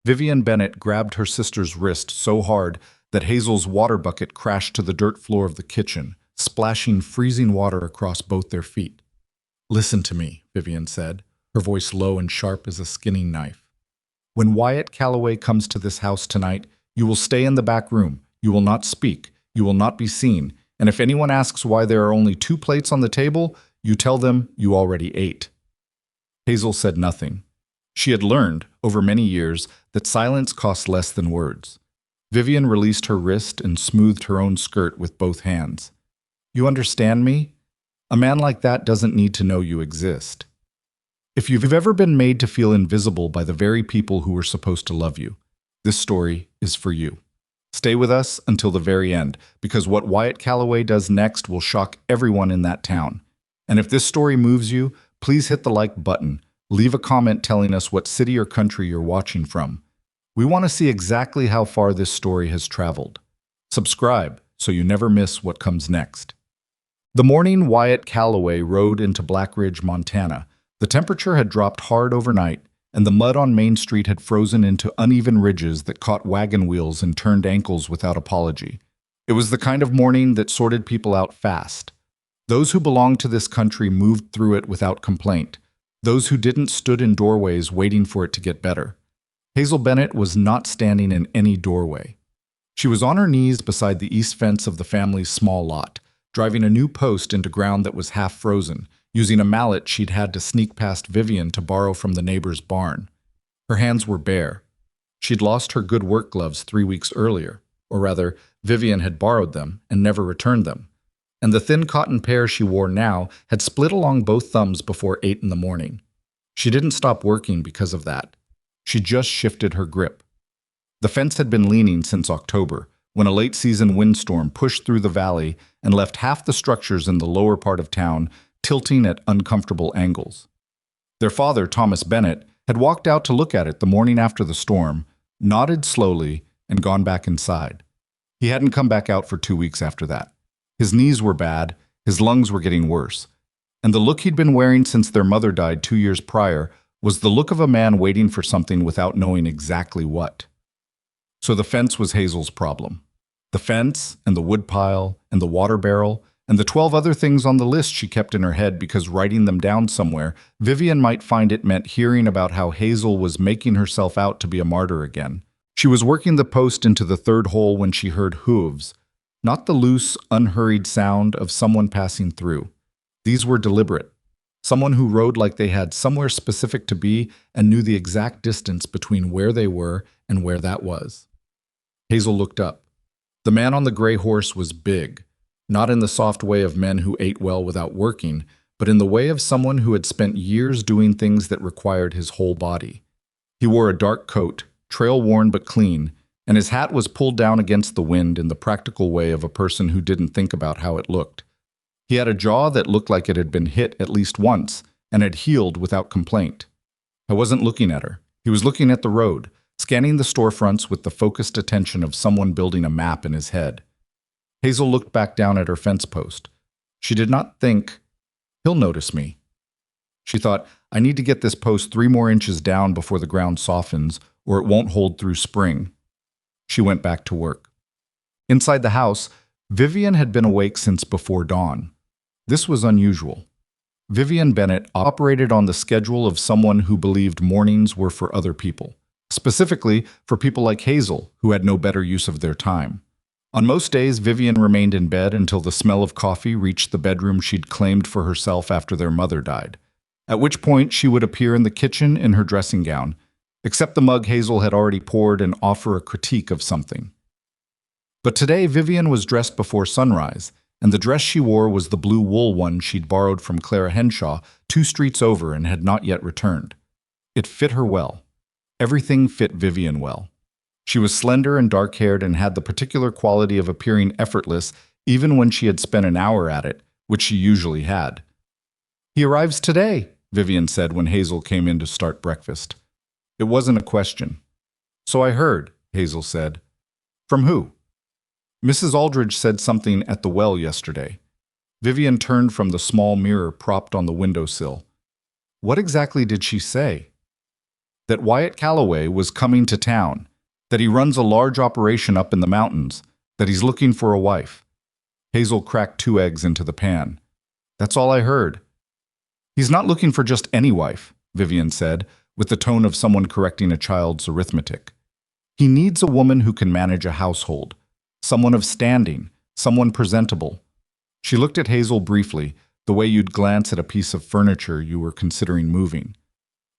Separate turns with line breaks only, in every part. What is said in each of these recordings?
Vivian Bennett grabbed her sister's wrist so hard that Hazel's water bucket crashed to the dirt floor of the kitchen, splashing freezing water across both their feet. "Listen to me," Vivian said, her voice low and sharp as a skinning knife. "When Wyatt Calloway comes to this house tonight, you will stay in the back room. You will not speak. You will not be seen. And if anyone asks why there are only 2 plates on the table, you tell them you already ate." Hazel said nothing. She had learned, over many years, that silence costs less than words. Vivian released her wrist and smoothed her own skirt with both hands. "You understand me? A man like that doesn't need to know you exist. If you've ever been made to feel invisible by the very people who were supposed to love you, this story is for you. Stay with us until the very end, because what Wyatt Calloway does next will shock everyone in that town. And if this story moves you, please hit the like button. Leave a comment telling us what city or country you're watching from. We want to see exactly how far this story has traveled. Subscribe so you never miss what comes next. The morning Wyatt Calloway rode into Black Ridge, Montana, the temperature had dropped hard overnight, and the mud on Main Street had frozen into uneven ridges that caught wagon wheels and turned ankles without apology. It was the kind of morning that sorted people out fast. Those who belonged to this country moved through it without complaint. Those who didn't stood in doorways waiting for it to get better. Hazel Bennett was not standing in any doorway. She was on her knees beside the east fence of the family's small lot, driving a new post into ground that was half frozen, using a mallet she'd had to sneak past Vivian to borrow from the neighbor's barn. Her hands were bare. She'd lost her good work gloves 3 weeks earlier, or rather, Vivian had borrowed them and never returned them. And the thin cotton pair she wore now had split along both thumbs before 8 in the morning. She didn't stop working because of that. She just shifted her grip. The fence had been leaning since October, when a late-season windstorm pushed through the valley and left half the structures in the lower part of town tilting at uncomfortable angles. Their father, Thomas Bennett, had walked out to look at it the morning after the storm, nodded slowly, and gone back inside. He hadn't come back out for 2 weeks after that. His knees were bad, his lungs were getting worse, and the look he'd been wearing since their mother died 2 years prior was the look of a man waiting for something without knowing exactly what. So the fence was Hazel's problem. The fence, and the woodpile, and the water barrel, and the 12 other things on the list she kept in her head because writing them down somewhere, Vivian might find it meant hearing about how Hazel was making herself out to be a martyr again. She was working the post into the 3rd hole when she heard hooves, not the loose, unhurried sound of someone passing through. These were deliberate. Someone who rode like they had somewhere specific to be and knew the exact distance between where they were and where that was. Hazel looked up. The man on the gray horse was big, not in the soft way of men who ate well without working, but in the way of someone who had spent years doing things that required his whole body. He wore a dark coat, trail-worn but clean, and his hat was pulled down against the wind in the practical way of a person who didn't think about how it looked. He had a jaw that looked like it had been hit at least once and had healed without complaint. I wasn't looking at her. He was looking at the road, scanning the storefronts with the focused attention of someone building a map in his head. Hazel looked back down at her fence post. She did not think, "He'll notice me." She thought, "I need to get this post 3 more inches down before the ground softens, or it won't hold through spring." She went back to work. Inside the house, Vivian had been awake since before dawn. This was unusual. Vivian Bennett operated on the schedule of someone who believed mornings were for other people, specifically for people like Hazel, who had no better use of their time. On most days, Vivian remained in bed until the smell of coffee reached the bedroom she'd claimed for herself after their mother died, at which point she would appear in the kitchen in her dressing gown, accept the mug Hazel had already poured and offer a critique of something. But today, Vivian was dressed before sunrise, and the dress she wore was the blue wool one she'd borrowed from Clara Henshaw 2 streets over and had not yet returned. It fit her well. Everything fit Vivian well. She was slender and dark-haired and had the particular quality of appearing effortless even when she had spent an hour at it, which she usually had. "He arrives today," Vivian said when Hazel came in to start breakfast. It wasn't a question. "So I heard," Hazel said. "From who?" "Mrs. Aldridge said something at the well yesterday." Vivian turned from the small mirror propped on the windowsill. "What exactly did she say?" that Wyatt Calloway was coming to town, that he runs a large operation up in the mountains, that he's looking for a wife. Hazel cracked 2 eggs into the pan. That's all I heard. He's not looking for just any wife, Vivian said, with the tone of someone correcting a child's arithmetic. He needs a woman who can manage a household, someone of standing, someone presentable. She looked at Hazel briefly, the way you'd glance at a piece of furniture you were considering moving.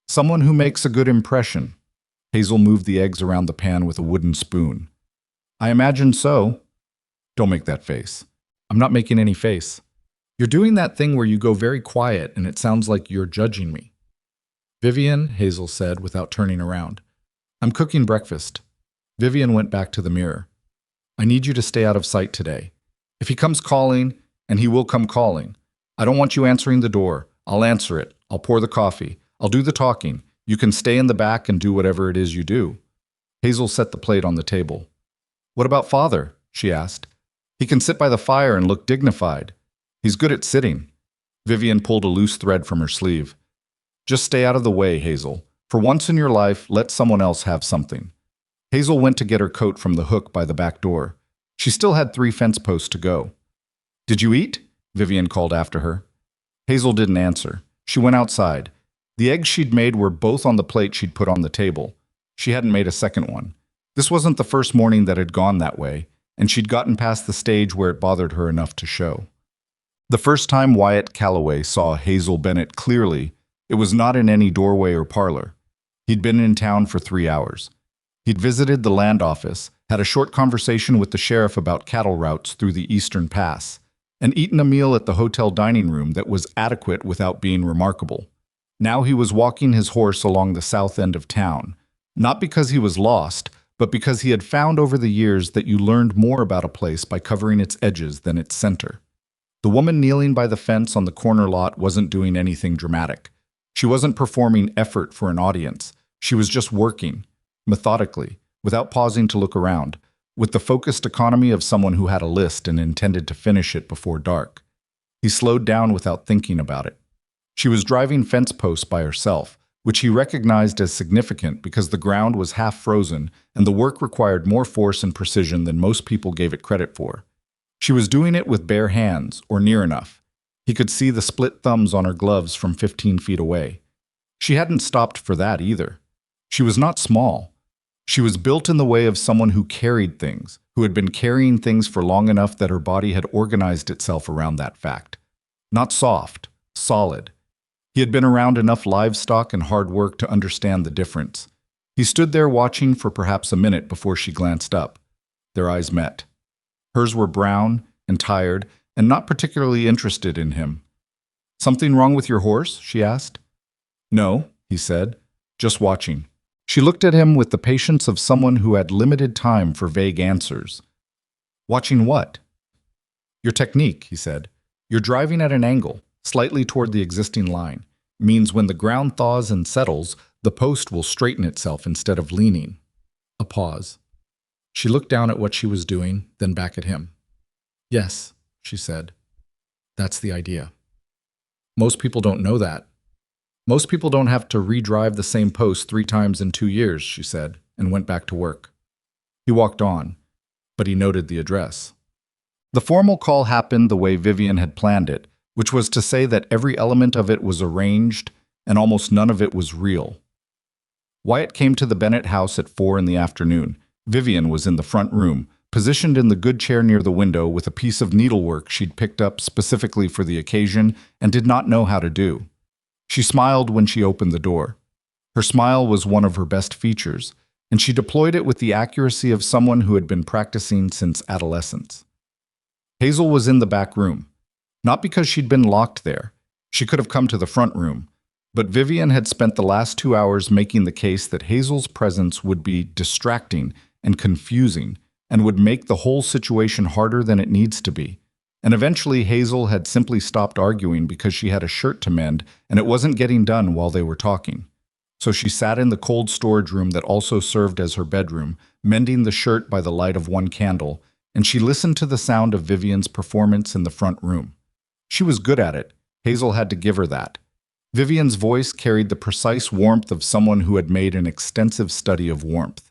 Someone who makes a good impression. Hazel moved the eggs around the pan with a wooden spoon. I imagine so. Don't make that face. I'm not making any face. You're doing that thing where you go very quiet and it sounds like you're judging me. Vivian, Hazel said without turning around. I'm cooking breakfast. Vivian went back to the mirror. I need you to stay out of sight today. If he comes calling, and he will come calling, I don't want you answering the door. I'll answer it. I'll pour the coffee. I'll do the talking. You can stay in the back and do whatever it is you do. Hazel set the plate on the table. What about Father? She asked. He can sit by the fire and look dignified. He's good at sitting. Vivian pulled a loose thread from her sleeve. Just stay out of the way, Hazel. For once in your life, let someone else have something. Hazel went to get her coat from the hook by the back door. She still had 3 fence posts to go. Did you eat? Vivian called after her. Hazel didn't answer. She went outside. The eggs she'd made were both on the plate she'd put on the table. She hadn't made a second one. This wasn't the first morning that had gone that way, and she'd gotten past the stage where it bothered her enough to show. The first time Wyatt Calloway saw Hazel Bennett clearly, it was not in any doorway or parlor. He'd been in town for 3 hours. He'd visited the land office, had a short conversation with the sheriff about cattle routes through the Eastern Pass, and eaten a meal at the hotel dining room that was adequate without being remarkable. Now he was walking his horse along the south end of town, not because he was lost, but because he had found over the years that you learned more about a place by covering its edges than its center. The woman kneeling by the fence on the corner lot wasn't doing anything dramatic. She wasn't performing effort for an audience. She was just working, methodically, without pausing to look around, with the focused economy of someone who had a list and intended to finish it before dark. He slowed down without thinking about it. She was driving fence posts by herself, which he recognized as significant because the ground was half frozen and the work required more force and precision than most people gave it credit for. She was doing it with bare hands, or near enough. He could see the split thumbs on her gloves from 15 feet away. She hadn't stopped for that either. She was not small. She was built in the way of someone who carried things, who had been carrying things for long enough that her body had organized itself around that fact. Not soft, solid. He had been around enough livestock and hard work to understand the difference. He stood there watching for perhaps a minute before she glanced up. Their eyes met. Hers were brown and tired and not particularly interested in him. Something wrong with your horse? She asked. No, he said, just watching. She looked at him with the patience of someone who had limited time for vague answers. Watching what? Your technique, he said. You're driving at an angle, slightly toward the existing line. Means when the ground thaws and settles, the post will straighten itself instead of leaning. A pause. She looked down at what she was doing, then back at him. Yes, she said. That's the idea. Most people don't know that. Most people don't have to redrive the same post 3 times in 2 years, she said, and went back to work. He walked on, but he noted the address. The formal call happened the way Vivian had planned it, which was to say that every element of it was arranged and almost none of it was real. Wyatt came to the Bennett house at 4 in the afternoon. Vivian was in the front room, positioned in the good chair near the window with a piece of needlework she'd picked up specifically for the occasion and did not know how to do. She smiled when she opened the door. Her smile was one of her best features, and she deployed it with the accuracy of someone who had been practicing since adolescence. Hazel was in the back room. Not because she'd been locked there. She could have come to the front room. But Vivian had spent the last 2 hours making the case that Hazel's presence would be distracting and confusing and would make the whole situation harder than it needs to be. And eventually Hazel had simply stopped arguing because she had a shirt to mend and it wasn't getting done while they were talking. So she sat in the cold storage room that also served as her bedroom, mending the shirt by the light of one candle, and she listened to the sound of Vivian's performance in the front room. She was good at it. Hazel had to give her that. Vivian's voice carried the precise warmth of someone who had made an extensive study of warmth.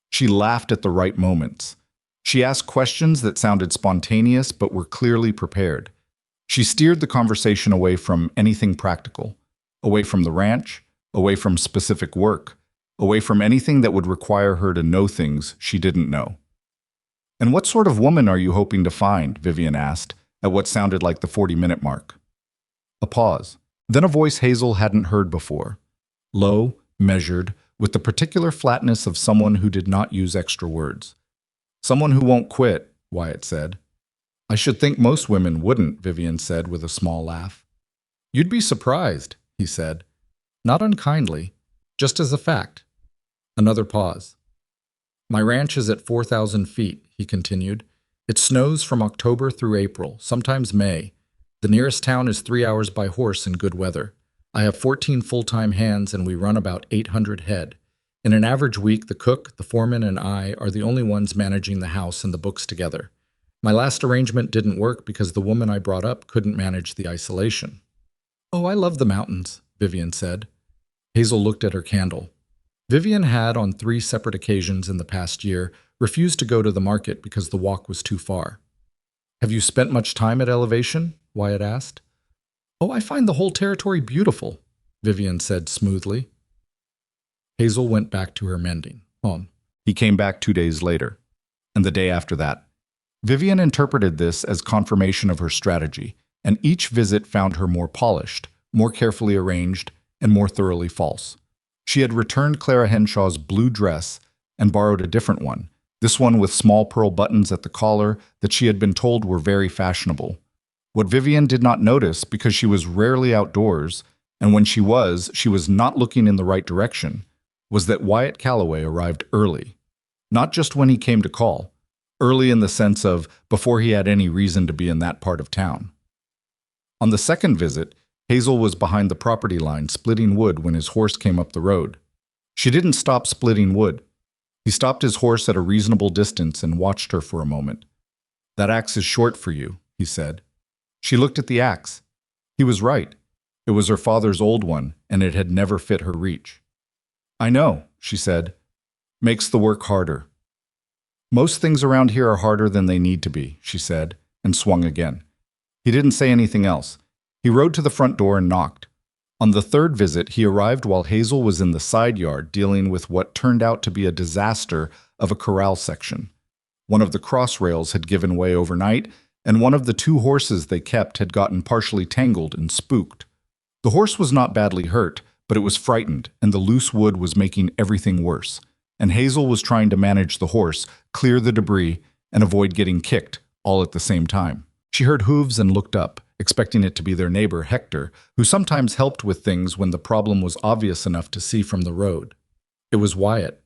She laughed at the right moments. She asked questions that sounded spontaneous but were clearly prepared. She steered the conversation away from anything practical, away from the ranch, away from specific work, away from anything that would require her to know things she didn't know. "And what sort of woman are you hoping to find?" Vivian asked, at what sounded like the 40-minute mark. A pause. Then a voice Hazel hadn't heard before. Low, measured, with the particular flatness of someone who did not use extra words. "Someone who won't quit," Wyatt said. "I should think most women wouldn't," Vivian said with a small laugh. "You'd be surprised," he said. Not unkindly, just as a fact. Another pause. "My ranch is at 4,000 feet, he continued. "It snows from October through April, sometimes May. The nearest town is 3 hours by horse in good weather. I have 14 full-time hands and we run about 800 head. In an average week, the cook, the foreman, and I are the only ones managing the house and the books together. My last arrangement didn't work because the woman I brought up couldn't manage the isolation." "Oh, I love the mountains," Vivian said. Hazel looked at her candle. Vivian had, on 3 separate occasions in the past year, refused to go to the market because the walk was too far. "Have you spent much time at elevation?" Wyatt asked. "Oh, I find the whole territory beautiful," Vivian said smoothly. Hazel went back to her mending. He came back 2 days later, and the day after that. Vivian interpreted this as confirmation of her strategy, and each visit found her more polished, more carefully arranged, and more thoroughly false. She had returned Clara Henshaw's blue dress and borrowed a different one, this one with small pearl buttons at the collar that she had been told were very fashionable. What Vivian did not notice, because she was rarely outdoors, and when she was not looking in the right direction, was that Wyatt Calloway arrived early. Not just when he came to call, early in the sense of before he had any reason to be in that part of town. On the second visit, Hazel was behind the property line splitting wood when his horse came up the road. She didn't stop splitting wood. He stopped his horse at a reasonable distance and watched her for a moment. "That axe is short for you," he said. She looked at the axe. He was right. It was her father's old one, and it had never fit her reach. "I know," she said. "Makes the work harder." "Most things around here are harder than they need to be," she said, and swung again. He didn't say anything else. He rode to the front door and knocked. On the third visit, he arrived while Hazel was in the side yard dealing with what turned out to be a disaster of a corral section. One of the cross rails had given way overnight, and one of the 2 horses they kept had gotten partially tangled and spooked. The horse was not badly hurt, but it was frightened, and the loose wood was making everything worse. And Hazel was trying to manage the horse, clear the debris, and avoid getting kicked, all at the same time. She heard hooves and looked up, expecting it to be their neighbor, Hector, who sometimes helped with things when the problem was obvious enough to see from the road. It was Wyatt.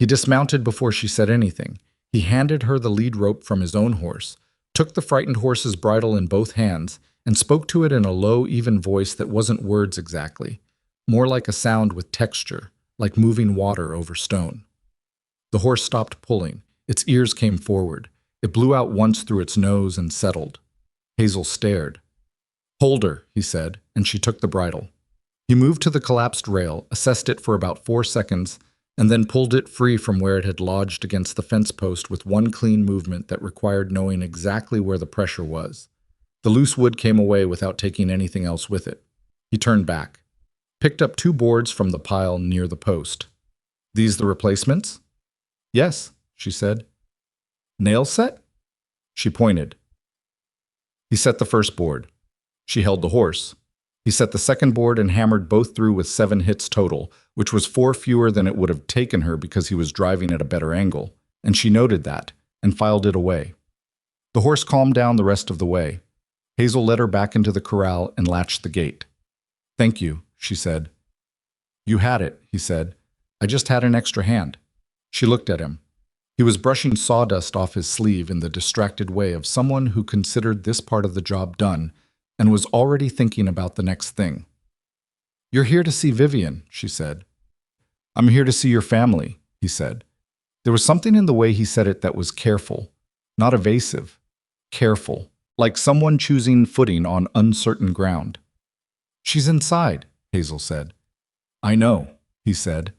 He dismounted before she said anything. He handed her the lead rope from his own horse, took the frightened horse's bridle in both hands, and spoke to it in a low, even voice that wasn't words exactly, more like a sound with texture, like moving water over stone. The horse stopped pulling. Its ears came forward. It blew out once through its nose and settled. Hazel stared. "Hold her," he said, and she took the bridle. He moved to the collapsed rail, assessed it for about 4 seconds, and then pulled it free from where it had lodged against the fence post with one clean movement that required knowing exactly where the pressure was. The loose wood came away without taking anything else with it. He turned back, picked up 2 boards from the pile near the post. "These the replacements?" "Yes," she said. "Nail set?" She pointed. He set the first board. She held the horse. He set the second board and hammered both through with 7 hits total, which was 4 fewer than it would have taken her because he was driving at a better angle, and she noted that, and filed it away. The horse calmed down the rest of the way. Hazel led her back into the corral and latched the gate. "Thank you," she said. "You had it," he said. "I just had an extra hand." She looked at him. He was brushing sawdust off his sleeve in the distracted way of someone who considered this part of the job done and was already thinking about the next thing. "You're here to see Vivian," she said. "I'm here to see your family," he said. There was something in the way he said it that was careful, not evasive, careful, like someone choosing footing on uncertain ground. "She's inside," Hazel said. I know, he said.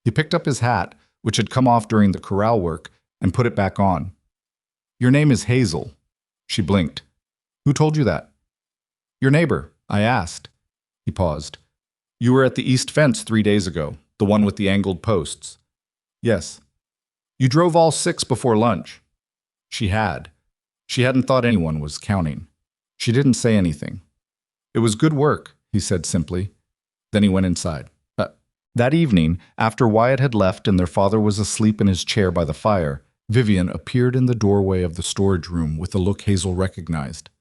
He picked up his hat, which had come off during the corral work, and put it back on. Your name is Hazel. She blinked. Who told you that? Your neighbor, I asked. He paused. You were at the east fence 3 days ago, the one with the angled posts. Yes. You drove all 6 before lunch. She had. She hadn't thought anyone was counting. She didn't say anything. It was good work, he said simply. Then he went inside. That evening, after Wyatt had left and their father was asleep in his chair by the fire, Vivian appeared in the doorway of the storage room with a look Hazel recognized.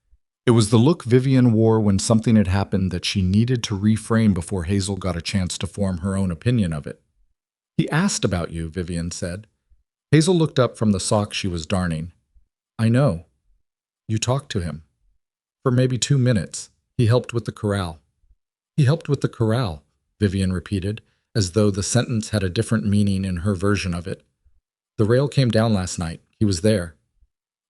It was the look Vivian wore when something had happened that she needed to reframe before Hazel got a chance to form her own opinion of it. He asked about you, Vivian said. Hazel looked up from the sock she was darning. I know. You talked to him. For maybe 2 minutes. He helped with the corral. He helped with the corral, Vivian repeated, as though the sentence had a different meaning in her version of it. The rail came down last night. He was there.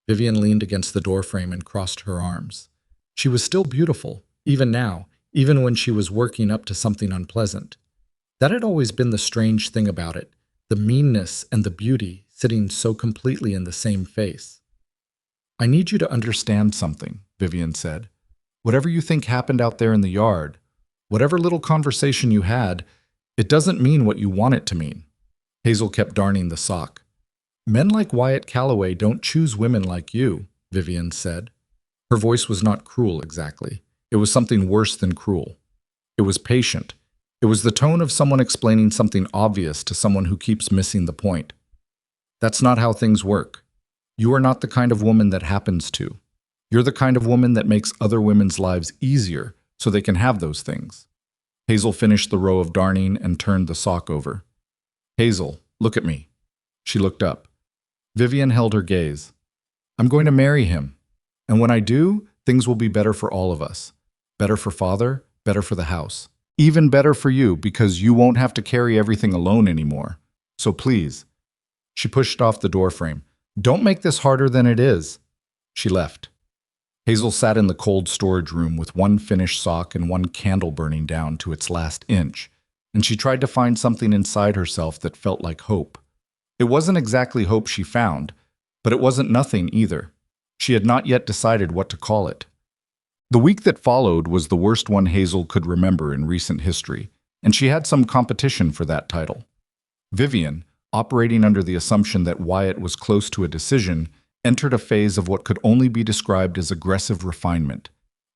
Vivian leaned against the doorframe and crossed her arms. She was still beautiful, even now, even when she was working up to something unpleasant. That had always been the strange thing about it, the meanness and the beauty sitting so completely in the same face. I need you to understand something, Vivian said. Whatever you think happened out there in the yard, whatever little conversation you had, it doesn't mean what you want it to mean. Hazel kept darning the sock. Men like Wyatt Calloway don't choose women like you, Vivian said. Her voice was not cruel exactly. It was something worse than cruel. It was patient. It was the tone of someone explaining something obvious to someone who keeps missing the point. That's not how things work. You are not the kind of woman that happens to. You're the kind of woman that makes other women's lives easier so they can have those things. Hazel finished the row of darning and turned the sock over. Hazel, look at me. She looked up. Vivian held her gaze. I'm going to marry him. And when I do, things will be better for all of us. Better for Father, better for the house. Even better for you because you won't have to carry everything alone anymore. So please. She pushed off the doorframe. Don't make this harder than it is. She left. Hazel sat in the cold storage room with one finished sock and one candle burning down to its last inch, and she tried to find something inside herself that felt like hope. It wasn't exactly hope she found, but it wasn't nothing either. She had not yet decided what to call it. The week that followed was the worst one Hazel could remember in recent history, and she had some competition for that title. Vivian, operating under the assumption that Wyatt was close to a decision, entered a phase of what could only be described as aggressive refinement.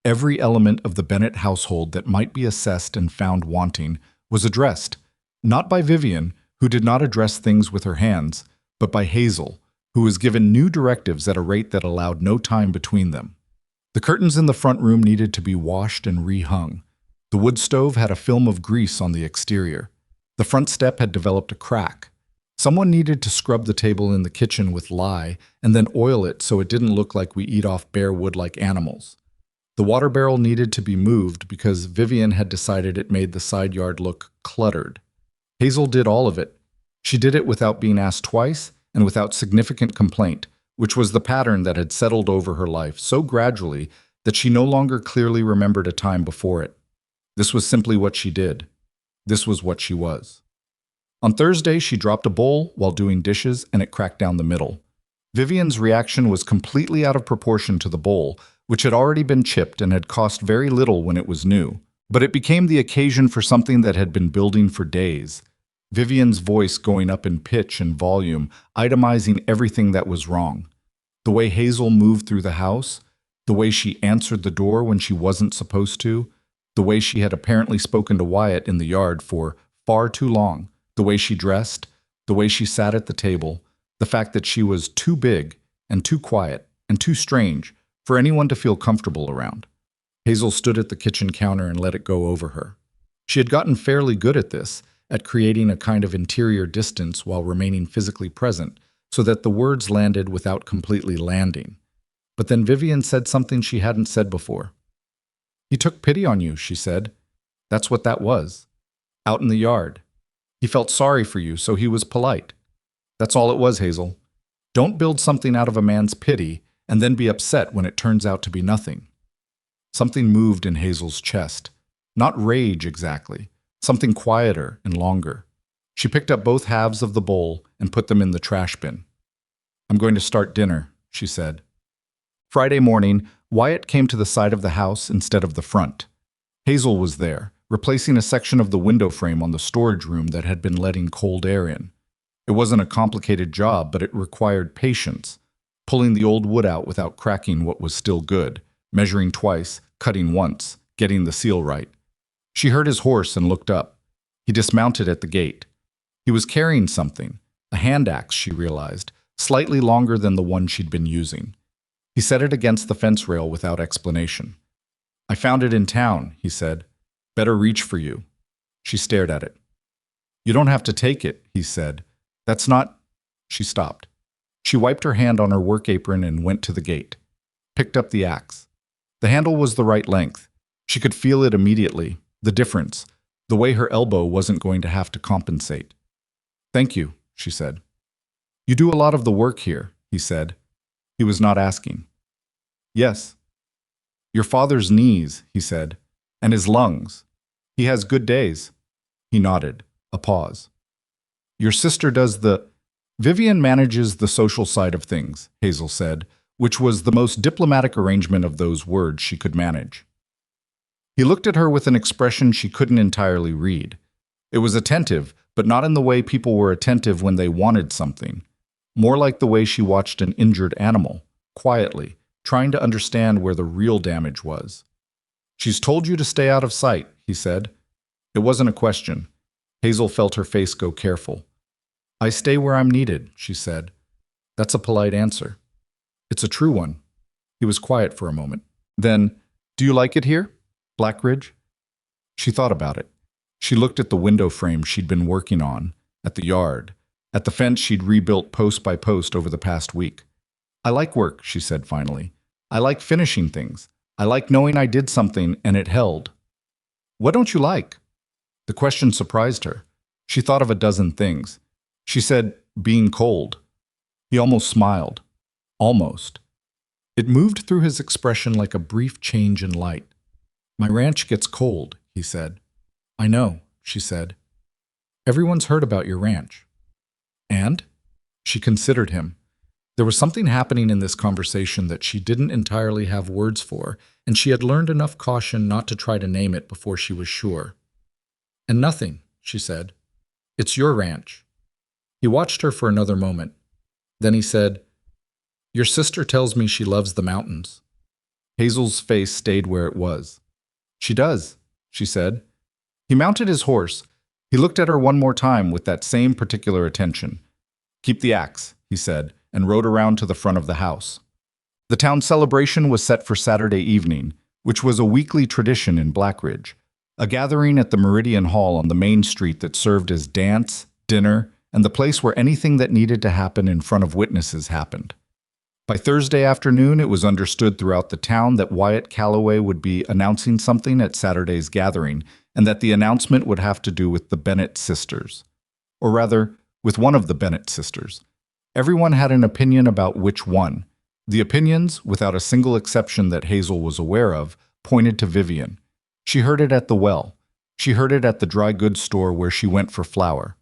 Every element of the Bennett household that might be assessed and found wanting was addressed, not by Vivian, who did not address things with her hands, but by Hazel, who was given new directives at a rate that allowed no time between them. The curtains in the front room needed to be washed and rehung. The wood stove had a film of grease on the exterior. The front step had developed a crack. Someone needed to scrub the table in the kitchen with lye and then oil it so it didn't look like we eat off bare wood like animals. The water barrel needed to be moved because Vivian had decided it made the side yard look cluttered. Hazel did all of it. She did it without being asked twice and without significant complaint, which was the pattern that had settled over her life so gradually that she no longer clearly remembered a time before it. This was simply what she did. This was what she was. On Thursday, she dropped a bowl while doing dishes and it cracked down the middle. Vivian's reaction was completely out of proportion to the bowl, which had already been chipped and had cost very little when it was new. But it became the occasion for something that had been building for days. Vivian's voice going up in pitch and volume, itemizing everything that was wrong. The way Hazel moved through the house, the way she answered the door when she wasn't supposed to, the way she had apparently spoken to Wyatt in the yard for far too long, the way she dressed, the way she sat at the table, the fact that she was too big and too quiet and too strange for anyone to feel comfortable around. Hazel stood at the kitchen counter and let it go over her. She had gotten fairly good at this, at creating a kind of interior distance while remaining physically present, so that the words landed without completely landing. But then Vivian said something she hadn't said before. He took pity on you, she said. That's what that was. Out in the yard. He felt sorry for you, so he was polite. That's all it was, Hazel. Don't build something out of a man's pity and then be upset when it turns out to be nothing. Something moved in Hazel's chest. Not rage exactly, something quieter and longer. She picked up both halves of the bowl and put them in the trash bin. I'm going to start dinner, she said. Friday morning, Wyatt came to the side of the house instead of the front. Hazel was there, replacing a section of the window frame on the storage room that had been letting cold air in. It wasn't a complicated job, but it required patience, pulling the old wood out without cracking what was still good, measuring twice, cutting once, getting the seal right. She heard his horse and looked up. He dismounted at the gate. He was carrying something, a hand axe, she realized, slightly longer than the one she'd been using. He set it against the fence rail without explanation. I found it in town, he said. Better reach for you. She stared at it. You don't have to take it, he said. That's not... She stopped. She wiped her hand on her work apron and went to the gate. Picked up the axe. The handle was the right length. She could feel it immediately, the difference, the way her elbow wasn't going to have to compensate. Thank you, she said. You do a lot of the work here, he said. He was not asking. Yes. Your father's knees, he said, and his lungs. He has good days. He nodded. A pause. Your sister does the... Vivian manages the social side of things, Hazel said, which was the most diplomatic arrangement of those words she could manage. He looked at her with an expression she couldn't entirely read. It was attentive, but not in the way people were attentive when they wanted something. More like the way she watched an injured animal, quietly, trying to understand where the real damage was. She's told you to stay out of sight, he said. It wasn't a question. Hazel felt her face go careful. I stay where I'm needed, she said. That's a polite answer. It's a true one. He was quiet for a moment. Then, do you like it here, Blackridge? She thought about it. She looked at the window frame she'd been working on, at the yard, at the fence she'd rebuilt post by post over the past week. I like work, she said finally. I like finishing things. I like knowing I did something and it held. What don't you like? The question surprised her. She thought of a dozen things. She said, being cold. He almost smiled. Almost. It moved through his expression like a brief change in light. My ranch gets cold, he said. I know, she said. Everyone's heard about your ranch. And? She considered him. There was something happening in this conversation that she didn't entirely have words for, and she had learned enough caution not to try to name it before she was sure. And nothing, she said. It's your ranch. He watched her for another moment. Then he said, Your sister tells me she loves the mountains. Hazel's face stayed where it was. She does, she said. He mounted his horse. He looked at her one more time with that same particular attention. Keep the axe, he said, and rode around to the front of the house. The town celebration was set for Saturday evening, which was a weekly tradition in Blackridge, a gathering at the Meridian Hall on the main street that served as dance, dinner, and the place where anything that needed to happen in front of witnesses happened. By Thursday afternoon, it was understood throughout the town that Wyatt Calloway would be announcing something at Saturday's gathering, and that the announcement would have to do with the Bennett sisters. Or rather, with one of the Bennett sisters. Everyone had an opinion about which one. The opinions, without a single exception that Hazel was aware of, pointed to Vivian. She heard it at the well. She heard it at the dry goods store where she went for flour.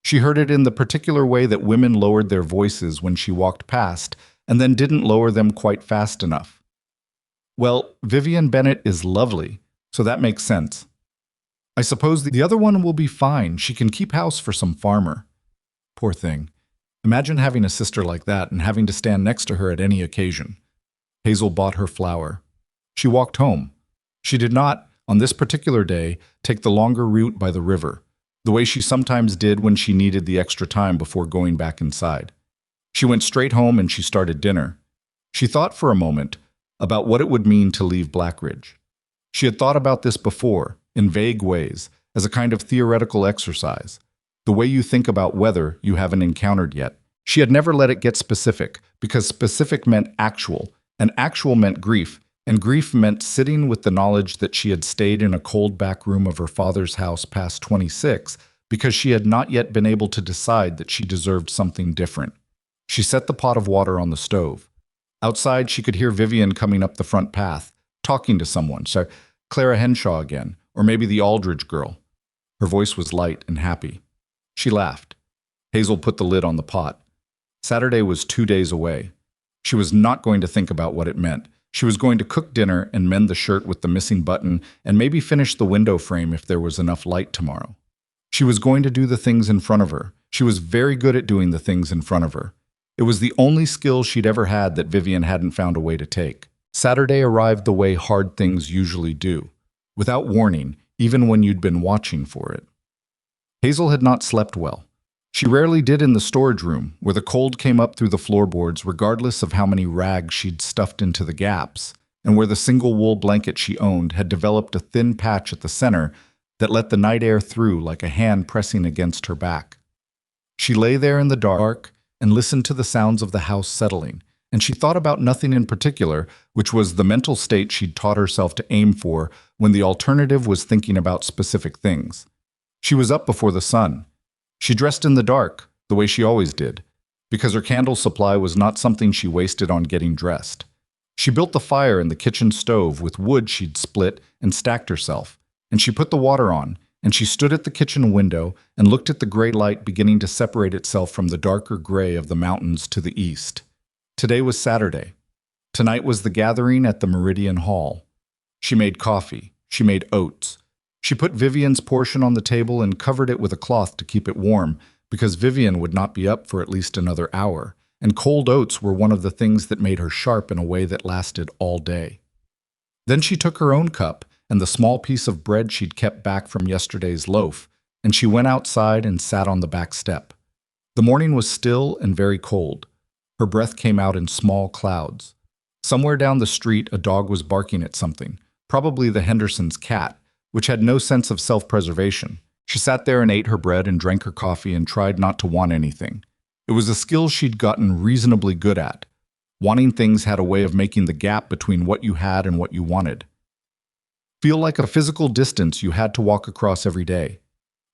She heard it in the particular way that women lowered their voices when she walked past, and then didn't lower them quite fast enough. Well, Vivian Bennett is lovely, so that makes sense. I suppose the other one will be fine. She can keep house for some farmer. Poor thing. Imagine having a sister like that and having to stand next to her at any occasion. Hazel bought her flour. She walked home. She did not, on this particular day, take the longer route by the river, the way she sometimes did when she needed the extra time before going back inside. She went straight home and she started dinner. She thought for a moment about what it would mean to leave Blackridge. She had thought about this before, in vague ways, as a kind of theoretical exercise, the way you think about weather you haven't encountered yet. She had never let it get specific, because specific meant actual, and actual meant grief, and grief meant sitting with the knowledge that she had stayed in a cold back room of her father's house past 26 because she had not yet been able to decide that she deserved something different. She set the pot of water on the stove. Outside, she could hear Vivian coming up the front path, talking to someone, so Clara Henshaw again, Or maybe the Aldridge girl. Her voice was light and happy. She laughed. Hazel put the lid on the pot. Saturday was 2 days away. She was not going to think about what it meant. She was going to cook dinner and mend the shirt with the missing button and maybe finish the window frame if there was enough light tomorrow. She was going to do the things in front of her. She was very good at doing the things in front of her. It was the only skill she'd ever had that Vivian hadn't found a way to take. Saturday arrived the way hard things usually do, without warning, even when you'd been watching for it. Hazel had not slept well. She rarely did in the storage room, where the cold came up through the floorboards regardless of how many rags she'd stuffed into the gaps, and where the single wool blanket she owned had developed a thin patch at the center that let the night air through like a hand pressing against her back. She lay there in the dark and listened to the sounds of the house settling, and she thought about nothing in particular, which was the mental state she'd taught herself to aim for when the alternative was thinking about specific things. She was up before the sun. She dressed in the dark, the way she always did, because her candle supply was not something she wasted on getting dressed. She built the fire in the kitchen stove with wood she'd split and stacked herself, and she put the water on, and she stood at the kitchen window and looked at the gray light beginning to separate itself from the darker gray of the mountains to the east. Today was Saturday. Tonight was the gathering at the Meridian Hall. She made coffee. She made oats. She put Vivian's portion on the table and covered it with a cloth to keep it warm, because Vivian would not be up for at least another hour, and cold oats were one of the things that made her sharp in a way that lasted all day. Then she took her own cup and the small piece of bread she'd kept back from yesterday's loaf, and she went outside and sat on the back step. The morning was still and very cold. Her breath came out in small clouds. Somewhere down the street, a dog was barking at something, probably the Hendersons' cat, which had no sense of self-preservation. She sat there and ate her bread and drank her coffee and tried not to want anything. It was a skill she'd gotten reasonably good at. Wanting things had a way of making the gap between what you had and what you wanted feel like a physical distance you had to walk across every day.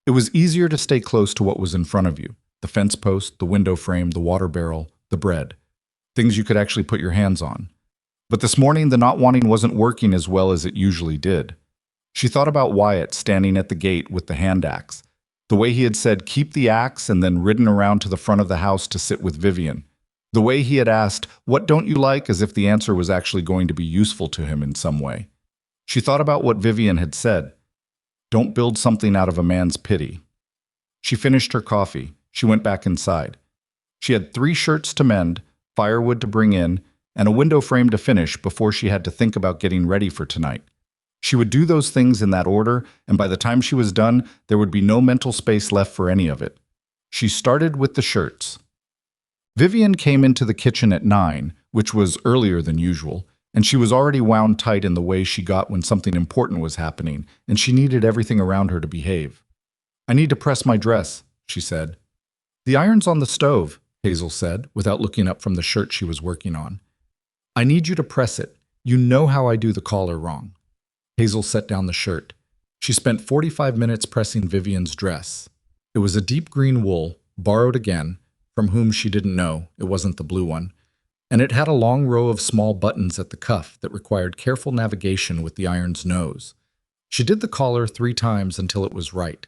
It was easier to stay close to what was in front of you, the fence post, the window frame, the water barrel, the bread, things you could actually put your hands on. But this morning, the not wanting wasn't working as well as it usually did. She thought about Wyatt standing at the gate with the hand axe, the way he had said, "Keep the axe," and then ridden around to the front of the house to sit with Vivian. The way he had asked, "What don't you like?" as if the answer was actually going to be useful to him in some way. She thought about what Vivian had said. Don't build something out of a man's pity. She finished her coffee. She went back inside. She had 3 shirts to mend, firewood to bring in, and a window frame to finish before she had to think about getting ready for tonight. She would do those things in that order, and by the time she was done, there would be no mental space left for any of it. She started with the shirts. Vivian came into the kitchen at 9, which was earlier than usual, and she was already wound tight in the way she got when something important was happening, and she needed everything around her to behave. "I need to press my dress," she said. "The iron's on the stove," Hazel said, without looking up from the shirt she was working on. "I need you to press it. You know how I do the collar wrong." Hazel set down the shirt. She spent 45 minutes pressing Vivian's dress. It was a deep green wool, borrowed again, from whom she didn't know, it wasn't the blue one, and it had a long row of small buttons at the cuff that required careful navigation with the iron's nose. She did the collar 3 times until it was right.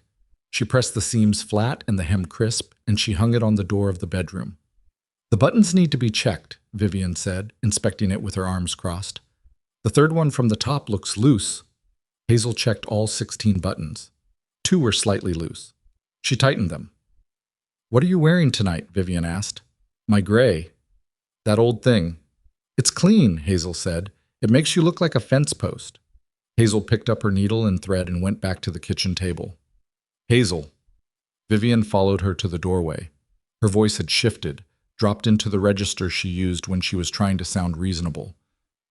She pressed the seams flat and the hem crisp, and she hung it on the door of the bedroom. "The buttons need to be checked," Vivian said, inspecting it with her arms crossed. "The 3rd one from the top looks loose." Hazel checked all 16 buttons. 2 were slightly loose. She tightened them. "What are you wearing tonight?" Vivian asked. "My gray. That old thing." "It's clean," Hazel said. "It makes you look like a fence post." Hazel picked up her needle and thread and went back to the kitchen table. "Hazel." Vivian followed her to the doorway. Her voice had shifted, dropped into the register she used when she was trying to sound reasonable.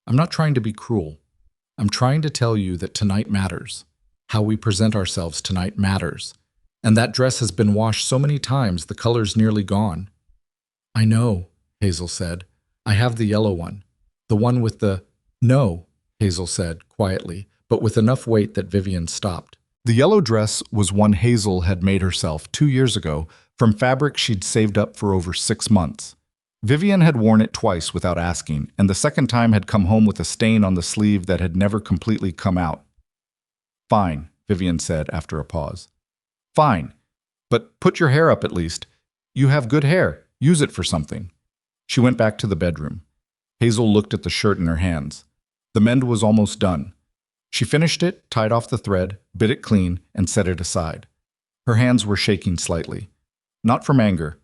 "I'm not trying to be cruel. I'm trying to tell you that tonight matters. How we present ourselves tonight matters. And that dress has been washed so many times the color's nearly gone." "I know," Hazel said. "I have the yellow one. The one with the—" "No," Hazel said, quietly, but with enough weight that Vivian stopped. The yellow dress was one Hazel had made herself 2 years ago from fabric she'd saved up for over 6 months. Vivian had worn it twice without asking, and the second time had come home with a stain on the sleeve that had never completely come out. "Fine," Vivian said after a pause. Fine, but put your hair up at least. You have good hair. Use it for something. She went back to the bedroom. Hazel looked at the shirt in her hands. The mend was almost done. She finished it, tied off the thread, bit it clean, and set it aside. Her hands were shaking slightly. Not from anger.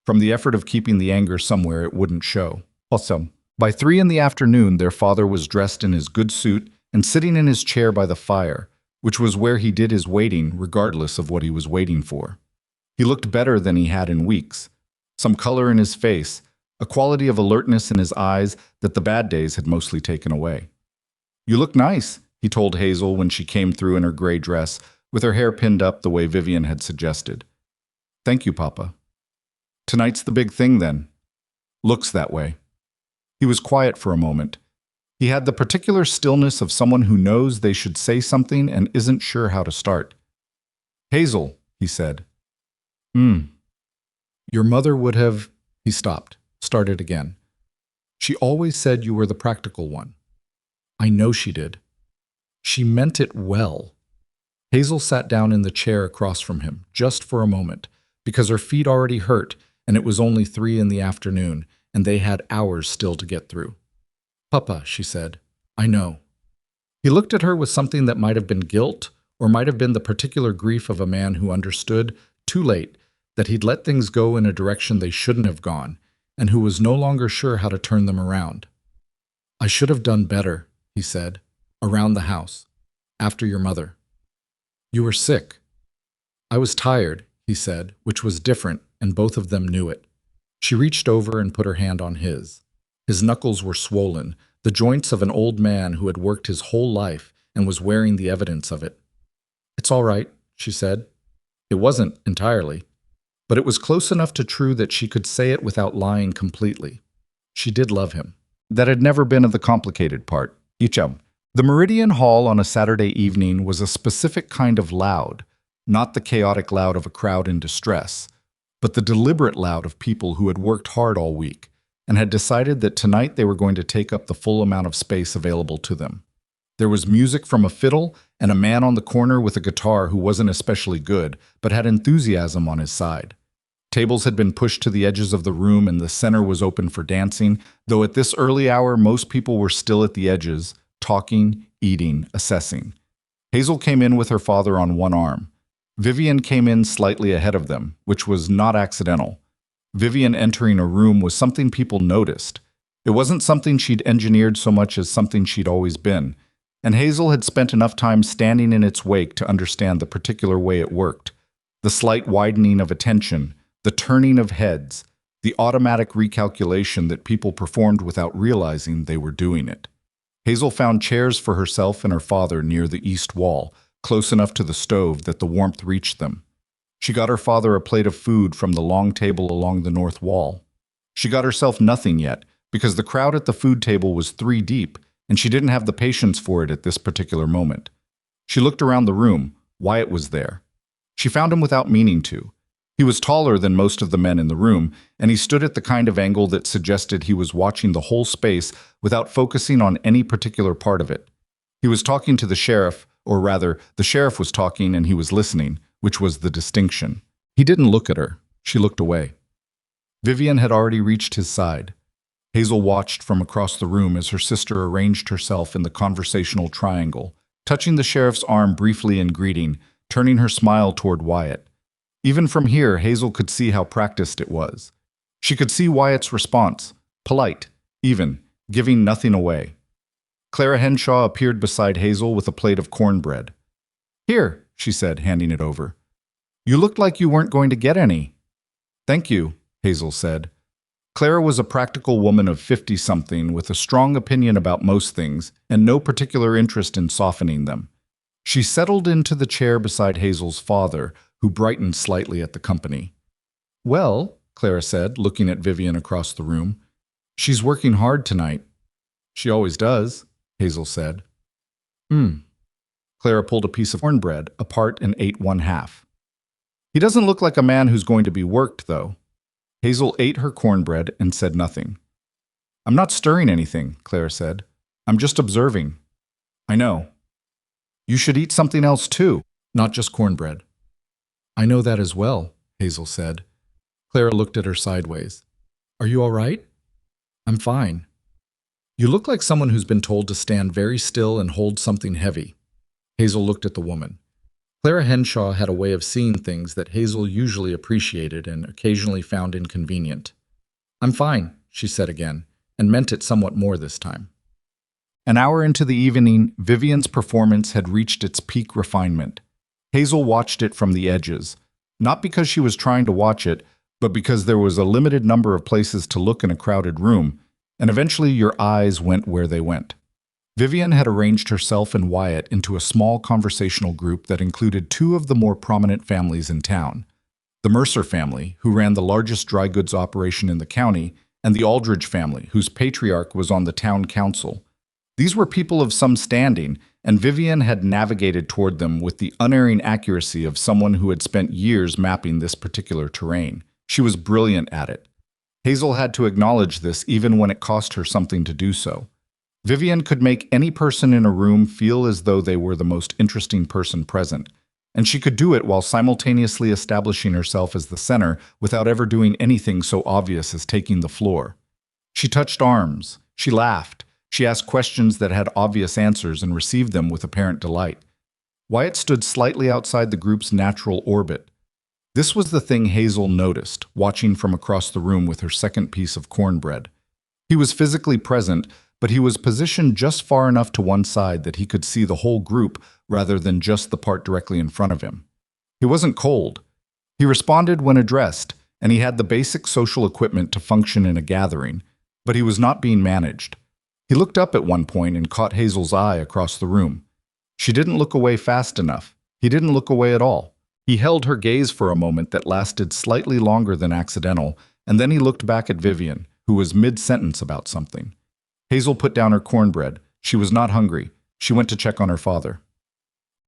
From the effort of keeping the anger somewhere it wouldn't show. Awesome. By 3 in the afternoon, their father was dressed in his good suit and sitting in his chair by the fire, which was where he did his waiting regardless of what he was waiting for. He looked better than he had in weeks. Some color in his face, a quality of alertness in his eyes that the bad days had mostly taken away. You look nice, he told Hazel when she came through in her gray dress, with her hair pinned up the way Vivian had suggested. Thank you, Papa. Tonight's the big thing, then. Looks that way. He was quiet for a moment. He had the particular stillness of someone who knows they should say something and isn't sure how to start. Hazel, he said. Your mother would have... He stopped, started again. She always said you were the practical one. I know she did. She meant it well. Hazel sat down in the chair across from him, just for a moment, because her feet already hurt, and it was only 3 in the afternoon, and they had hours still to get through. Papa, she said, I know. He looked at her with something that might have been guilt, or might have been the particular grief of a man who understood, too late, that he'd let things go in a direction they shouldn't have gone, and who was no longer sure how to turn them around. I should have done better, he said, around the house, after your mother. You were sick. I was tired, he said, which was different, and both of them knew it. She reached over and put her hand on his. His knuckles were swollen, the joints of an old man who had worked his whole life and was wearing the evidence of it. It's all right, she said. It wasn't entirely, but it was close enough to true that she could say it without lying completely. She did love him. That had never been the complicated part. The Meridian Hall on a Saturday evening was a specific kind of loud, not the chaotic loud of a crowd in distress, but the deliberate loud of people who had worked hard all week and had decided that tonight they were going to take up the full amount of space available to them. There was music from a fiddle and a man on the corner with a guitar who wasn't especially good, but had enthusiasm on his side. Tables had been pushed to the edges of the room and the center was open for dancing, though at this early hour most people were still at the edges, talking, eating, assessing. Hazel came in with her father on one arm. Vivian came in slightly ahead of them, which was not accidental. Vivian entering a room was something people noticed. It wasn't something she'd engineered so much as something she'd always been, and Hazel had spent enough time standing in its wake to understand the particular way it worked. The slight widening of attention, the turning of heads, the automatic recalculation that people performed without realizing they were doing it. Hazel found chairs for herself and her father near the east wall, close enough to the stove that the warmth reached them. She got her father a plate of food from the long table along the north wall. She got herself nothing yet, because the crowd at the food table was 3 deep, and she didn't have the patience for it at this particular moment. She looked around the room. Wyatt was there. She found him without meaning to. He was taller than most of the men in the room, and he stood at the kind of angle that suggested he was watching the whole space without focusing on any particular part of it. He was talking to the sheriff, or rather, the sheriff was talking and he was listening, which was the distinction. He didn't look at her. She looked away. Vivian had already reached his side. Hazel watched from across the room as her sister arranged herself in the conversational triangle, touching the sheriff's arm briefly in greeting, turning her smile toward Wyatt. Even from here, Hazel could see how practiced it was. She could see Wyatt's response, polite, even, giving nothing away. Clara Henshaw appeared beside Hazel with a plate of cornbread. Here, she said, handing it over. You looked like you weren't going to get any. Thank you, Hazel said. Clara was a practical woman of 50-something with a strong opinion about most things and no particular interest in softening them. She settled into the chair beside Hazel's father, who brightened slightly at the company. Well, Clara said, looking at Vivian across the room, she's working hard tonight. She always does, Hazel said. Clara pulled a piece of cornbread apart and ate 1/2. He doesn't look like a man who's going to be worked, though. Hazel ate her cornbread and said nothing. I'm not stirring anything, Clara said. I'm just observing. I know. You should eat something else too, not just cornbread. I know that as well, Hazel said. Clara looked at her sideways. Are you all right? I'm fine. You look like someone who's been told to stand very still and hold something heavy. Hazel looked at the woman. Clara Henshaw had a way of seeing things that Hazel usually appreciated and occasionally found inconvenient. I'm fine, she said again, and meant it somewhat more this time. An hour into the evening, Vivian's performance had reached its peak refinement. Hazel watched it from the edges, not because she was trying to watch it, but because there was a limited number of places to look in a crowded room, and eventually your eyes went where they went. Vivian had arranged herself and Wyatt into a small conversational group that included two of the more prominent families in town. The Mercer family, who ran the largest dry goods operation in the county, and the Aldridge family, whose patriarch was on the town council. These were people of some standing, and Vivian had navigated toward them with the unerring accuracy of someone who had spent years mapping this particular terrain. She was brilliant at it. Hazel had to acknowledge this even when it cost her something to do so. Vivian could make any person in a room feel as though they were the most interesting person present, and she could do it while simultaneously establishing herself as the center without ever doing anything so obvious as taking the floor. She touched arms, she laughed, she asked questions that had obvious answers and received them with apparent delight. Wyatt stood slightly outside the group's natural orbit. This was the thing Hazel noticed, watching from across the room with her second piece of cornbread. He was physically present, but he was positioned just far enough to one side that he could see the whole group rather than just the part directly in front of him. He wasn't cold. He responded when addressed, and he had the basic social equipment to function in a gathering, but he was not being managed. He looked up at one point and caught Hazel's eye across the room. She didn't look away fast enough. He didn't look away at all. He held her gaze for a moment that lasted slightly longer than accidental, and then he looked back at Vivian, who was mid-sentence about something. Hazel put down her cornbread. She was not hungry. She went to check on her father.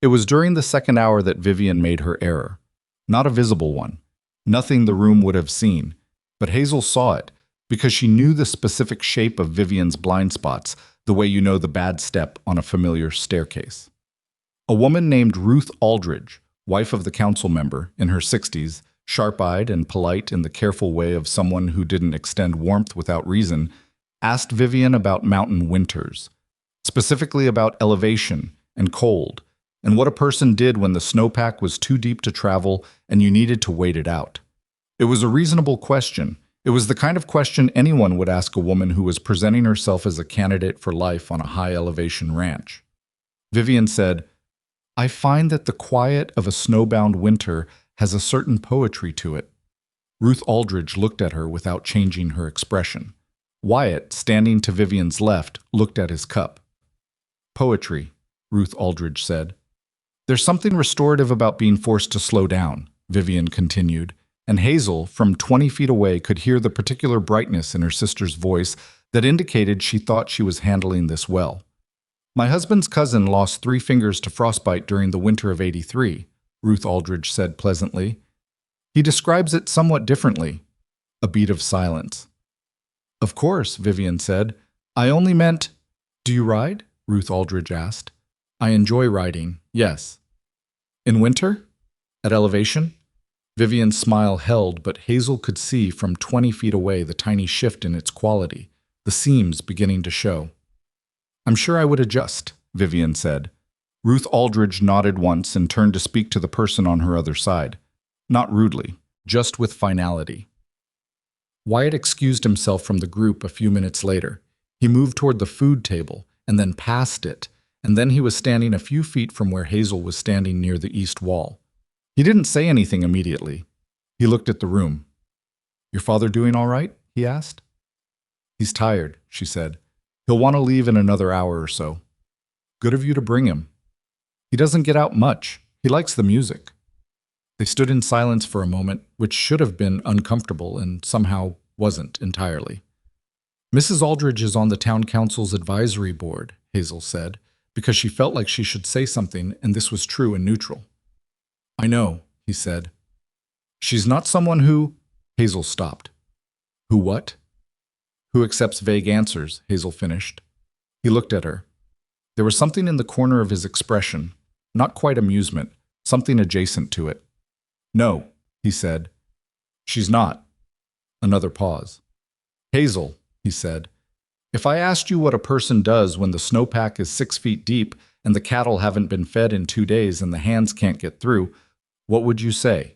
It was during the second hour that Vivian made her error. Not a visible one. Nothing the room would have seen. But Hazel saw it, because she knew the specific shape of Vivian's blind spots, the way you know the bad step on a familiar staircase. A woman named Ruth Aldridge, wife of the council member, in her 60s, sharp-eyed and polite in the careful way of someone who didn't extend warmth without reason, asked Vivian about mountain winters, specifically about elevation and cold, and what a person did when the snowpack was too deep to travel and you needed to wait it out. It was a reasonable question. It was the kind of question anyone would ask a woman who was presenting herself as a candidate for life on a high-elevation ranch. Vivian said, I find that the quiet of a snowbound winter has a certain poetry to it. Ruth Aldridge looked at her without changing her expression. Wyatt, standing to Vivian's left, looked at his cup. Poetry, Ruth Aldridge said. There's something restorative about being forced to slow down, Vivian continued, and Hazel, from 20 feet away, could hear the particular brightness in her sister's voice that indicated she thought she was handling this well. My husband's cousin lost 3 fingers to frostbite during the winter of '83, Ruth Aldridge said pleasantly. He describes it somewhat differently. A beat of silence. Of course, Vivian said. I only meant… Do you ride? Ruth Aldridge asked. I enjoy riding, yes. In winter? At elevation? Vivian's smile held, but Hazel could see from 20 feet away the tiny shift in its quality, the seams beginning to show. I'm sure I would adjust, Vivian said. Ruth Aldridge nodded once and turned to speak to the person on her other side. Not rudely, just with finality. Wyatt excused himself from the group a few minutes later. He moved toward the food table, and then past it, and then he was standing a few feet from where Hazel was standing near the east wall. He didn't say anything immediately. He looked at the room. Your father doing all right? He asked. He's tired, she said. He'll want to leave in another hour or so. Good of you to bring him. He doesn't get out much. He likes the music. They stood in silence for a moment, which should have been uncomfortable and somehow wasn't entirely. Mrs. Aldridge is on the town council's advisory board, Hazel said, because she felt like she should say something, and this was true and neutral. I know, he said. She's not someone who… Hazel stopped. Who what? Who accepts vague answers, Hazel finished. He looked at her. There was something in the corner of his expression, not quite amusement, something adjacent to it. No, he said. She's not. Another pause. Hazel, he said, if I asked you what a person does when the snowpack is 6 feet deep and the cattle haven't been fed in 2 days and the hands can't get through, what would you say?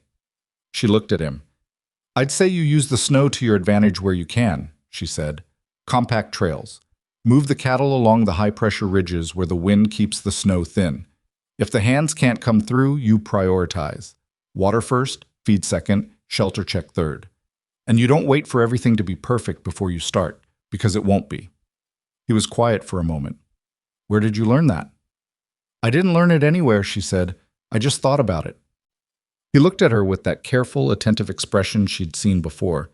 She looked at him. I'd say you use the snow to your advantage where you can, she said. Compact trails. Move the cattle along the high-pressure ridges where the wind keeps the snow thin. If the hands can't come through, you prioritize. Water first, feed second, shelter check third. And you don't wait for everything to be perfect before you start, because it won't be. He was quiet for a moment. Where did you learn that? I didn't learn it anywhere, she said. I just thought about it. He looked at her with that careful, attentive expression she'd seen before,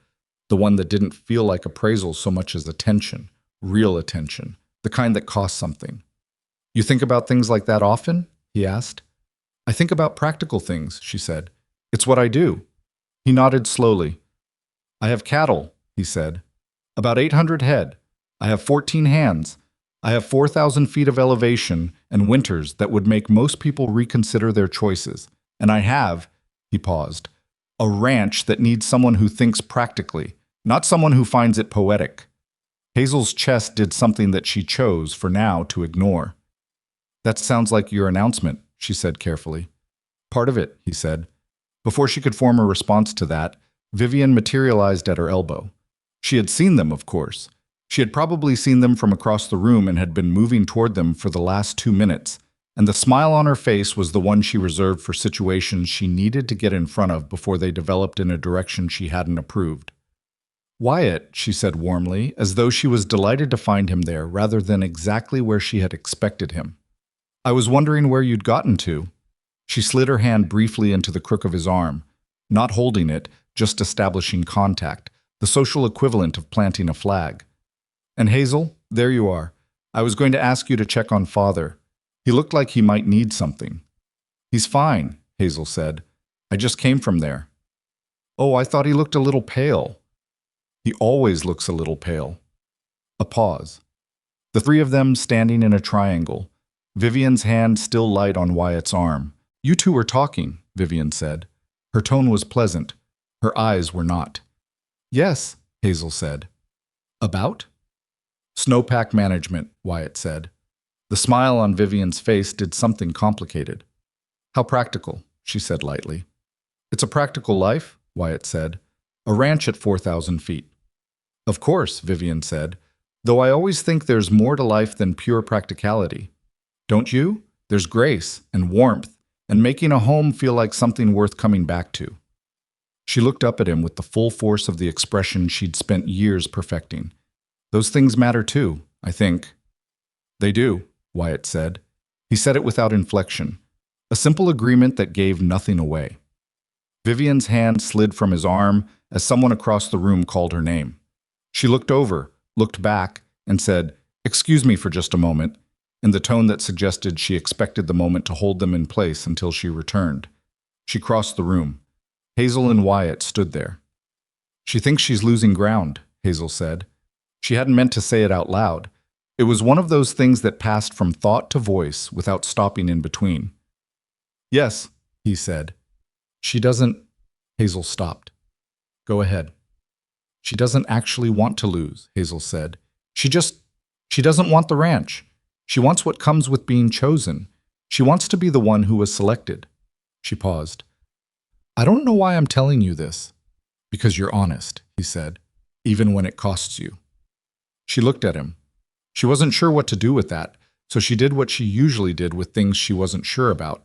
the one that didn't feel like appraisal so much as attention, real attention, the kind that cost something. You think about things like that often? He asked. I think about practical things, she said. It's what I do. He nodded slowly. I have cattle, he said. About 800 head. I have 14 hands. I have 4,000 feet of elevation and winters that would make most people reconsider their choices. And I have, he paused, a ranch that needs someone who thinks practically, not someone who finds it poetic. Hazel's chest did something that she chose, for now, to ignore. That sounds like your announcement, she said carefully. Part of it, he said. Before she could form a response to that, Vivian materialized at her elbow. She had seen them, of course. She had probably seen them from across the room and had been moving toward them for the last 2 minutes, and the smile on her face was the one she reserved for situations she needed to get in front of before they developed in a direction she hadn't approved. Wyatt, she said warmly, as though she was delighted to find him there rather than exactly where she had expected him. I was wondering where you'd gotten to. She slid her hand briefly into the crook of his arm, not holding it, just establishing contact, the social equivalent of planting a flag. And Hazel, there you are. I was going to ask you to check on Father. He looked like he might need something. He's fine, Hazel said. I just came from there. Oh, I thought he looked a little pale. He always looks a little pale. A pause. The three of them standing in a triangle, Vivian's hand still light on Wyatt's arm. You two were talking, Vivian said. Her tone was pleasant. Her eyes were not. Yes, Hazel said. About? Snowpack management, Wyatt said. The smile on Vivian's face did something complicated. How practical, she said lightly. It's a practical life, Wyatt said. A ranch at 4,000 feet. Of course, Vivian said, though I always think there's more to life than pure practicality. Don't you? There's grace and warmth and making a home feel like something worth coming back to. She looked up at him with the full force of the expression she'd spent years perfecting. Those things matter too, I think. They do, Wyatt said. He said it without inflection, a simple agreement that gave nothing away. Vivian's hand slid from his arm as someone across the room called her name. She looked over, looked back, and said, "Excuse me for just a moment," in the tone that suggested she expected the moment to hold them in place until she returned. She crossed the room. Hazel and Wyatt stood there. She thinks she's losing ground, Hazel said. She hadn't meant to say it out loud. It was one of those things that passed from thought to voice without stopping in between. Yes, he said. She doesn't... Hazel stopped. Go ahead. She doesn't actually want to lose, Hazel said. She doesn't want the ranch. She wants what comes with being chosen. She wants to be the one who was selected. She paused. I don't know why I'm telling you this. Because you're honest, he said, even when it costs you. She looked at him. She wasn't sure what to do with that, so she did what she usually did with things she wasn't sure about.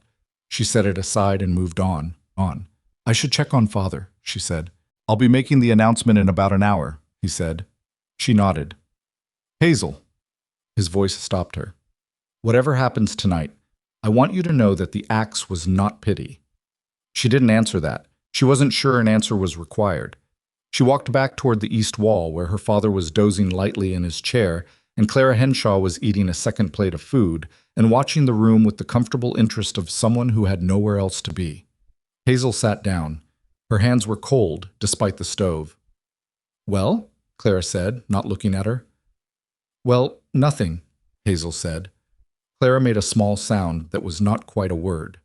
She set it aside and moved on. I should check on Father, she said. I'll be making the announcement in about an hour, he said. She nodded. Hazel. His voice stopped her. Whatever happens tonight, I want you to know that the axe was not pity. She didn't answer that. She wasn't sure an answer was required. She walked back toward the east wall where her father was dozing lightly in his chair and Clara Henshaw was eating a second plate of food and watching the room with the comfortable interest of someone who had nowhere else to be. Hazel sat down. Her hands were cold, despite the stove. Well? Clara said, not looking at her. Well, nothing, Hazel said. Clara made a small sound that was not quite a word.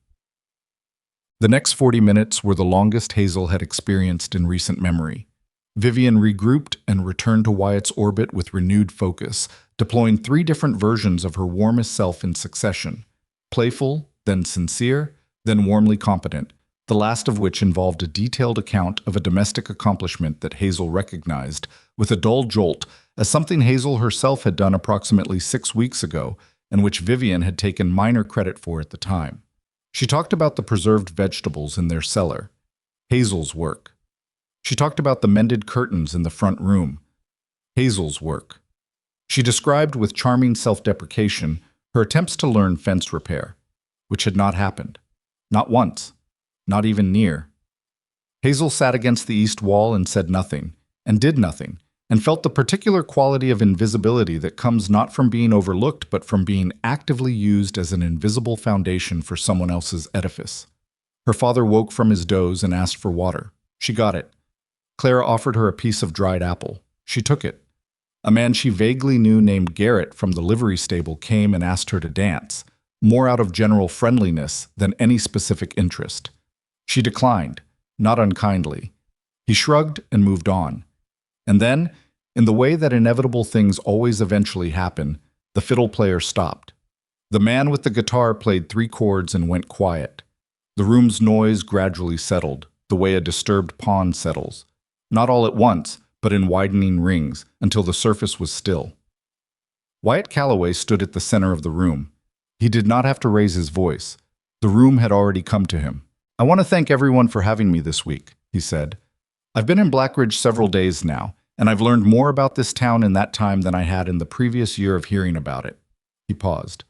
The next 40 minutes were the longest Hazel had experienced in recent memory. Vivian regrouped and returned to Wyatt's orbit with renewed focus, deploying 3 different versions of her warmest self in succession: playful, then sincere, then warmly competent, the last of which involved a detailed account of a domestic accomplishment that Hazel recognized with a dull jolt as something Hazel herself had done approximately 6 weeks ago and which Vivian had taken minor credit for at the time. She talked about the preserved vegetables in their cellar, Hazel's work. She talked about the mended curtains in the front room, Hazel's work. She described with charming self-deprecation her attempts to learn fence repair, which had not happened. Not once. Not even near. Hazel sat against the east wall and said nothing, and did nothing, and felt the particular quality of invisibility that comes not from being overlooked but from being actively used as an invisible foundation for someone else's edifice. Her father woke from his doze and asked for water. She got it. Clara offered her a piece of dried apple. She took it. A man she vaguely knew named Garrett from the livery stable came and asked her to dance, more out of general friendliness than any specific interest. She declined, not unkindly. He shrugged and moved on. And then, in the way that inevitable things always eventually happen, the fiddle player stopped. The man with the guitar played 3 chords and went quiet. The room's noise gradually settled, the way a disturbed pond settles. Not all at once, but in widening rings, until the surface was still. Wyatt Calloway stood at the center of the room. He did not have to raise his voice. The room had already come to him. "I want to thank everyone for having me this week," he said. "I've been in Blackridge several days now, and I've learned more about this town in that time than I had in the previous year of hearing about it." He paused.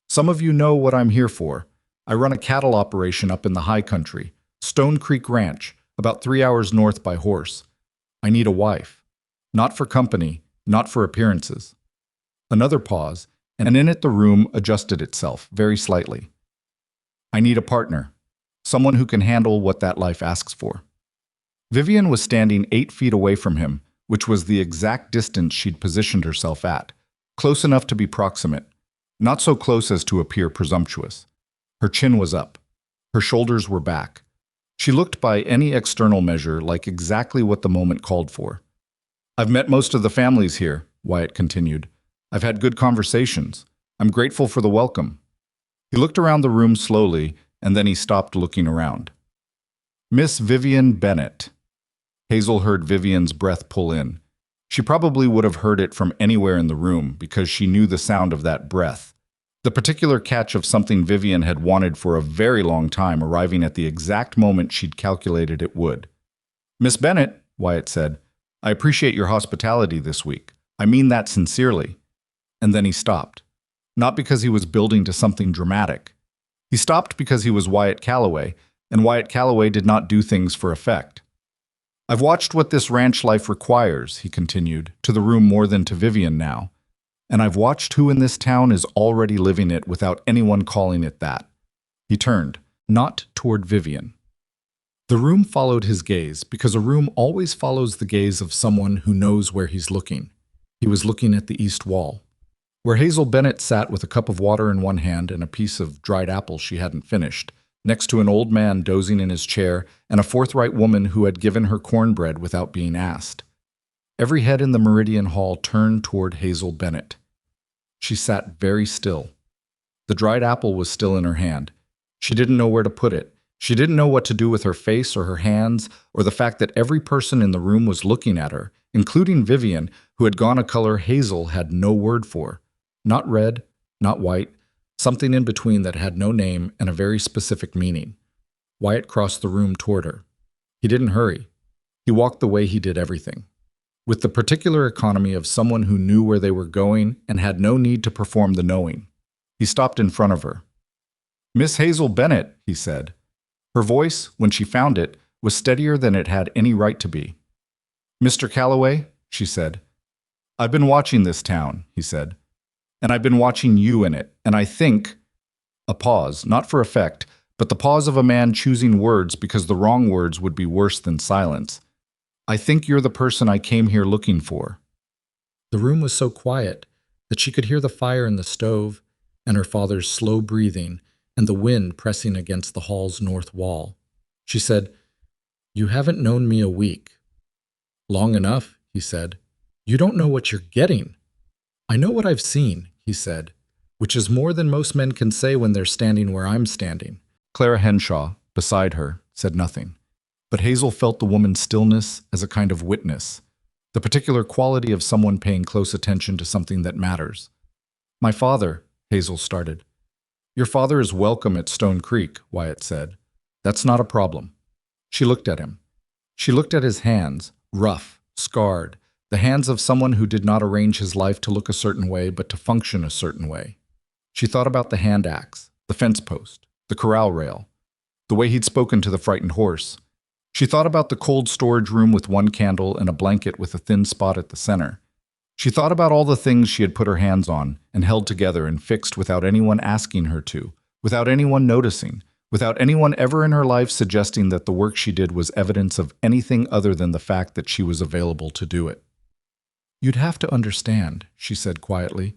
"Some of you know what I'm here for. I run a cattle operation up in the high country, Stone Creek Ranch, about 3 hours north by horse. I need a wife. Not for company, not for appearances." Another pause, and in it the room adjusted itself, very slightly. "I need a partner. Someone who can handle what that life asks for." Vivian was standing 8 feet away from him, which was the exact distance she'd positioned herself at, close enough to be proximate, not so close as to appear presumptuous. Her chin was up. Her shoulders were back. She looked by any external measure like exactly what the moment called for. "I've met most of the families here," Wyatt continued. "I've had good conversations. I'm grateful for the welcome." He looked around the room slowly, and then he stopped looking around. "Miss Vivian Bennett." Hazel heard Vivian's breath pull in. She probably would have heard it from anywhere in the room because she knew the sound of that breath. The particular catch of something Vivian had wanted for a very long time arriving at the exact moment she'd calculated it would. "Miss Bennett," Wyatt said, "I appreciate your hospitality this week. I mean that sincerely." And then he stopped. Not because he was building to something dramatic. He stopped because he was Wyatt Calloway, and Wyatt Calloway did not do things for effect. "I've watched what this ranch life requires," he continued, to the room more than to Vivian now. "And I've watched who in this town is already living it without anyone calling it that." He turned, not toward Vivian. The room followed his gaze, because a room always follows the gaze of someone who knows where he's looking. He was looking at the east wall, where Hazel Bennett sat with a cup of water in one hand and a piece of dried apple she hadn't finished, next to an old man dozing in his chair and a forthright woman who had given her cornbread without being asked. Every head in the Meridian Hall turned toward Hazel Bennett. She sat very still. The dried apple was still in her hand. She didn't know where to put it. She didn't know what to do with her face or her hands, or the fact that every person in the room was looking at her, including Vivian, who had gone a color Hazel had no word for. Not red, not white, something in between that had no name and a very specific meaning. Wyatt crossed the room toward her. He didn't hurry. He walked the way he did everything, with the particular economy of someone who knew where they were going and had no need to perform the knowing. He stopped in front of her. "Miss Hazel Bennett," he said. Her voice, when she found it, was steadier than it had any right to be. "Mr. Calloway," she said. "I've been watching this town," he said. "And I've been watching you in it, and I think—" A pause, not for effect, but the pause of a man choosing words because the wrong words would be worse than silence. "I think you're the person I came here looking for." The room was so quiet that she could hear the fire in the stove and her father's slow breathing and the wind pressing against the hall's north wall. She said, "You haven't known me a week." "Long enough," he said. "You don't know what you're getting." "I know what I've seen," he said, which is more than most men can say when they're standing where I'm standing. Clara Henshaw, beside her, said nothing. But Hazel felt the woman's stillness as a kind of witness, the particular quality of someone paying close attention to something that matters. "My father," Hazel started. "Your father is welcome at Stone Creek," Wyatt said. "That's not a problem." She looked at him. She looked at his hands, rough, scarred, the hands of someone who did not arrange his life to look a certain way but to function a certain way. She thought about the hand axe, the fence post, the corral rail, the way he'd spoken to the frightened horse. She thought about the cold storage room with one candle and a blanket with a thin spot at the center. She thought about all the things she had put her hands on and held together and fixed without anyone asking her to, without anyone noticing, without anyone ever in her life suggesting that the work she did was evidence of anything other than the fact that she was available to do it. "You'd have to understand," she said quietly.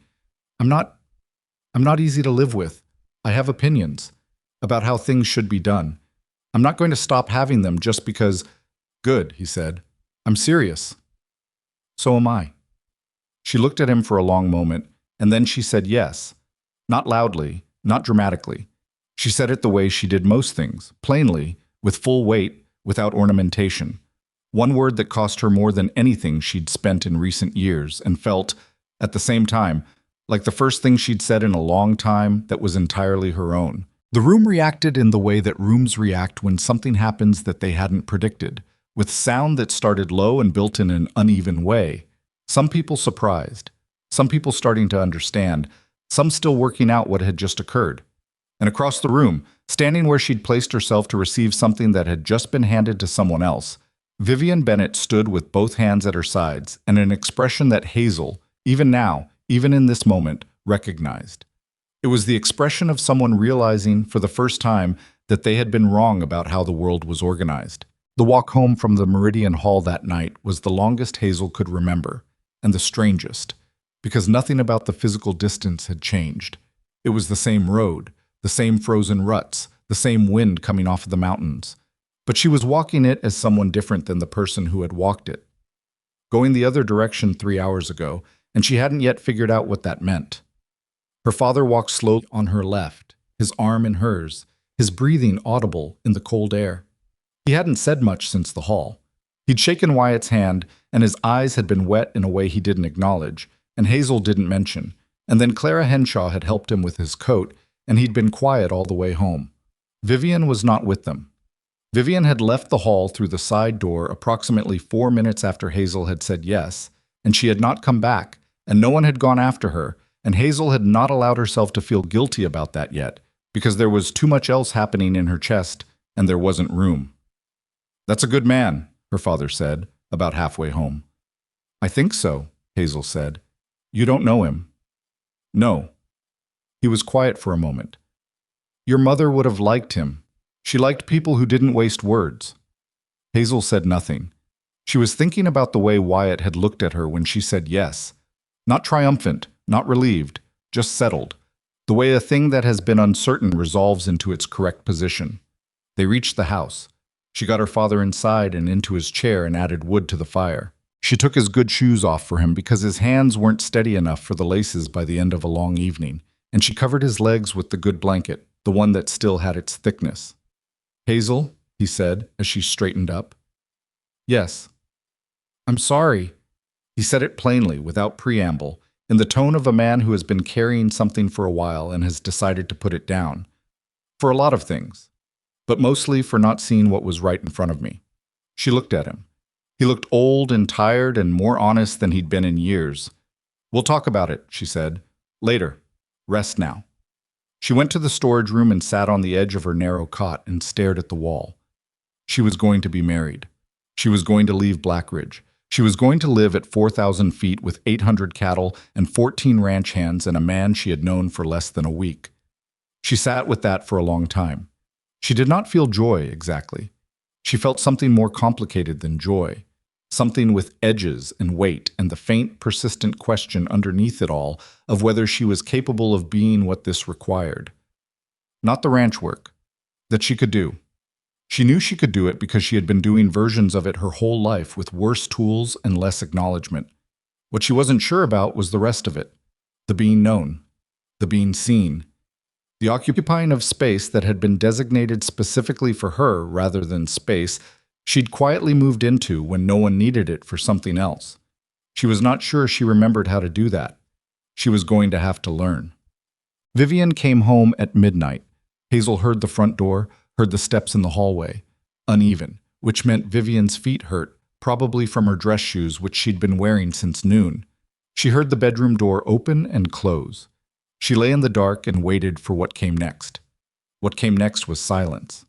I'm not easy to live with. I have opinions about how things should be done. I'm not going to stop having them just because—" "Good," he said. "I'm serious." "So am I." She looked at him for a long moment, and then she said yes. Not loudly, not dramatically. She said it the way she did most things, plainly, with full weight, without ornamentation. One word that cost her more than anything she'd spent in recent years, and felt, at the same time, like the first thing she'd said in a long time that was entirely her own. The room reacted in the way that rooms react when something happens that they hadn't predicted, with sound that started low and built in an uneven way. Some people surprised, some people starting to understand, some still working out what had just occurred. And across the room, standing where she'd placed herself to receive something that had just been handed to someone else, Vivian Bennett stood with both hands at her sides and an expression that Hazel, even now, even in this moment, recognized. It was the expression of someone realizing for the first time that they had been wrong about how the world was organized. The walk home from the Meridian Hall that night was the longest Hazel could remember, and the strangest, because nothing about the physical distance had changed. It was the same road, the same frozen ruts, the same wind coming off of the mountains. But she was walking it as someone different than the person who had walked it. Going the other direction 3 hours ago, and she hadn't yet figured out what that meant. Her father walked slowly on her left, his arm in hers, his breathing audible in the cold air. He hadn't said much since the hall. He'd shaken Wyatt's hand, and his eyes had been wet in a way he didn't acknowledge, and Hazel didn't mention. And then Clara Henshaw had helped him with his coat, and he'd been quiet all the way home. Vivian was not with them. Vivian had left the hall through the side door approximately 4 minutes after Hazel had said yes, and she had not come back, and no one had gone after her, and Hazel had not allowed herself to feel guilty about that yet, because there was too much else happening in her chest, and there wasn't room. "That's a good man," her father said, about halfway home. "I think so," Hazel said. "You don't know him." "No." He was quiet for a moment. "Your mother would have liked him. She liked people who didn't waste words." Hazel said nothing. She was thinking about the way Wyatt had looked at her when she said yes. Not triumphant, not relieved, just settled. The way a thing that has been uncertain resolves into its correct position. They reached the house. She got her father inside and into his chair and added wood to the fire. She took his good shoes off for him because his hands weren't steady enough for the laces by the end of a long evening, and she covered his legs with the good blanket, the one that still had its thickness. "Hazel," he said as she straightened up. "Yes." "I'm sorry." He said it plainly, without preamble, in the tone of a man who has been carrying something for a while and has decided to put it down. "For a lot of things, but mostly for not seeing what was right in front of me." She looked at him. He looked old and tired and more honest than he'd been in years. "We'll talk about it," she said. "Later. Rest now." She went to the storage room and sat on the edge of her narrow cot and stared at the wall. She was going to be married. She was going to leave Blackridge. She was going to live at 4,000 feet with 800 cattle and 14 ranch hands and a man she had known for less than a week. She sat with that for a long time. She did not feel joy, exactly. She felt something more complicated than joy, something with edges and weight and the faint, persistent question underneath it all of whether she was capable of being what this required. Not the ranch work. That she could do. She knew she could do it because she had been doing versions of it her whole life with worse tools and less acknowledgement. What she wasn't sure about was the rest of it. The being known. The being seen. The occupying of space that had been designated specifically for her rather than space she'd quietly moved into when no one needed it for something else. She was not sure she remembered how to do that. She was going to have to learn. Vivian came home at midnight. Hazel heard the front door, heard the steps in the hallway. Uneven, which meant Vivian's feet hurt, probably from her dress shoes which she'd been wearing since noon. She heard the bedroom door open and close. She lay in the dark and waited for what came next. What came next was silence.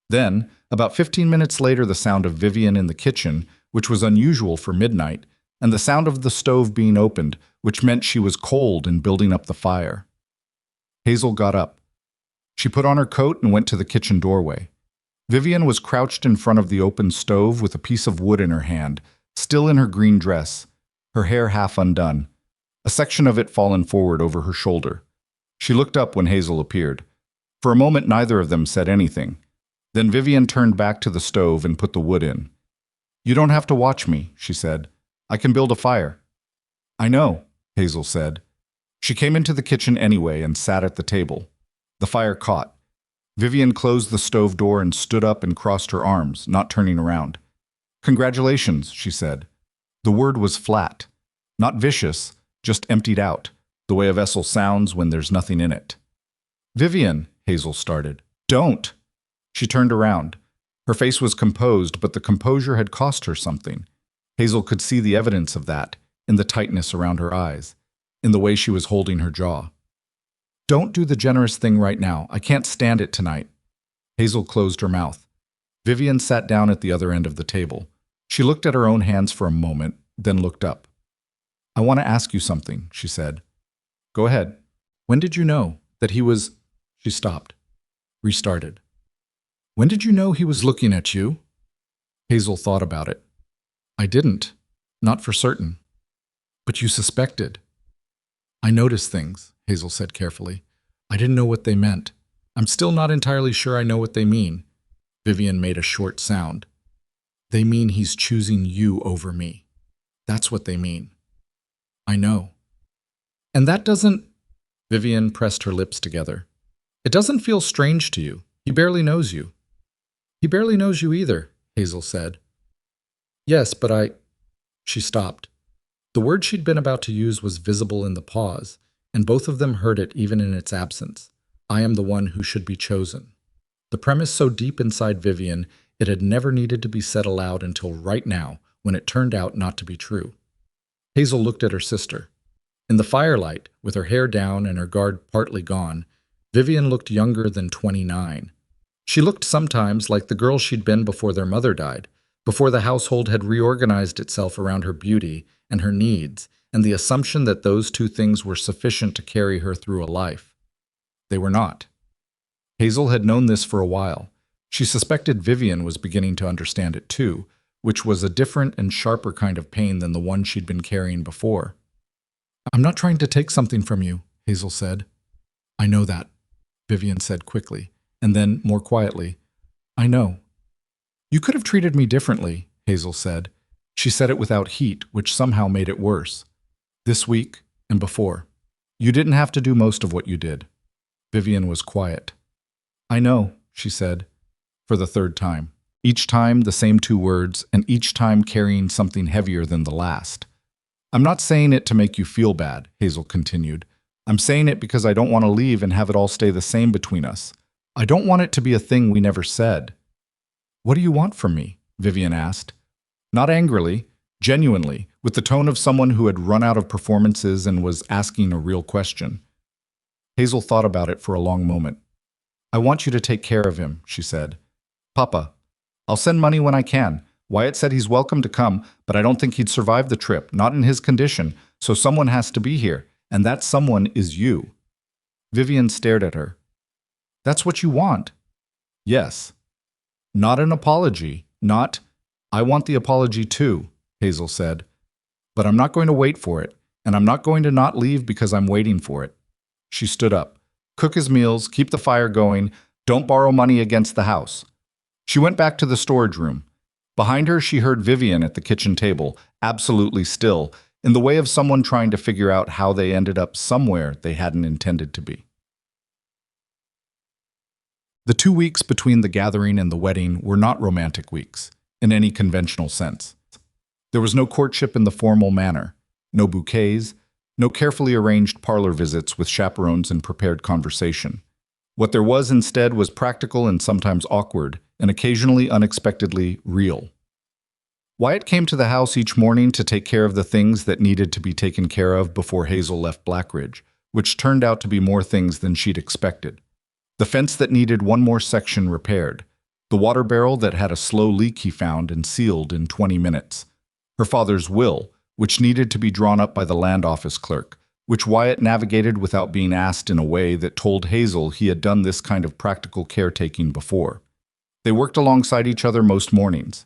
Then, about 15 minutes later, the sound of Vivian in the kitchen, which was unusual for midnight, and the sound of the stove being opened, which meant she was cold and building up the fire. Hazel got up. She put on her coat and went to the kitchen doorway. Vivian was crouched in front of the open stove with a piece of wood in her hand, still in her green dress, her hair half undone, a section of it fallen forward over her shoulder. She looked up when Hazel appeared. For a moment, neither of them said anything. Then Vivian turned back to the stove and put the wood in. "You don't have to watch me," she said. "I can build a fire." "I know," Hazel said. She came into the kitchen anyway and sat at the table. The fire caught. Vivian closed the stove door and stood up and crossed her arms, not turning around. "Congratulations," she said. The word was flat. Not vicious, just emptied out, the way a vessel sounds when there's nothing in it. "Vivian," Hazel started. "Don't!" She turned around. Her face was composed, but the composure had cost her something. Hazel could see the evidence of that, in the tightness around her eyes, in the way she was holding her jaw. "Don't do the generous thing right now. I can't stand it tonight." Hazel closed her mouth. Vivian sat down at the other end of the table. She looked at her own hands for a moment, then looked up. "I want to ask you something," she said. "Go ahead." "When did you know that he was—" She stopped. Restarted. "When did you know he was looking at you?" Hazel thought about it. "I didn't. Not for certain." "But you suspected." "I noticed things," Hazel said carefully. "I didn't know what they meant. I'm still not entirely sure I know what they mean." Vivian made a short sound. "They mean he's choosing you over me. That's what they mean." "I know." "And that doesn't—" Vivian pressed her lips together. "It doesn't feel strange to you. He barely knows you." "He barely knows you either," Hazel said. "Yes, but I—" She stopped. The word she'd been about to use was visible in the pause, and both of them heard it even in its absence. "I am the one who should be chosen." The premise so deep inside Vivian, it had never needed to be said aloud until right now, when it turned out not to be true. Hazel looked at her sister. In the firelight, with her hair down and her guard partly gone, Vivian looked younger than 29. She looked sometimes like the girl she'd been before their mother died, before the household had reorganized itself around her beauty and her needs, and the assumption that those two things were sufficient to carry her through a life. They were not. Hazel had known this for a while. She suspected Vivian was beginning to understand it too, which was a different and sharper kind of pain than the one she'd been carrying before. "I'm not trying to take something from you," Hazel said. "I know that," Vivian said quickly, and then, more quietly, "I know." "You could have treated me differently," Hazel said. She said it without heat, which somehow made it worse. "This week and before. You didn't have to do most of what you did." Vivian was quiet. "I know," she said, for the third time. Each time the same two words, and each time carrying something heavier than the last. "I'm not saying it to make you feel bad," Hazel continued. "I'm saying it because I don't want to leave and have it all stay the same between us. I don't want it to be a thing we never said." "What do you want from me?" Vivian asked. Not angrily, genuinely, with the tone of someone who had run out of performances and was asking a real question. Hazel thought about it for a long moment. "I want you to take care of him," she said. "Papa. I'll send money when I can. Wyatt said he's welcome to come, but I don't think he'd survive the trip, not in his condition, so someone has to be here, and that someone is you." Vivian stared at her. "That's what you want?" "Yes." Not an apology, not, I want the apology too, Hazel said. But I'm not going to wait for it, and I'm not going to not leave because I'm waiting for it. She stood up. Cook his meals, keep the fire going, don't borrow money against the house. She went back to the storage room. Behind her, she heard Vivian at the kitchen table, absolutely still, in the way of someone trying to figure out how they ended up somewhere they hadn't intended to be. The 2 weeks between the gathering and the wedding were not romantic weeks, in any conventional sense. There was no courtship in the formal manner, no bouquets, no carefully arranged parlor visits with chaperones and prepared conversation. What there was instead was practical and sometimes awkward, and occasionally unexpectedly real. Wyatt came to the house each morning to take care of the things that needed to be taken care of before Hazel left Blackridge, which turned out to be more things than she'd expected. The fence that needed one more section repaired, the water barrel that had a slow leak he found and sealed in 20 minutes, her father's will, which needed to be drawn up by the land office clerk, which Wyatt navigated without being asked in a way that told Hazel he had done this kind of practical caretaking before. They worked alongside each other most mornings,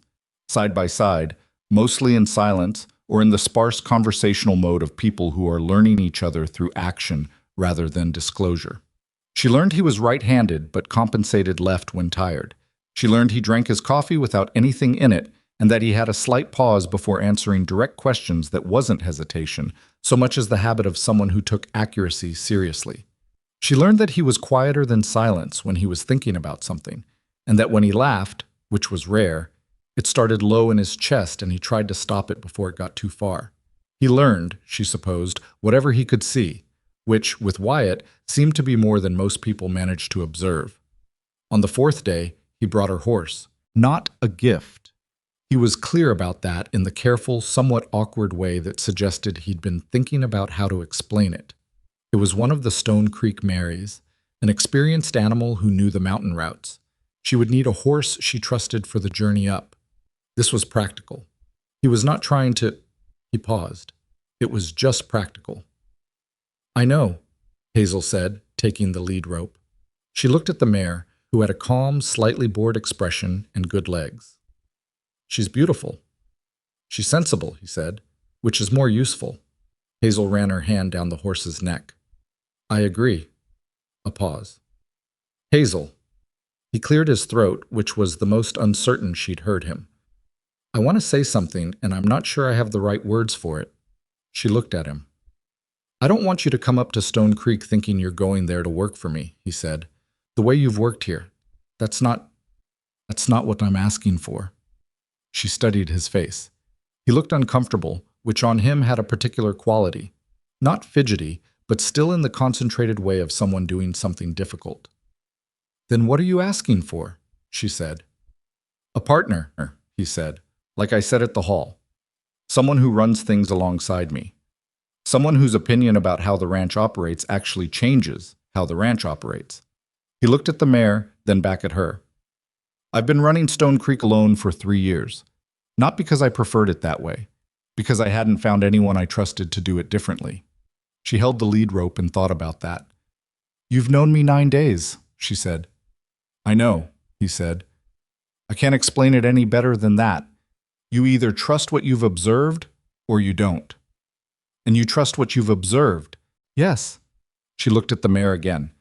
side by side, mostly in silence or in the sparse conversational mode of people who are learning each other through action rather than disclosure. She learned he was right-handed but compensated left when tired. She learned he drank his coffee without anything in it and that he had a slight pause before answering direct questions that wasn't hesitation, so much as the habit of someone who took accuracy seriously. She learned that he was quieter than silence when he was thinking about something, and that when he laughed, which was rare, it started low in his chest and he tried to stop it before it got too far. He learned, she supposed, whatever he could see, which, with Wyatt, seemed to be more than most people managed to observe. On the 4th day, he brought her horse. Not a gift. He was clear about that in the careful, somewhat awkward way that suggested he'd been thinking about how to explain it. It was one of the Stone Creek Marys, an experienced animal who knew the mountain routes. She would need a horse she trusted for the journey up. This was practical. He was not trying to... He paused. It was just practical. I know, Hazel said, taking the lead rope. She looked at the mare, who had a calm, slightly bored expression and good legs. She's beautiful. She's sensible, he said, which is more useful. Hazel ran her hand down the horse's neck. I agree. A pause. Hazel. He cleared his throat, which was the most uncertain she'd heard him. I want to say something, and I'm not sure I have the right words for it. She looked at him. I don't want you to come up to Stone Creek thinking you're going there to work for me, he said. The way you've worked here. That's not what I'm asking for. She studied his face. He looked uncomfortable, which on him had a particular quality. Not fidgety, but still in the concentrated way of someone doing something difficult. Then what are you asking for? She said. A partner, he said, like I said at the hall. Someone who runs things alongside me. Someone whose opinion about how the ranch operates actually changes how the ranch operates. He looked at the mare, then back at her. I've been running Stone Creek alone for 3 years. Not because I preferred it that way, because I hadn't found anyone I trusted to do it differently. She held the lead rope and thought about that. You've known me 9 days, she said. I know, he said. I can't explain it any better than that. You either trust what you've observed or you don't. And you trust what you've observed. Yes. She looked at the mare again.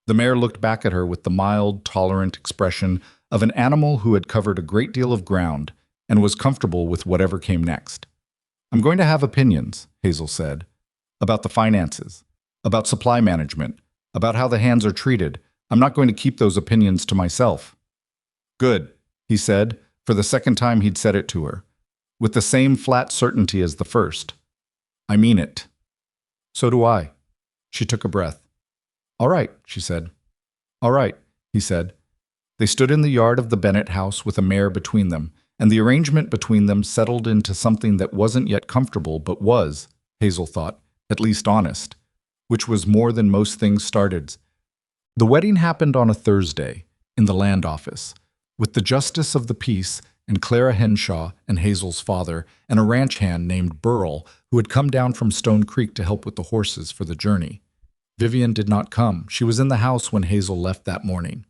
The mare looked back at her with the mild, tolerant expression of an animal who had covered a great deal of ground and was comfortable with whatever came next. I'm going to have opinions, Hazel said, about the finances, about supply management, about how the hands are treated. I'm not going to keep those opinions to myself. Good, he said, for the second time he'd said it to her, with the same flat certainty as the first. I mean it. So do I. She took a breath. All right, she said. All right, he said. They stood in the yard of the Bennett house with a mare between them, and the arrangement between them settled into something that wasn't yet comfortable but was, Hazel thought, at least honest, which was more than most things started. The wedding happened on a Thursday, in the land office, with the justice of the peace and Clara Henshaw and Hazel's father and a ranch hand named Burl who had come down from Stone Creek to help with the horses for the journey. Vivian did not come. She was in the house when Hazel left that morning.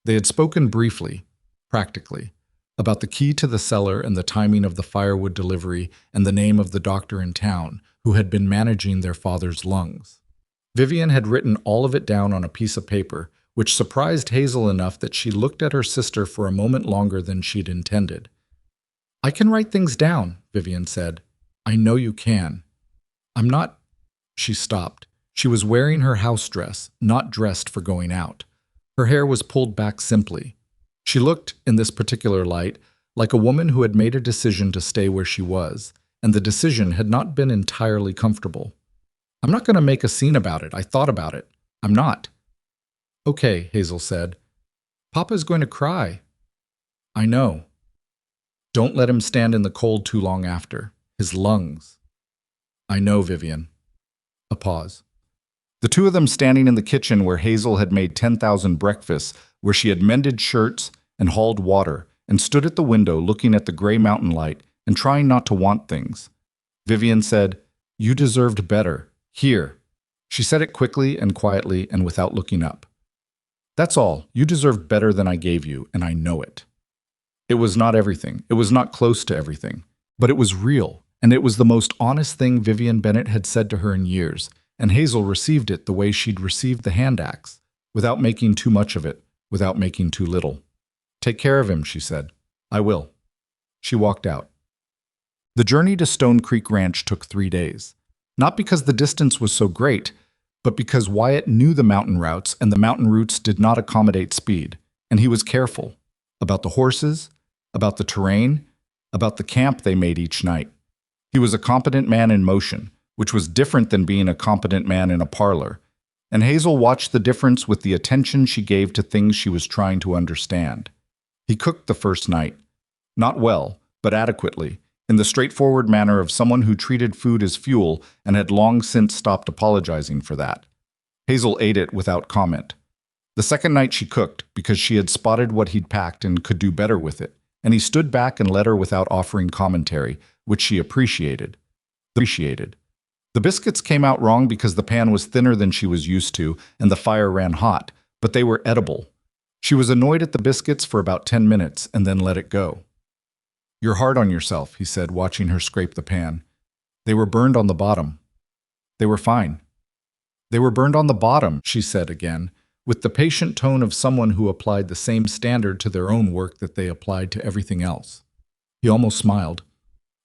They had spoken briefly, practically. about the key to the cellar and the timing of the firewood delivery and the name of the doctor in town who had been managing their father's lungs. Vivian had written all of it down on a piece of paper, which surprised Hazel enough that she looked at her sister for a moment longer than she'd intended. "I can write things down," Vivian said. "I know you can." "I'm not—" She stopped. She was wearing her house dress, not dressed for going out. Her hair was pulled back simply. She looked, in this particular light, like a woman who had made a decision to stay where she was, and the decision had not been entirely comfortable. "I'm not going to make a scene about it. I thought about it. I'm not." "Okay," Hazel said. "Papa's going to cry." "I know." "Don't let him stand in the cold too long after. His lungs." "I know, Vivian." A pause. The two of them standing in the kitchen where Hazel had made 10,000 breakfasts, where she had mended shirts and hauled water, and stood at the window looking at the gray mountain light and trying not to want things. Vivian said, "You deserved better. Here." She said it quickly and quietly and without looking up. "That's all. You deserved better than I gave you, and I know it." It was not everything. It was not close to everything. But it was real, and it was the most honest thing Vivian Bennett had said to her in years, and Hazel received it the way she'd received the hand axe, without making too much of it, without making too little. "Take care of him," she said. "I will." She walked out. The journey to Stone Creek Ranch took 3 days. Not because the distance was so great, but because Wyatt knew the mountain routes and the mountain routes did not accommodate speed, and he was careful about the horses, about the terrain, about the camp they made each night. He was a competent man in motion, which was different than being a competent man in a parlor, and Hazel watched the difference with the attention she gave to things she was trying to understand. He cooked the first night. Not well, but adequately, in the straightforward manner of someone who treated food as fuel and had long since stopped apologizing for that. Hazel ate it without comment. The second night she cooked, because she had spotted what he'd packed and could do better with it, and he stood back and let her without offering commentary, which she appreciated. The biscuits came out wrong because the pan was thinner than she was used to and the fire ran hot, but they were edible. She was annoyed at the biscuits for about 10 minutes and then let it go. "You're hard on yourself," he said, watching her scrape the pan. "They were burned on the bottom." "They were fine." "They were burned on the bottom," she said again, with the patient tone of someone who applied the same standard to their own work that they applied to everything else. He almost smiled.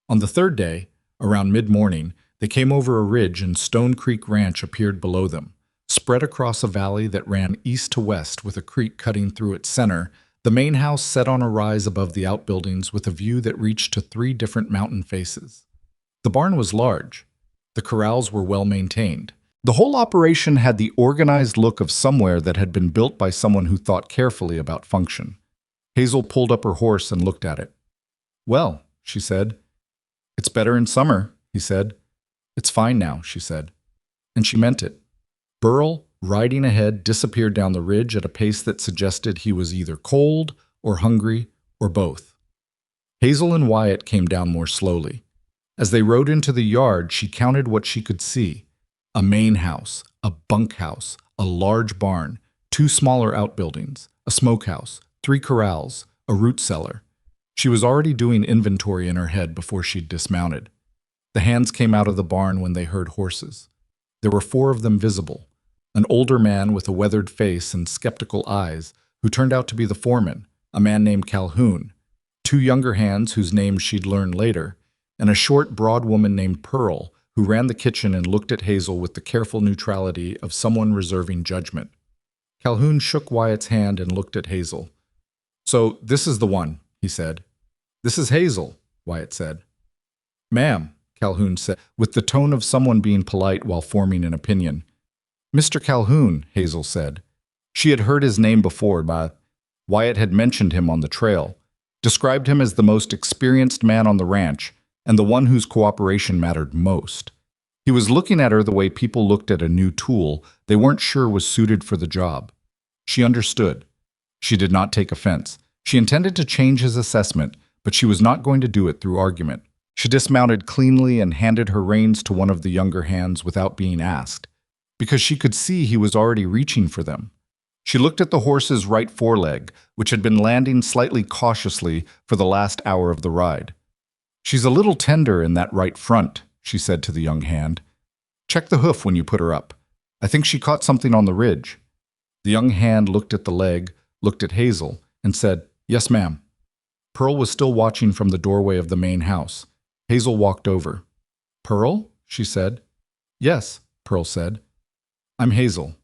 On the third day, around mid-morning, they came over a ridge and Stone Creek Ranch appeared below them, spread across a valley that ran east to west with a creek cutting through its center. The main house set on a rise above the outbuildings with a view that reached to 3 different mountain faces. The barn was large. The corrals were well maintained. The whole operation had the organized look of somewhere that had been built by someone who thought carefully about function. Hazel pulled up her horse and looked at it. "Well," she said. "It's better in summer," he said. "It's fine now," she said. And she meant it. Burl, riding ahead, disappeared down the ridge at a pace that suggested he was either cold or hungry or both. Hazel and Wyatt came down more slowly. As they rode into the yard, she counted what she could see. A main house, a bunkhouse, a large barn, 2 smaller outbuildings, a smokehouse, 3 corrals, a root cellar. She was already doing inventory in her head before she'd dismounted. The hands came out of the barn when they heard horses. There were 4 of them visible. An older man with a weathered face and skeptical eyes, who turned out to be the foreman, a man named Calhoun, 2 younger hands whose names she'd learn later, and a short, broad woman named Pearl, who ran the kitchen and looked at Hazel with the careful neutrality of someone reserving judgment. Calhoun shook Wyatt's hand and looked at Hazel. "So, this is the one," he said. "This is Hazel," Wyatt said. "Ma'am," Calhoun said, with the tone of someone being polite while forming an opinion. "Mr. Calhoun," Hazel said. She had heard his name before, but Wyatt had mentioned him on the trail, described him as the most experienced man on the ranch, and the one whose cooperation mattered most. He was looking at her the way people looked at a new tool they weren't sure was suited for the job. She understood. She did not take offense. She intended to change his assessment, but she was not going to do it through argument. She dismounted cleanly and handed her reins to one of the younger hands without being asked, because she could see he was already reaching for them. She looked at the horse's right foreleg, which had been landing slightly cautiously for the last hour of the ride. "She's a little tender in that right front," she said to the young hand. "Check the hoof when you put her up. I think she caught something on the ridge." The young hand looked at the leg, looked at Hazel, and said, "Yes, ma'am." Pearl was still watching from the doorway of the main house. Hazel walked over. "Pearl?" she said. "Yes," Pearl said. "I'm Hazel.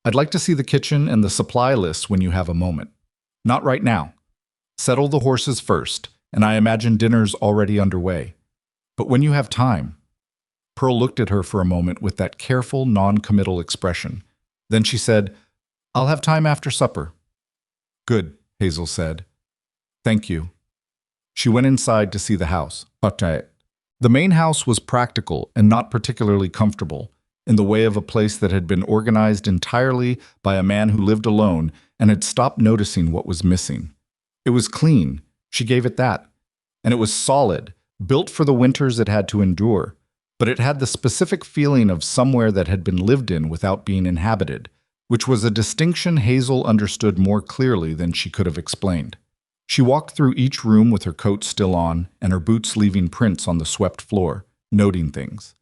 I'd like to see the kitchen and the supply list when you have a moment. Not right now. Settle the horses first, and I imagine dinner's already underway. But when you have time." Pearl looked at her for a moment with that careful, non-committal expression. Then she said, "I'll have time after supper." "Good," Hazel said. "Thank you." She went inside to see the house. The main house was practical and not particularly comfortable, in the way of a place that had been organized entirely by a man who lived alone and had stopped noticing what was missing. It was clean, she gave it that, and it was solid, built for the winters it had to endure, but it had the specific feeling of somewhere that had been lived in without being inhabited, which was a distinction Hazel understood more clearly than she could have explained. She walked through each room with her coat still on and her boots leaving prints on the swept floor, noting things.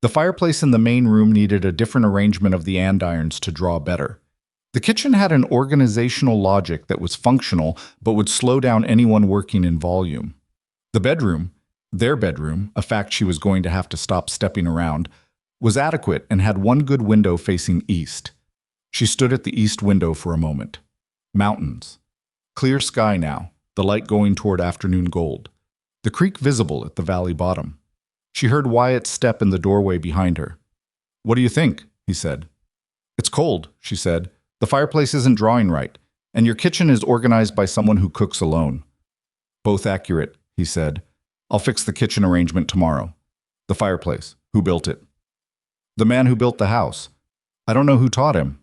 The fireplace in the main room needed a different arrangement of the andirons to draw better. The kitchen had an organizational logic that was functional but would slow down anyone working in volume. The bedroom, their bedroom, a fact she was going to have to stop stepping around, was adequate and had one good window facing east. She stood at the east window for a moment. Mountains. Clear sky now, the light going toward afternoon gold. The creek visible at the valley bottom. She heard Wyatt's step in the doorway behind her. "What do you think?" he said. "It's cold," she said. "The fireplace isn't drawing right, and your kitchen is organized by someone who cooks alone." "Both accurate," he said. "I'll fix the kitchen arrangement tomorrow." "The fireplace. Who built it?" "The man who built the house. I don't know who taught him."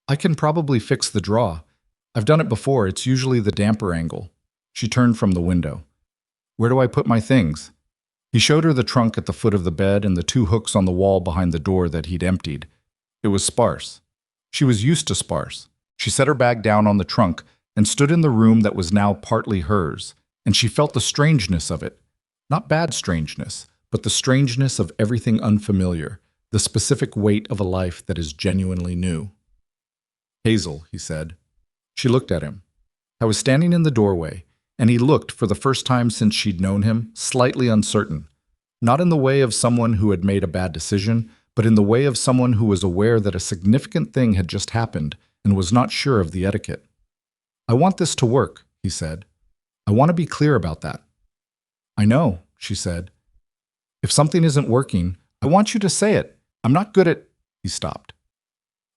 "I can probably fix the draw. I've done it before. It's usually the damper angle." She turned from the window. "Where do I put my things?" He showed her the trunk at the foot of the bed and the two hooks on the wall behind the door that he'd emptied. It was sparse. She was used to sparse. She set her bag down on the trunk and stood in the room that was now partly hers, and she felt the strangeness of it. Not bad strangeness, but the strangeness of everything unfamiliar, the specific weight of a life that is genuinely new. "Hazel," he said. She looked at him. I was standing in the doorway, and he looked, for the first time since she'd known him, slightly uncertain. Not in the way of someone who had made a bad decision, but in the way of someone who was aware that a significant thing had just happened and was not sure of the etiquette. "I want this to work," he said. "I want to be clear about that." "I know," she said. "If something isn't working, I want you to say it. I'm not good at—" He stopped.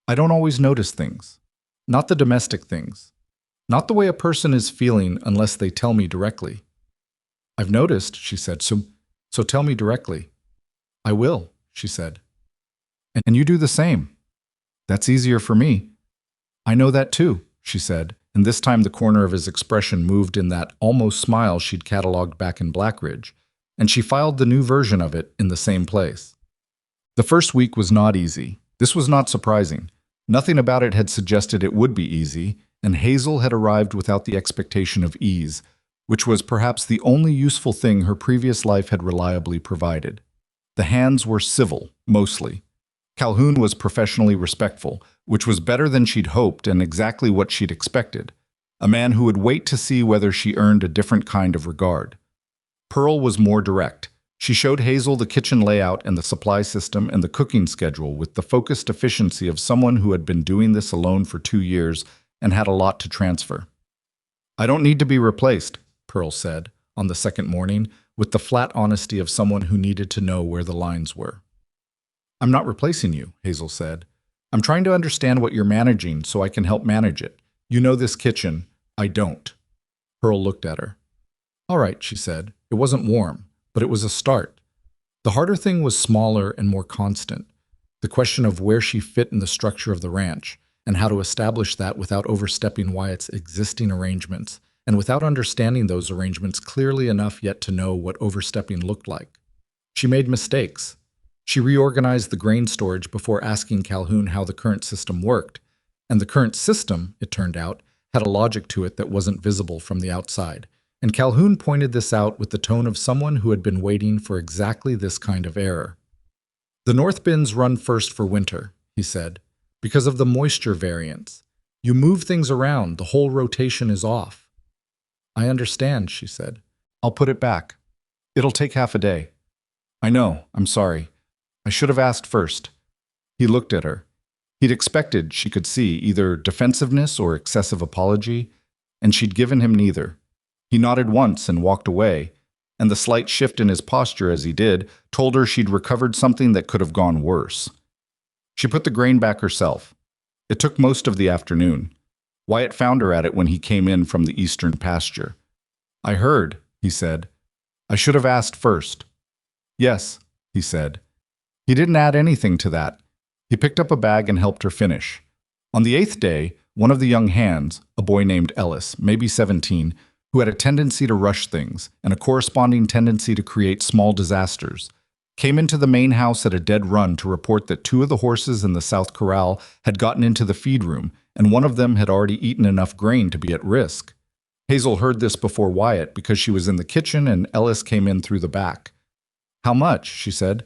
"I don't always notice things. Not the domestic things. Not the way a person is feeling unless they tell me directly." "I've noticed," she said, so tell me directly." "I will," she said. "And you do the same." "That's easier for me." "I know that too," she said, and this time the corner of his expression moved in that almost smile she'd catalogued back in Blackridge, and she filed the new version of it in the same place. The first week was not easy. This was not surprising. Nothing about it had suggested it would be easy, and Hazel had arrived without the expectation of ease, which was perhaps the only useful thing her previous life had reliably provided. The hands were civil, mostly. Calhoun was professionally respectful, which was better than she'd hoped and exactly what she'd expected. A man who would wait to see whether she earned a different kind of regard. Pearl was more direct. She showed Hazel the kitchen layout and the supply system and the cooking schedule with the focused efficiency of someone who had been doing this alone for 2 years and had a lot to transfer. "I don't need to be replaced," Pearl said, on the second morning, with the flat honesty of someone who needed to know where the lines were. "I'm not replacing you," Hazel said. "I'm trying to understand what you're managing so I can help manage it. You know this kitchen. I don't." Pearl looked at her. "All right," she said. It wasn't warm, but it was a start. The harder thing was smaller and more constant. The question of where she fit in the structure of the ranch, and how to establish that without overstepping Wyatt's existing arrangements, and without understanding those arrangements clearly enough yet to know what overstepping looked like. She made mistakes. She reorganized the grain storage before asking Calhoun how the current system worked, And the current system, it turned out, had a logic to it that wasn't visible from the outside. And Calhoun pointed this out with the tone of someone who had been waiting for exactly this kind of error. The north bins run first for winter, he said, because of the moisture variance. You move things around, the whole rotation is off. I understand, she said. I'll put it back. It'll take half a day. I know, I'm sorry. I should have asked first. He looked at her. He'd expected, she could see, either defensiveness or excessive apology, and she'd given him neither. He nodded once and walked away, and the slight shift in his posture as he did told her she'd recovered something that could have gone worse. She put the grain back herself. It took most of the afternoon. Wyatt found her at it when he came in from the eastern pasture. I heard, he said. I should have asked first. Yes, he said. He didn't add anything to that. He picked up a bag and helped her finish. On the 8th day, one of the young hands, a boy named Ellis, maybe 17, who had a tendency to rush things and a corresponding tendency to create small disasters, came into the main house at a dead run to report that 2 of the horses in the south corral had gotten into the feed room, and one of them had already eaten enough grain to be at risk. Hazel heard this before Wyatt because she was in the kitchen and Ellis came in through the back. How much? She said.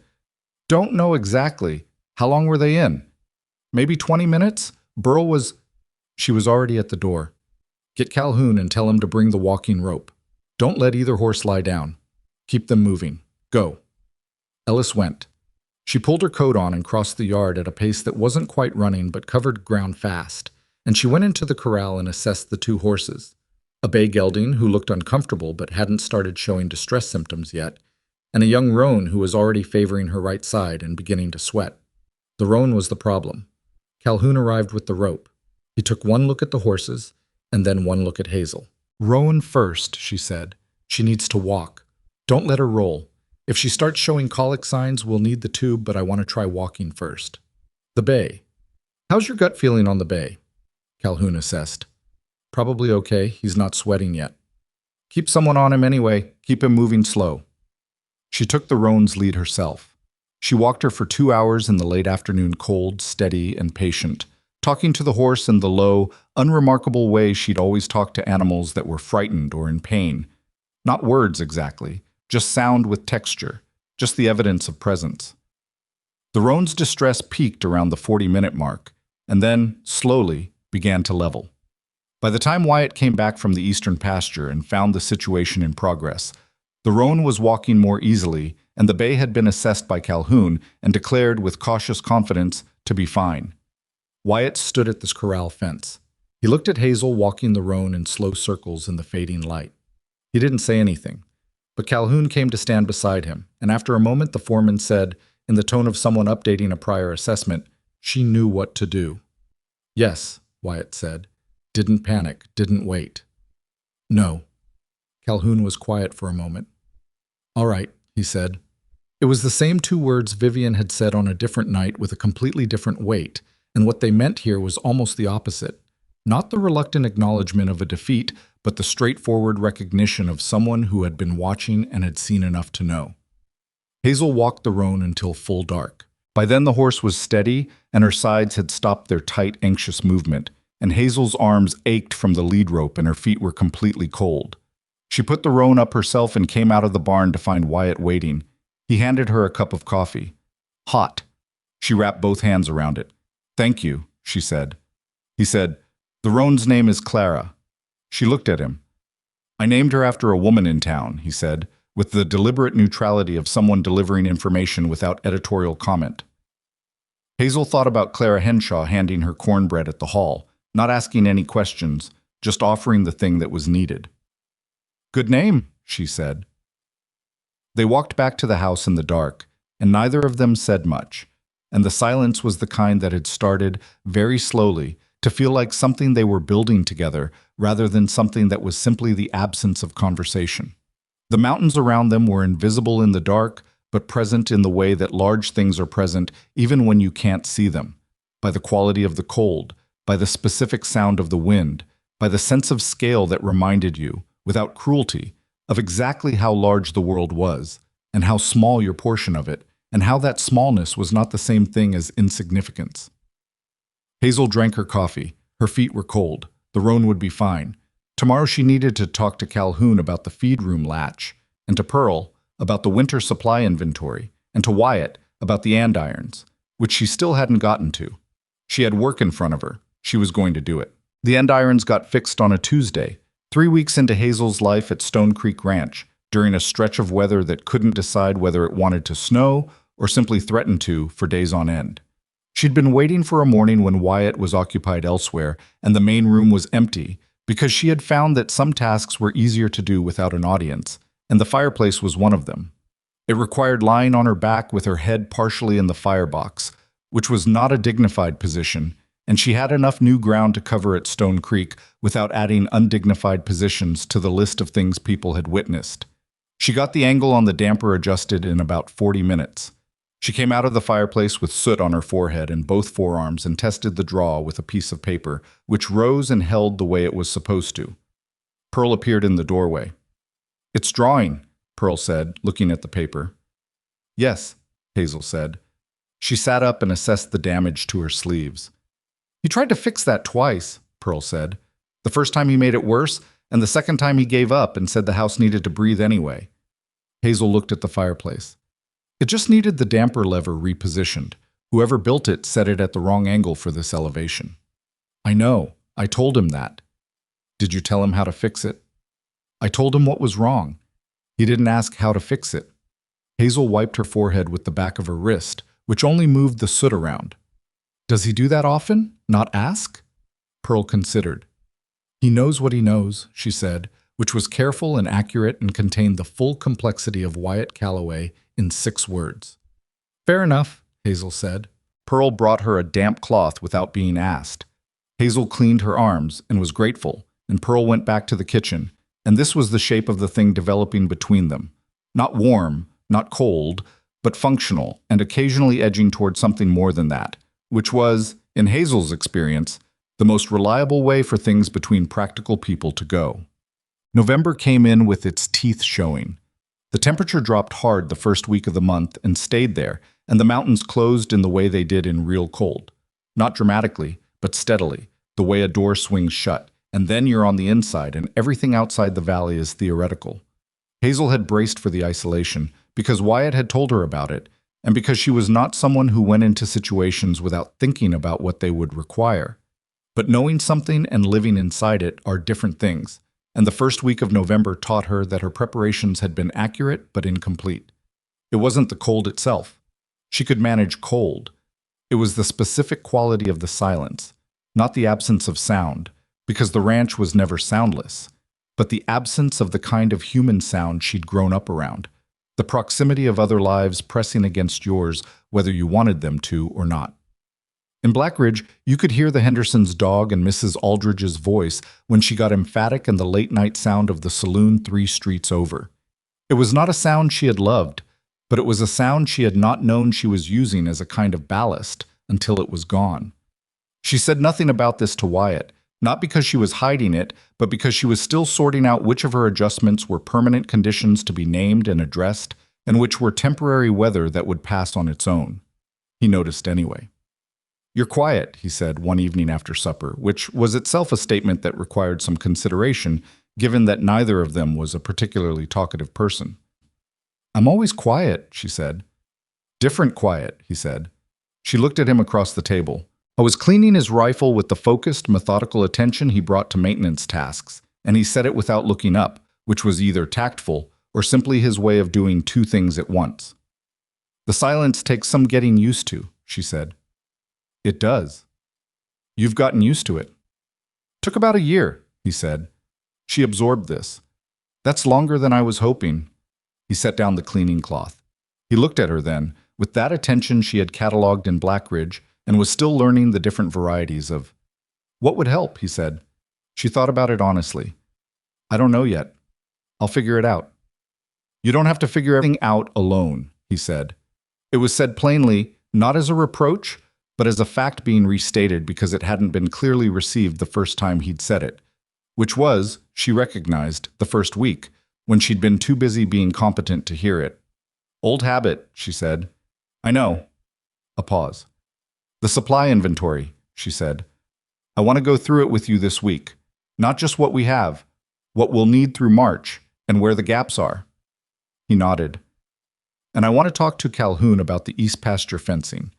Don't know exactly. How long were they in? Maybe 20 minutes? Burl was... She was already at the door. Get Calhoun and tell him to bring the walking rope. Don't let either horse lie down. Keep them moving. Go. Ellis went. She pulled her coat on and crossed the yard at a pace that wasn't quite running but covered ground fast, and she went into the corral and assessed the 2 horses. A bay gelding who looked uncomfortable but hadn't started showing distress symptoms yet, and a young roan who was already favoring her right side and beginning to sweat. The roan was the problem. Calhoun arrived with the rope. He took one look at the horses, and then one look at Hazel. Roan first, she said. She needs to walk. Don't let her roll. If she starts showing colic signs, we'll need the tube, but I want to try walking first. The bay. How's your gut feeling on the bay? Calhoun assessed. Probably okay. He's not sweating yet. Keep someone on him anyway. Keep him moving slow. She took the roan's lead herself. She walked her for 2 hours in the late afternoon cold, steady, and patient, talking to the horse in the low, unremarkable way she'd always talked to animals that were frightened or in pain. Not words exactly, just sound with texture, just the evidence of presence. The roan's distress peaked around the 40-minute mark, and then, slowly, began to level. By the time Wyatt came back from the eastern pasture and found the situation in progress, the roan was walking more easily, and the bay had been assessed by Calhoun and declared with cautious confidence to be fine. Wyatt stood at this corral fence. He looked at Hazel walking the roan in slow circles in the fading light. He didn't say anything, but Calhoun came to stand beside him, and after a moment the foreman said, in the tone of someone updating a prior assessment, she knew what to do. Yes, Wyatt said. Didn't panic, didn't wait. No. Calhoun was quiet for a moment. All right, he said. It was the same 2 words Vivian had said on a different night with a completely different weight, and what they meant here was almost the opposite. Not the reluctant acknowledgement of a defeat, but the straightforward recognition of someone who had been watching and had seen enough to know. Hazel walked the roan until full dark. By then the horse was steady, and her sides had stopped their tight, anxious movement, and Hazel's arms ached from the lead rope and her feet were completely cold. She put the roan up herself and came out of the barn to find Wyatt waiting. He handed her a cup of coffee. Hot. She wrapped both hands around it. Thank you, she said. He said, the roan's name is Clara. She looked at him. I named her after a woman in town, he said, with the deliberate neutrality of someone delivering information without editorial comment. Hazel thought about Clara Henshaw handing her cornbread at the hall, not asking any questions, just offering the thing that was needed. Good name, she said. They walked back to the house in the dark, and neither of them said much, and the silence was the kind that had started, very slowly, to feel like something they were building together rather than something that was simply the absence of conversation. The mountains around them were invisible in the dark, but present in the way that large things are present even when you can't see them, by the quality of the cold, by the specific sound of the wind, by the sense of scale that reminded you, without cruelty, of exactly how large the world was, and how small your portion of it, and how that smallness was not the same thing as insignificance. Hazel drank her coffee. Her feet were cold. The roan would be fine. Tomorrow she needed to talk to Calhoun about the feed room latch, and to Pearl about the winter supply inventory, and to Wyatt about the andirons, which she still hadn't gotten to. She had work in front of her. She was going to do it. The andirons got fixed on a Tuesday, 3 weeks into Hazel's life at Stone Creek Ranch, during a stretch of weather that couldn't decide whether it wanted to snow or simply threatened to for days on end. She'd been waiting for a morning when Wyatt was occupied elsewhere and the main room was empty, because she had found that some tasks were easier to do without an audience, and the fireplace was one of them. It required lying on her back with her head partially in the firebox, which was not a dignified position, and she had enough new ground to cover at Stone Creek without adding undignified positions to the list of things people had witnessed. She got the angle on the damper adjusted in about 40 minutes. She came out of the fireplace with soot on her forehead and both forearms and tested the draw with a piece of paper, which rose and held the way it was supposed to. Pearl appeared in the doorway. "It's drawing," Pearl said, looking at the paper. "Yes," Hazel said. She sat up and assessed the damage to her sleeves. "He tried to fix that twice," Pearl said. "The first time he made it worse, and the second time he gave up and said the house needed to breathe anyway." Hazel looked at the fireplace. "It just needed the damper lever repositioned. Whoever built it set it at the wrong angle for this elevation." "I know. I told him that." "Did you tell him how to fix it?" "I told him what was wrong. He didn't ask how to fix it." Hazel wiped her forehead with the back of her wrist, which only moved the soot around. "Does he do that often? Not ask?" Pearl considered. "He knows what he knows," she said, which was careful and accurate and contained the full complexity of Wyatt Calloway in 6 words. "Fair enough," Hazel said. Pearl brought her a damp cloth without being asked. Hazel cleaned her arms and was grateful, and Pearl went back to the kitchen, and this was the shape of the thing developing between them. Not warm, not cold, but functional, and occasionally edging toward something more than that, which was, in Hazel's experience, the most reliable way for things between practical people to go. November came in with its teeth showing. The temperature dropped hard the first week of the month and stayed there, and the mountains closed in the way they did in real cold. Not dramatically, but steadily, the way a door swings shut, and then you're on the inside and everything outside the valley is theoretical. Hazel had braced for the isolation because Wyatt had told her about it, and because she was not someone who went into situations without thinking about what they would require. But knowing something and living inside it are different things, and the first week of November taught her that her preparations had been accurate but incomplete. It wasn't the cold itself. She could manage cold. It was the specific quality of the silence, not the absence of sound, because the ranch was never soundless, but the absence of the kind of human sound she'd grown up around, the proximity of other lives pressing against yours whether you wanted them to or not. In Black Ridge, you could hear the Hendersons' dog and Mrs. Aldridge's voice when she got emphatic in the late-night sound of the saloon 3 streets over. It was not a sound she had loved, but it was a sound she had not known she was using as a kind of ballast until it was gone. She said nothing about this to Wyatt, not because she was hiding it, but because she was still sorting out which of her adjustments were permanent conditions to be named and addressed, and which were temporary weather that would pass on its own. He noticed anyway. "You're quiet," he said one evening after supper, which was itself a statement that required some consideration, given that neither of them was a particularly talkative person. "I'm always quiet," she said. "Different quiet," he said. She looked at him across the table. I was cleaning his rifle with the focused, methodical attention he brought to maintenance tasks, and he said it without looking up, which was either tactful or simply his way of doing 2 things at once. "The silence takes some getting used to," she said. "It does." "You've gotten used to it." "Took about a year," he said. She absorbed this. "That's longer than I was hoping." He set down the cleaning cloth. He looked at her then, with that attention she had catalogued in Black Ridge, and was still learning the different varieties of. "What would help?" he said. She thought about it honestly. "I don't know yet. I'll figure it out." "You don't have to figure everything out alone," he said. It was said plainly, not as a reproach, but as a fact being restated because it hadn't been clearly received the first time he'd said it, which was, she recognized, the first week, when she'd been too busy being competent to hear it. "Old habit," she said. "I know." A pause. "The supply inventory," she said. I want to go through it with you this week. Not just what we have, what we'll need through March, and where the gaps are. He nodded. And I want to talk to Calhoun about the east pasture fencing.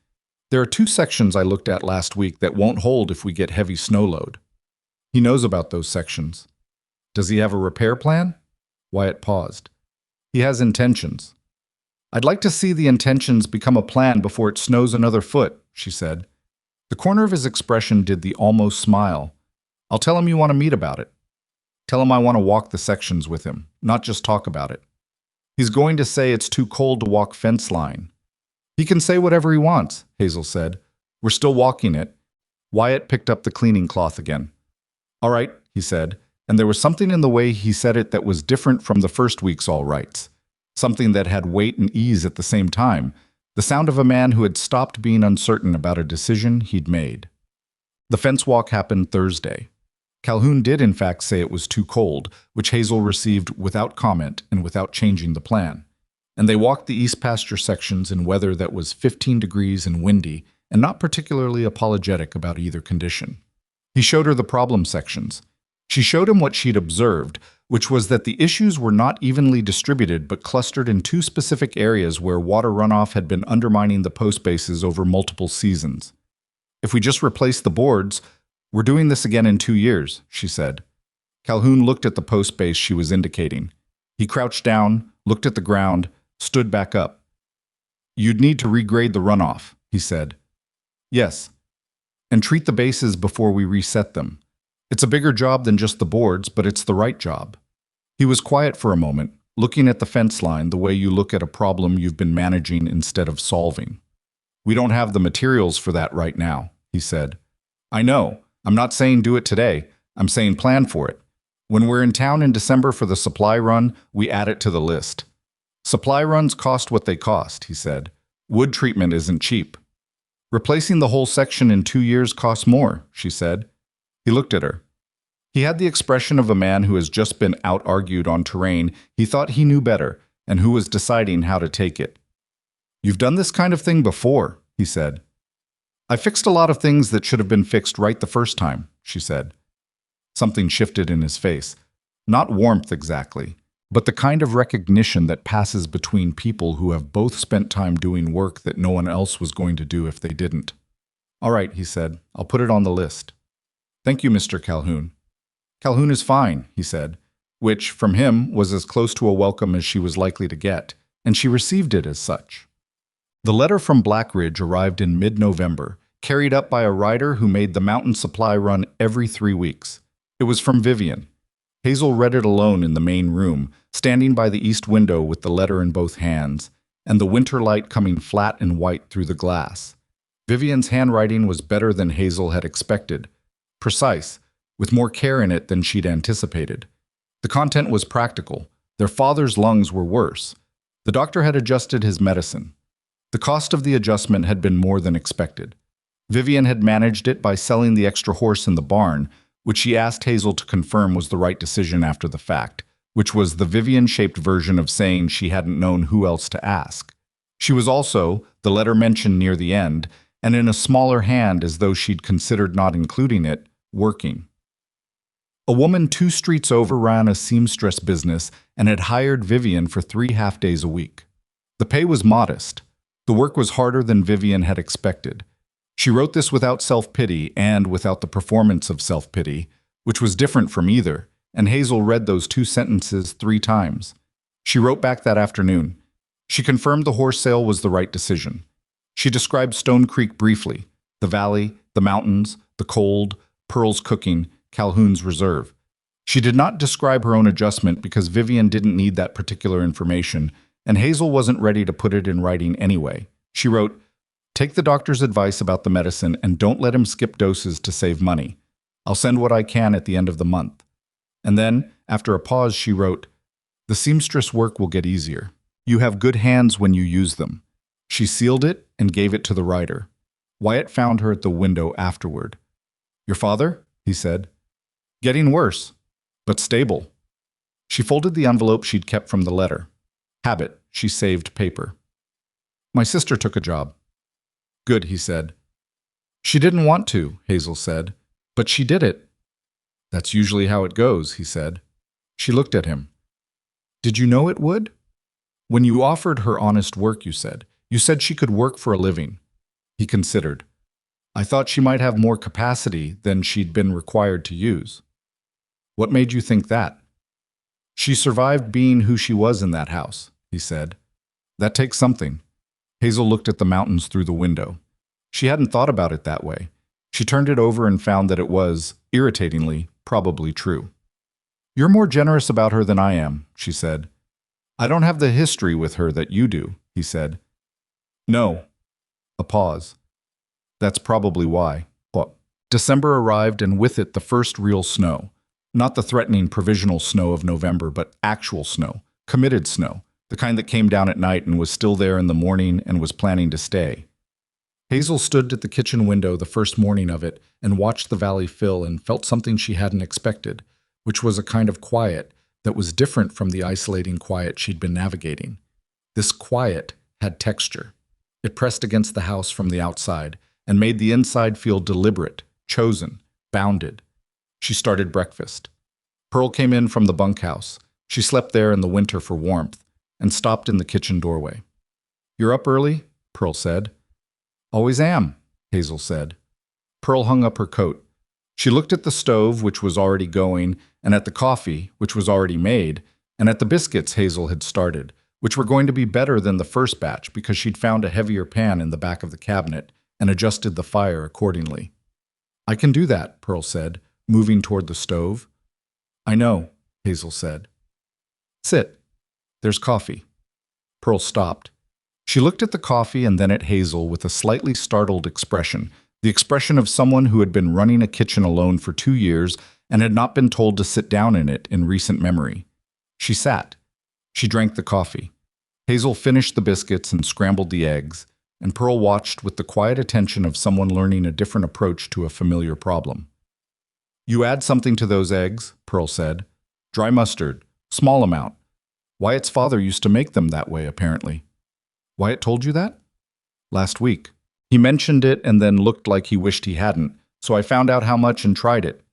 There are 2 sections I looked at last week that won't hold if we get heavy snow load. He knows about those sections. Does he have a repair plan? Wyatt paused. He has intentions. I'd like to see the intentions become a plan before it snows another foot, she said. The corner of his expression did the almost smile. I'll tell him you want to meet about it. Tell him I want to walk the sections with him, not just talk about it. He's going to say it's too cold to walk fence line. He can say whatever he wants, Hazel said. We're still walking it. Wyatt picked up the cleaning cloth again. All right, he said, and there was something in the way he said it that was different from the first week's all rights. Something that had weight and ease at the same time, the sound of a man who had stopped being uncertain about a decision he'd made. The fence walk happened Thursday. Calhoun did in fact say it was too cold, which Hazel received without comment and without changing the plan. And they walked the east pasture sections in weather that was 15 degrees and windy, and not particularly apologetic about either condition. He showed her the problem sections. She showed him what she'd observed, which was that the issues were not evenly distributed but clustered in 2 specific areas where water runoff had been undermining the post bases over multiple seasons. If we just replace the boards, we're doing this again in 2 years, she said. Calhoun looked at the post base she was indicating. He crouched down, looked at the ground, stood back up. You'd need to regrade the runoff, he said. Yes, and treat the bases before we reset them. It's a bigger job than just the boards, but it's the right job. He was quiet for a moment, looking at the fence line the way you look at a problem you've been managing instead of solving. We don't have the materials for that right now, he said. I know. I'm not saying do it today. I'm saying plan for it. When we're in town in December for the supply run, we add it to the list. Supply runs cost what they cost, he said. Wood treatment isn't cheap. Replacing the whole section in 2 years costs more, she said. He looked at her. He had the expression of a man who has just been out-argued on terrain he thought he knew better and who was deciding how to take it. You've done this kind of thing before, he said. I fixed a lot of things that should have been fixed right the first time, she said. Something shifted in his face. Not warmth exactly, but the kind of recognition that passes between people who have both spent time doing work that no one else was going to do if they didn't. All right, he said. I'll put it on the list. Thank you, Mr. Calhoun. Calhoun is fine, he said, which, from him, was as close to a welcome as she was likely to get, and she received it as such. The letter from Black Ridge arrived in mid-November, carried up by a rider who made the mountain supply run every 3 weeks. It was from Vivian. Hazel read it alone in the main room, standing by the east window with the letter in both hands, and the winter light coming flat and white through the glass. Vivian's handwriting was better than Hazel had expected, precise, with more care in it than she'd anticipated. The content was practical. Their father's lungs were worse. The doctor had adjusted his medicine. The cost of the adjustment had been more than expected. Vivian had managed it by selling the extra horse in the barn, which she asked Hazel to confirm was the right decision after the fact, which was the Vivian-shaped version of saying she hadn't known who else to ask. She was also, the letter mentioned near the end, and in a smaller hand as though she'd considered not including it, working. A woman 2 streets over ran a seamstress business and had hired Vivian for 3 half-days a week. The pay was modest. The work was harder than Vivian had expected. She wrote this without self-pity and without the performance of self-pity, which was different from either, and Hazel read those 2 sentences 3 times. She wrote back that afternoon. She confirmed the horse sale was the right decision. She described Stone Creek briefly, the valley, the mountains, the cold, Pearl's cooking, Calhoun's reserve. She did not describe her own adjustment because Vivian didn't need that particular information, and Hazel wasn't ready to put it in writing anyway. She wrote, "Take the doctor's advice about the medicine and don't let him skip doses to save money. I'll send what I can at the end of the month." And then, after a pause, she wrote, "The seamstress work will get easier. You have good hands when you use them." She sealed it and gave it to the writer. Wyatt found her at the window afterward. "Your father?" he said. "Getting worse, but stable." She folded the envelope she'd kept from the letter. Habit, she saved paper. "My sister took a job." "Good," he said. She didn't want to, Hazel said, but she did it. That's usually how it goes, he said. She looked at him. Did you know it would? When you offered her honest work, you said she could work for a living. He considered. I thought she might have more capacity than she'd been required to use. What made you think that? She survived being who she was in that house, he said. That takes something. Hazel looked at the mountains through the window. She hadn't thought about it that way. She turned it over and found that it was, irritatingly, probably true. You're more generous about her than I am, she said. I don't have the history with her that you do, he said. No. A pause. That's probably why. What? December arrived and with it the first real snow. Not the threatening provisional snow of November, but actual snow, committed snow, the kind that came down at night and was still there in the morning and was planning to stay. Hazel stood at the kitchen window the first morning of it and watched the valley fill and felt something she hadn't expected, which was a kind of quiet that was different from the isolating quiet she'd been navigating. This quiet had texture. It pressed against the house from the outside and made the inside feel deliberate, chosen, bounded. She started breakfast. Pearl came in from the bunkhouse. She slept there in the winter for warmth and stopped in the kitchen doorway. You're up early? Pearl said. Always am, Hazel said. Pearl hung up her coat. She looked at the stove, which was already going, and at the coffee, which was already made, and at the biscuits Hazel had started, which were going to be better than the first batch because she'd found a heavier pan in the back of the cabinet and adjusted the fire accordingly. I can do that, Pearl said, moving toward the stove. I know, Hazel said. Sit. There's coffee. Pearl stopped. She looked at the coffee and then at Hazel with a slightly startled expression, the expression of someone who had been running a kitchen alone for 2 years and had not been told to sit down in it in recent memory. She sat. She drank the coffee. Hazel finished the biscuits and scrambled the eggs, and Pearl watched with the quiet attention of someone learning a different approach to a familiar problem. You add something to those eggs, Pearl said. Dry mustard, small amount. Wyatt's father used to make them that way, apparently. Wyatt told you that? Last week. He mentioned it and then looked like he wished he hadn't, so I found out how much and tried it.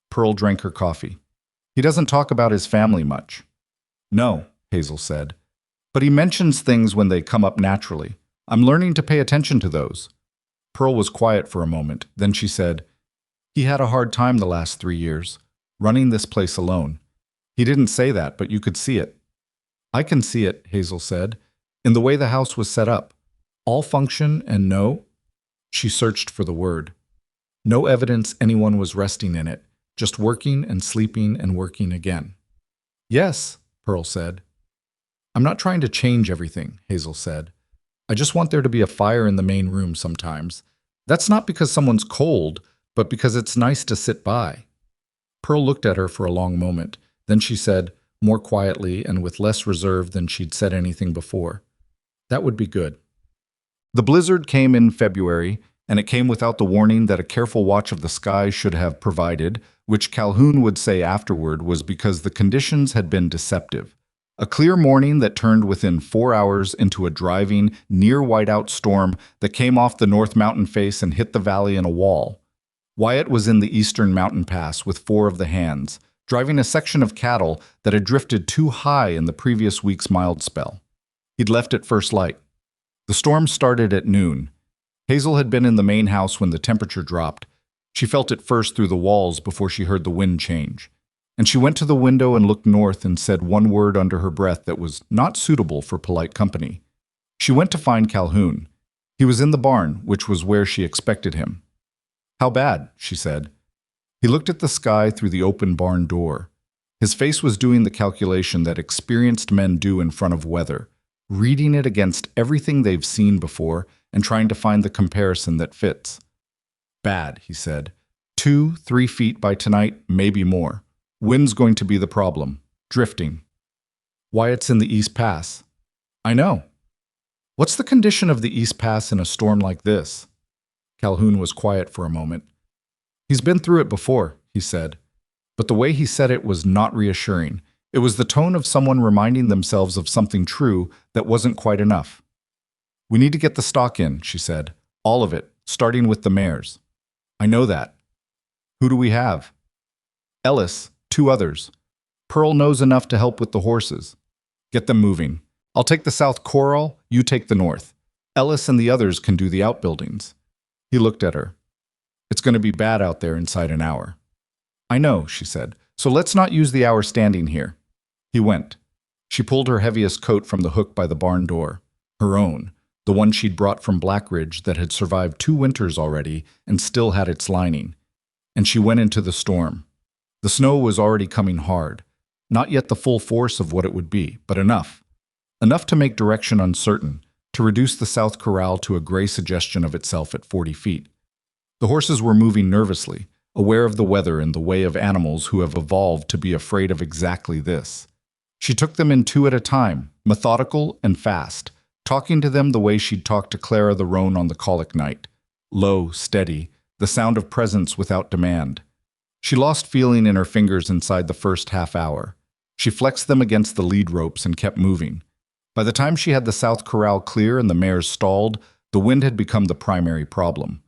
Pearl drank her coffee. He doesn't talk about his family much. No, Hazel said. But he mentions things when they come up naturally. I'm learning to pay attention to those. Pearl was quiet for a moment. Then she said, He had a hard time the last 3 years, running this place alone. He didn't say that, but you could see it. I can see it, Hazel said, in the way the house was set up. All function and no. She searched for the word. No evidence anyone was resting in it, just working and sleeping and working again. Yes, Pearl said. I'm not trying to change everything, Hazel said. I just want there to be a fire in the main room sometimes. That's not because someone's cold, but because it's nice to sit by. Pearl looked at her for a long moment. Then she said, more quietly and with less reserve than she'd said anything before, That would be good. The blizzard came in February, and it came without the warning that a careful watch of the sky should have provided, which Calhoun would say afterward was because the conditions had been deceptive. A clear morning that turned within 4 hours into a driving, near-whiteout storm that came off the North Mountain face and hit the valley in a wall. Wyatt was in the eastern mountain pass with 4 of the hands, driving a section of cattle that had drifted too high in the previous week's mild spell. He'd left at first light. The storm started at noon. Hazel had been in the main house when the temperature dropped. She felt it first through the walls before she heard the wind change. And she went to the window and looked north and said one word under her breath that was not suitable for polite company. She went to find Calhoun. He was in the barn, which was where she expected him. How bad? She said. He looked at the sky through the open barn door. His face was doing the calculation that experienced men do in front of weather, reading it against everything they've seen before and trying to find the comparison that fits. Bad, he said. 2-3 feet by tonight, maybe more. Wind's going to be the problem. Drifting. Wyatt's in the East Pass. I know. What's the condition of the East Pass in a storm like this? Calhoun was quiet for a moment. He's been through it before, he said. But the way he said it was not reassuring. It was the tone of someone reminding themselves of something true that wasn't quite enough. We need to get the stock in, she said. All of it, starting with the mares. I know that. Who do we have? Ellis, 2 others. Pearl knows enough to help with the horses. Get them moving. I'll take the south corral, you take the north. Ellis and the others can do the outbuildings. He looked at her. It's going to be bad out there inside an hour. I know, she said, so let's not use the hour standing here. He went. She pulled her heaviest coat from the hook by the barn door. Her own, the one she'd brought from Blackridge that had survived 2 winters already and still had its lining. And she went into the storm. The snow was already coming hard. Not yet the full force of what it would be, but enough. Enough to make direction uncertain, to reduce the south corral to a gray suggestion of itself at 40 feet. The horses were moving nervously, aware of the weather and the way of animals who have evolved to be afraid of exactly this. She took them in 2 at a time, methodical and fast, talking to them the way she'd talked to Clara the roan on the colic night. Low, steady, the sound of presence without demand. She lost feeling in her fingers inside the first half hour. She flexed them against the lead ropes and kept moving. By the time she had the south corral clear and the mares stalled, the wind had become the primary problem.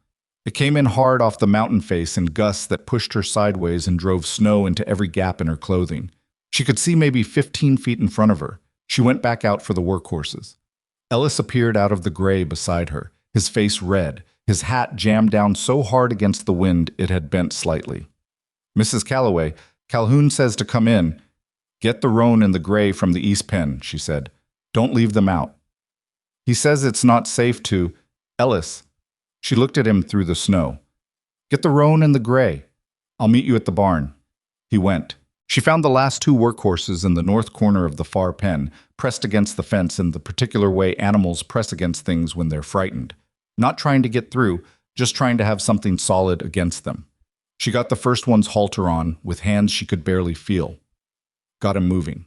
It came in hard off the mountain face in gusts that pushed her sideways and drove snow into every gap in her clothing. She could see maybe 15 feet in front of her. She went back out for the workhorses. Ellis appeared out of the gray beside her, his face red, his hat jammed down so hard against the wind it had bent slightly. Mrs. Calloway, Calhoun says to come in. Get the roan and the gray from the east pen, she said. Don't leave them out. He says it's not safe to... Ellis. She looked at him through the snow. Get the roan and the gray. I'll meet you at the barn. He went. She found the last 2 workhorses in the north corner of the far pen, pressed against the fence in the particular way animals press against things when they're frightened. Not trying to get through, just trying to have something solid against them. She got the first one's halter on, with hands she could barely feel. Got him moving.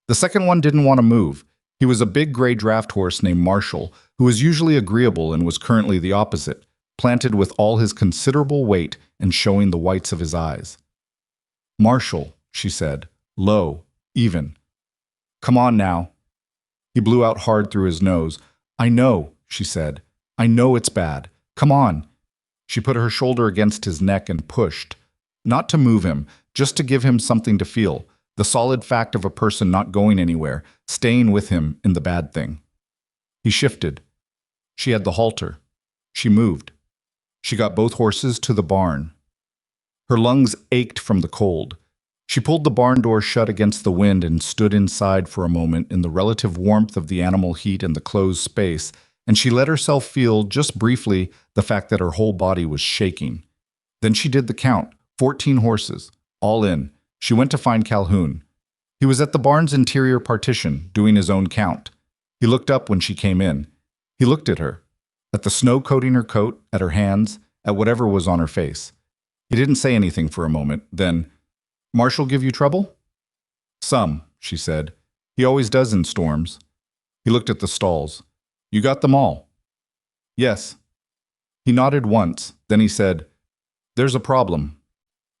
The second one didn't want to move. He was a big gray draft horse named Marshall, who was usually agreeable and was currently the opposite, planted with all his considerable weight and showing the whites of his eyes. Marshall, she said, low, even. Come on now. He blew out hard through his nose. I know, she said. I know it's bad. Come on. She put her shoulder against his neck and pushed. Not to move him, just to give him something to feel. The solid fact of a person not going anywhere, staying with him in the bad thing. He shifted. She had the halter. She moved. She got both horses to the barn. Her lungs ached from the cold. She pulled the barn door shut against the wind and stood inside for a moment in the relative warmth of the animal heat and the closed space, and she let herself feel, just briefly, the fact that her whole body was shaking. Then she did the count, 14 horses, all in. She went to find Calhoun. He was at the barn's interior partition, doing his own count. He looked up when she came in. He looked at her, at the snow coating her coat, at her hands, at whatever was on her face. He didn't say anything for a moment, then, Marshall give you trouble? Some, she said. He always does in storms. He looked at the stalls. You got them all? Yes. He nodded once, then he said, There's a problem.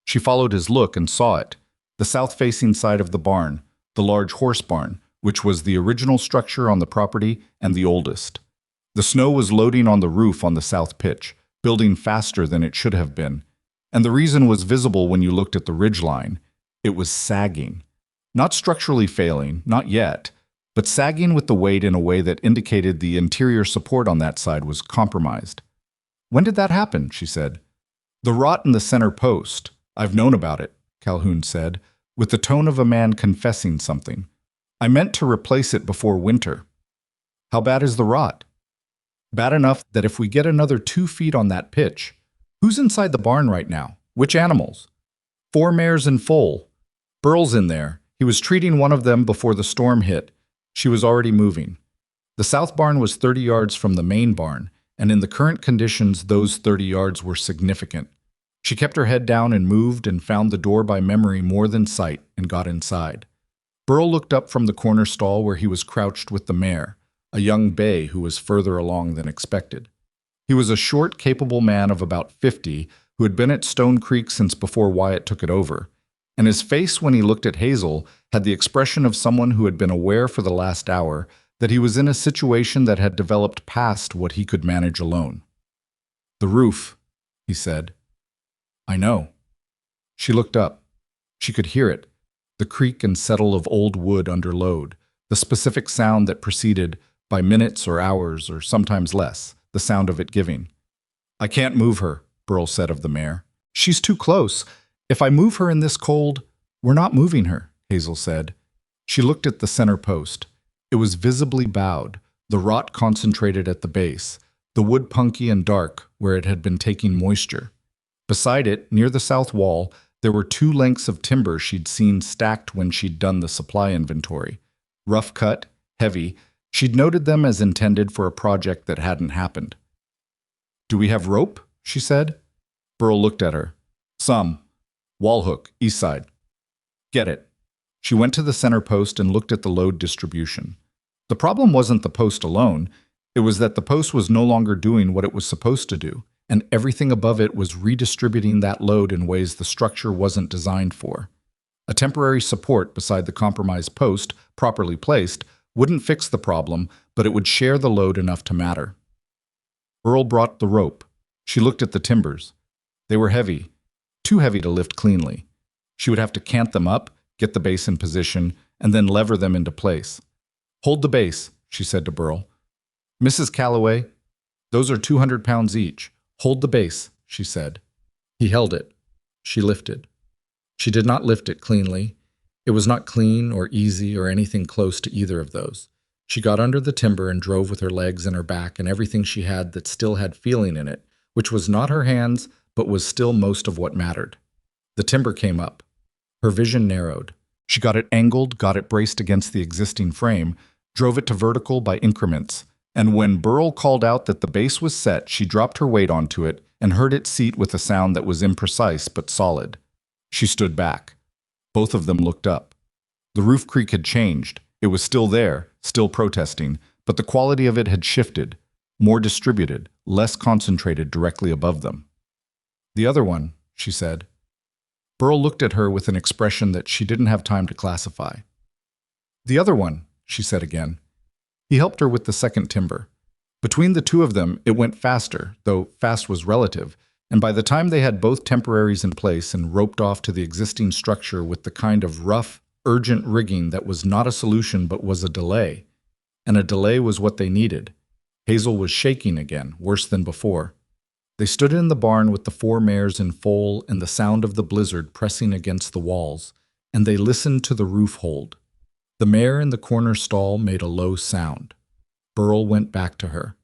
She followed his look and saw it. The south-facing side of the barn, the large horse barn, which was the original structure on the property and the oldest. The snow was loading on the roof on the south pitch, building faster than it should have been. And the reason was visible when you looked at the ridgeline. It was sagging. Not structurally failing, not yet, but sagging with the weight in a way that indicated the interior support on that side was compromised. When did that happen? She said. The rot in the center post. I've known about it, Calhoun said, with the tone of a man confessing something. I meant to replace it before winter. How bad is the rot? Bad enough that if we get another 2 feet on that pitch, who's inside the barn right now? Which animals? 4 mares in foal. Burl's in there. He was treating one of them before the storm hit. She was already moving. The south barn was 30 yards from the main barn, and in the current conditions, those 30 yards were significant. She kept her head down and moved and found the door by memory more than sight and got inside. Burl looked up from the corner stall where he was crouched with the mare, a young bay who was further along than expected. He was a short, capable man of about 50 who had been at Stone Creek since before Wyatt took it over, and his face when he looked at Hazel had the expression of someone who had been aware for the last hour that he was in a situation that had developed past what he could manage alone. The roof, he said. I know. She looked up. She could hear it, the creak and settle of old wood under load, the specific sound that preceded, by minutes or hours or sometimes less, the sound of it giving. I can't move her, Burl said of the mare. She's too close. If I move her in this cold, we're not moving her, Hazel said. She looked at the center post. It was visibly bowed, the rot concentrated at the base, the wood punky and dark where it had been taking moisture. Beside it, near the south wall, there were 2 lengths of timber she'd seen stacked when she'd done the supply inventory. Rough cut, heavy, she'd noted them as intended for a project that hadn't happened. Do we have rope? She said. Burl looked at her. Some. Wall hook, east side. Get it. She went to the center post and looked at the load distribution. The problem wasn't the post alone. It was that the post was no longer doing what it was supposed to do, and everything above it was redistributing that load in ways the structure wasn't designed for. A temporary support beside the compromised post, properly placed, wouldn't fix the problem, but it would share the load enough to matter. Burl brought the rope. She looked at the timbers. They were heavy, too heavy to lift cleanly. She would have to cant them up, get the base in position, and then lever them into place. Hold the base, she said to Burl. Mrs. Calloway, those are 200 pounds each. Hold the base, she said. He held it. She lifted. She did not lift it cleanly. It was not clean or easy or anything close to either of those. She got under the timber and drove with her legs and her back and everything she had that still had feeling in it, which was not her hands, but was still most of what mattered. The timber came up. Her vision narrowed. She got it angled, got it braced against the existing frame, drove it to vertical by increments, and when Burl called out that the base was set, she dropped her weight onto it and heard it seat with a sound that was imprecise but solid. She stood back. Both of them looked up. The roof creak had changed. It was still there, still protesting, but the quality of it had shifted, more distributed, less concentrated directly above them. The other one, she said. Burl looked at her with an expression that she didn't have time to classify. The other one, she said again. He helped her with the second timber. Between the two of them, it went faster, though fast was relative, and by the time they had both temporaries in place and roped off to the existing structure with the kind of rough, urgent rigging that was not a solution but was a delay, and a delay was what they needed. Hazel was shaking again, worse than before. They stood in the barn with the 4 mares in foal and the sound of the blizzard pressing against the walls, and they listened to the roof hold. The mare in the corner stall made a low sound. Burl went back to her.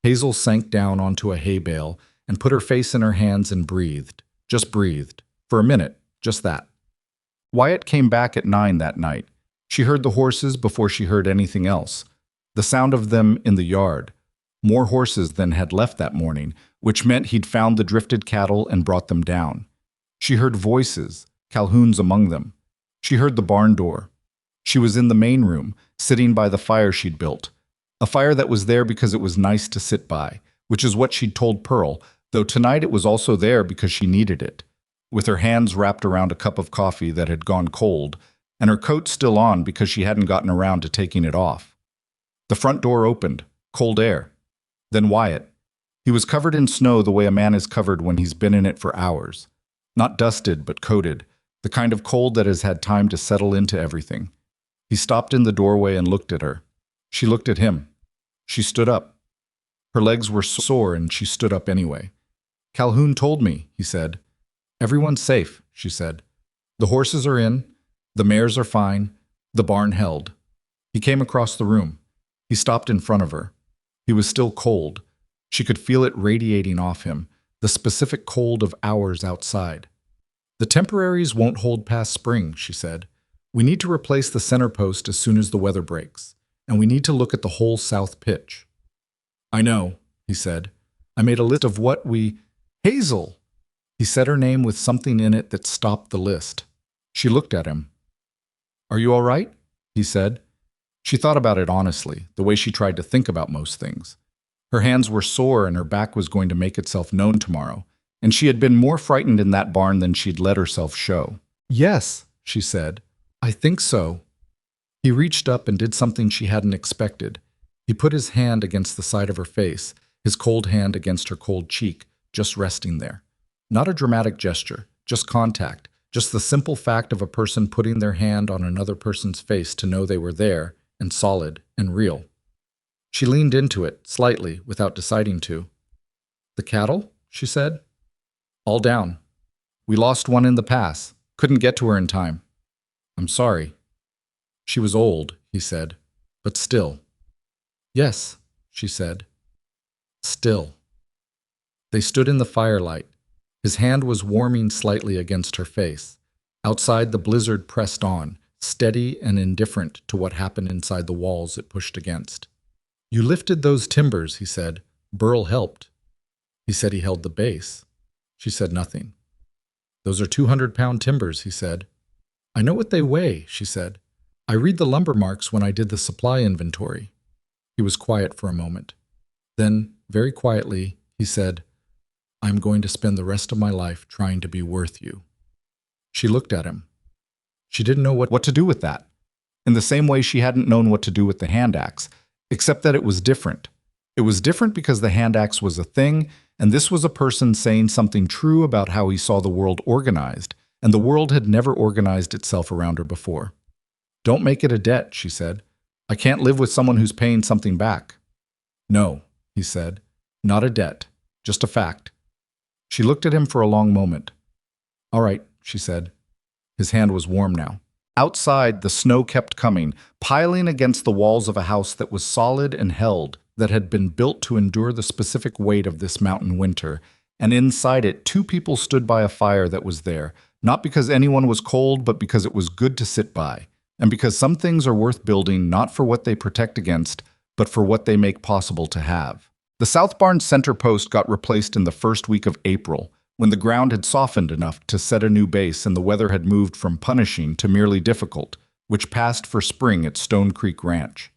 Hazel sank down onto a hay bale and put her face in her hands and breathed. Just breathed. For a minute, just that. Wyatt came back at 9 that night. She heard the horses before she heard anything else. The sound of them in the yard. More horses than had left that morning, which meant he'd found the drifted cattle and brought them down. She heard voices, Calhoun's among them. She heard the barn door. She was in the main room, sitting by the fire she'd built. A fire that was there because it was nice to sit by, which is what she'd told Pearl, though tonight it was also there because she needed it. With her hands wrapped around a cup of coffee that had gone cold, and her coat still on because she hadn't gotten around to taking it off. The front door opened, cold air. Then Wyatt. He was covered in snow the way a man is covered when he's been in it for hours. Not dusted, but coated, the kind of cold that has had time to settle into everything. He stopped in the doorway and looked at her. She looked at him. She stood up. Her legs were sore and she stood up anyway. Calhoun told me, he said. Everyone's safe, she said. The horses are in. The mares are fine. The barn held. He came across the room. He stopped in front of her. He was still cold. She could feel it radiating off him, the specific cold of hours outside. The temporaries won't hold past spring, she said. We need to replace the center post as soon as the weather breaks, and we need to look at the whole south pitch. I know, he said. I made a list of what we... Hazel! He said her name with something in it that stopped the list. She looked at him. Are you all right? He said. She thought about it honestly, the way she tried to think about most things. Her hands were sore and her back was going to make itself known tomorrow, and she had been more frightened in that barn than she'd let herself show. Yes, she said. I think so. He reached up and did something she hadn't expected. He put his hand against the side of her face, his cold hand against her cold cheek, just resting there. Not a dramatic gesture, just contact, just the simple fact of a person putting their hand on another person's face to know they were there, and solid, and real. She leaned into it, slightly, without deciding to. "The cattle?" she said. "All down. We lost one in the pass. Couldn't get to her in time. I'm sorry." She was old, he said, but still. "Yes," she said. Still. They stood in the firelight. His hand was warming slightly against her face. Outside, the blizzard pressed on, steady and indifferent to what happened inside the walls it pushed against. "You lifted those timbers," he said. "Burl helped." He said he held the base. She said nothing. "Those are 200-pound timbers," he said. "I know what they weigh," she said. "I read the lumber marks when I did the supply inventory." He was quiet for a moment. Then, very quietly, he said, "I'm going to spend the rest of my life trying to be worth you." She looked at him. She didn't know what to do with that. In the same way she hadn't known what to do with the hand axe, except that it was different. It was different because the hand axe was a thing, and this was a person saying something true about how he saw the world organized, and the world had never organized itself around her before. "Don't make it a debt," she said. "I can't live with someone who's paying something back." "No," he said. "Not a debt. Just a fact." She looked at him for a long moment. "All right," she said. His hand was warm now. Outside, the snow kept coming, piling against the walls of a house that was solid and held, that had been built to endure the specific weight of this mountain winter, and inside it 2 people stood by a fire that was there, not because anyone was cold, but because it was good to sit by, and because some things are worth building not for what they protect against, but for what they make possible to have. The South Barn center post got replaced in the first week of April, when the ground had softened enough to set a new base and the weather had moved from punishing to merely difficult, which passed for spring at Stone Creek Ranch.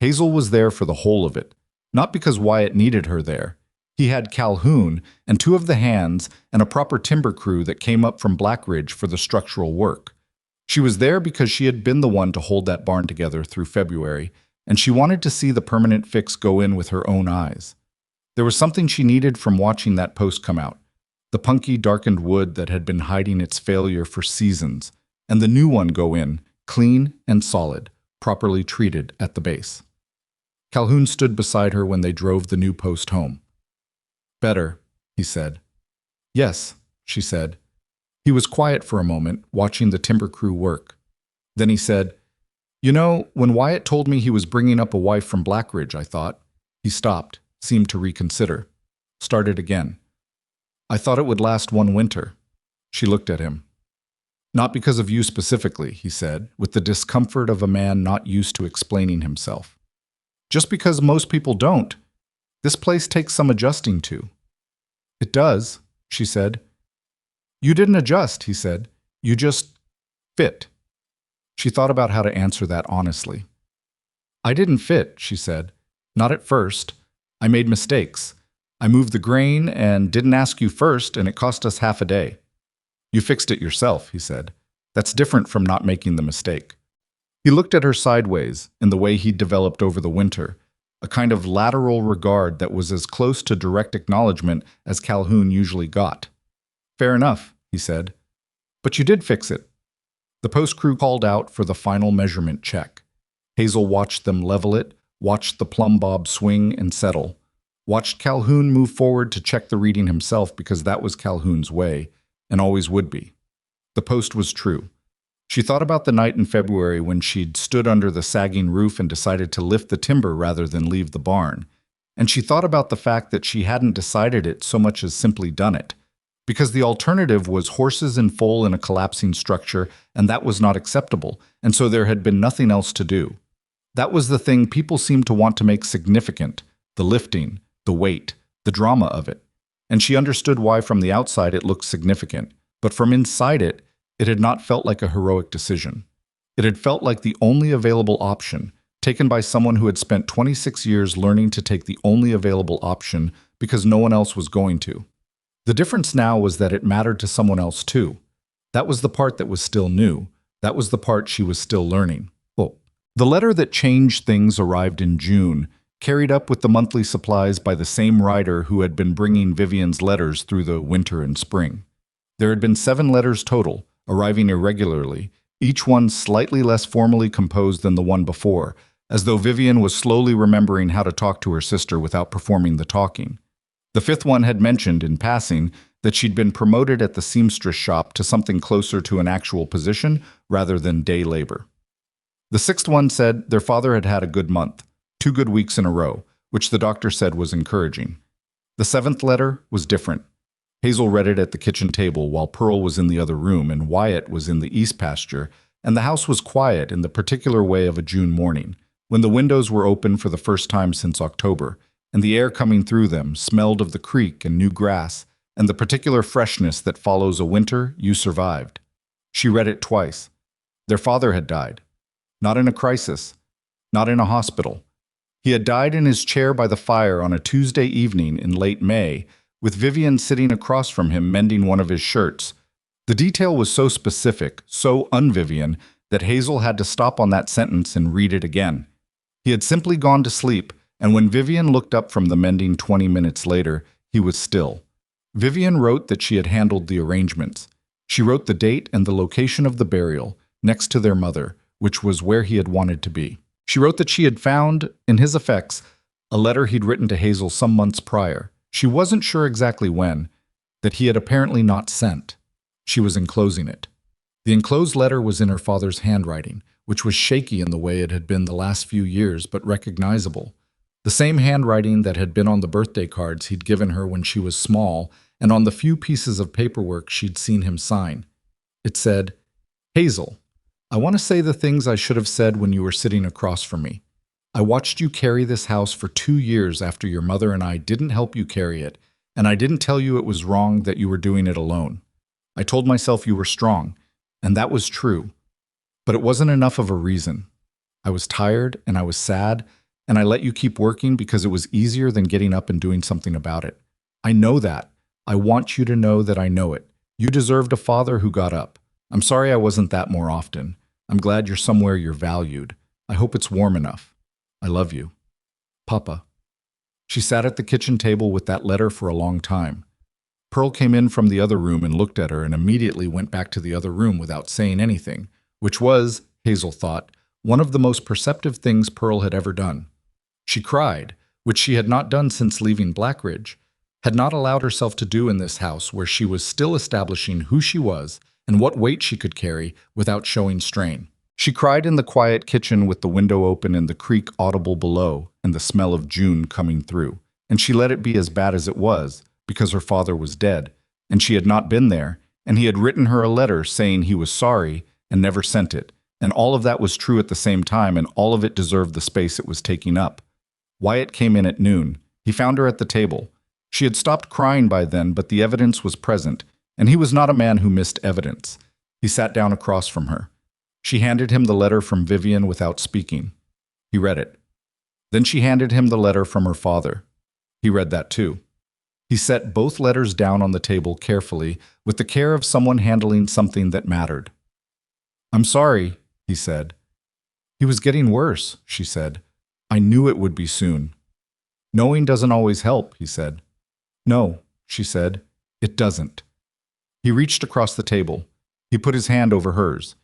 Hazel was there for the whole of it, not because Wyatt needed her there. He had Calhoun and 2 of the hands and a proper timber crew that came up from Black Ridge for the structural work. She was there because she had been the one to hold that barn together through February, and she wanted to see the permanent fix go in with her own eyes. There was something she needed from watching that post come out. The punky, darkened wood that had been hiding its failure for seasons, and the new one go in, clean and solid, properly treated at the base. Calhoun stood beside her when they drove the new post home. "Better," he said. "Yes," she said. He was quiet for a moment, watching the timber crew work. Then he said, "You know, when Wyatt told me he was bringing up a wife from Black Ridge, I thought..." He stopped, seemed to reconsider. Started again. "I thought it would last one winter." She looked at him. "Not because of you specifically," he said, with the discomfort of a man not used to explaining himself. "Just because most people don't. This place takes some adjusting to." "It does," she said. "You didn't adjust," he said. "You just fit." She thought about how to answer that honestly. "I didn't fit," she said. "Not at first. I made mistakes. I moved the grain and didn't ask you first, and it cost us half a day." "You fixed it yourself," he said. "That's different from not making the mistake." He looked at her sideways, in the way he'd developed over the winter, a kind of lateral regard that was as close to direct acknowledgement as Calhoun usually got. "Fair enough," he said. "But you did fix it." The post crew called out for the final measurement check. Hazel watched them level it, watched the plumb bob swing and settle, watched Calhoun move forward to check the reading himself because that was Calhoun's way, and always would be. The post was true. She thought about the night in February when she'd stood under the sagging roof and decided to lift the timber rather than leave the barn. And she thought about the fact that she hadn't decided it so much as simply done it. Because the alternative was horses in foal in a collapsing structure, and that was not acceptable, and so there had been nothing else to do. That was the thing people seemed to want to make significant, the lifting, the weight, the drama of it. And she understood why from the outside it looked significant, but from inside it had not felt like a heroic decision. It had felt like the only available option, taken by someone who had spent 26 years learning to take the only available option because no one else was going to. The difference now was that it mattered to someone else too. That was the part that was still new. That was the part she was still learning. Oh. The letter that changed things arrived in June, carried up with the monthly supplies by the same rider who had been bringing Vivian's letters through the winter and spring. There had been 7 letters total, arriving irregularly, each one slightly less formally composed than the one before, as though Vivian was slowly remembering how to talk to her sister without performing the talking. The 5th one had mentioned, in passing, that she'd been promoted at the seamstress shop to something closer to an actual position rather than day labor. The 6th one said their father had had a good month, 2 good weeks in a row, which the doctor said was encouraging. The 7th letter was different. Hazel read it at the kitchen table while Pearl was in the other room and Wyatt was in the east pasture, and the house was quiet in the particular way of a June morning, when the windows were open for the first time since October, and the air coming through them smelled of the creek and new grass and the particular freshness that follows a winter you survived. She read it twice. Their father had died. Not in a crisis. Not in a hospital. He had died in his chair by the fire on a Tuesday evening in late May, with Vivian sitting across from him mending one of his shirts. The detail was so specific, so un-Vivian, that Hazel had to stop on that sentence and read it again. He had simply gone to sleep, and when Vivian looked up from the mending 20 minutes later, he was still. Vivian wrote that she had handled the arrangements. She wrote the date and the location of the burial, next to their mother, which was where he had wanted to be. She wrote that she had found, in his effects, a letter he'd written to Hazel some months prior. She wasn't sure exactly when, that he had apparently not sent. She was enclosing it. The enclosed letter was in her father's handwriting, which was shaky in the way it had been the last few years, but recognizable. The same handwriting that had been on the birthday cards he'd given her when she was small and on the few pieces of paperwork she'd seen him sign. It said, "Hazel, I want to say the things I should have said when you were sitting across from me. I watched you carry this house for 2 years after your mother and I didn't help you carry it, and I didn't tell you it was wrong that you were doing it alone. I told myself you were strong, and that was true. But it wasn't enough of a reason. I was tired and I was sad, and I let you keep working because it was easier than getting up and doing something about it. I know that. I want you to know that I know it. You deserved a father who got up. I'm sorry I wasn't that more often. I'm glad you're somewhere you're valued. I hope it's warm enough. I love you. Papa." She sat at the kitchen table with that letter for a long time. Pearl came in from the other room and looked at her and immediately went back to the other room without saying anything, which was, Hazel thought, one of the most perceptive things Pearl had ever done. She cried, which she had not done since leaving Blackridge, had not allowed herself to do in this house where she was still establishing who she was and what weight she could carry without showing strain. She cried in the quiet kitchen with the window open and the creek audible below and the smell of June coming through, and she let it be as bad as it was, because her father was dead, and she had not been there, and he had written her a letter saying he was sorry and never sent it, and all of that was true at the same time, and all of it deserved the space it was taking up. Wyatt came in at noon. He found her at the table. She had stopped crying by then, but the evidence was present, and he was not a man who missed evidence. He sat down across from her. She handed him the letter from Vivian without speaking. He read it. Then she handed him the letter from her father. He read that too. He set both letters down on the table carefully, with the care of someone handling something that mattered. "I'm sorry," he said. "He was getting worse," she said. "I knew it would be soon." "Knowing doesn't always help," he said. "No," she said, "it doesn't." He reached across the table. He put his hand over hers.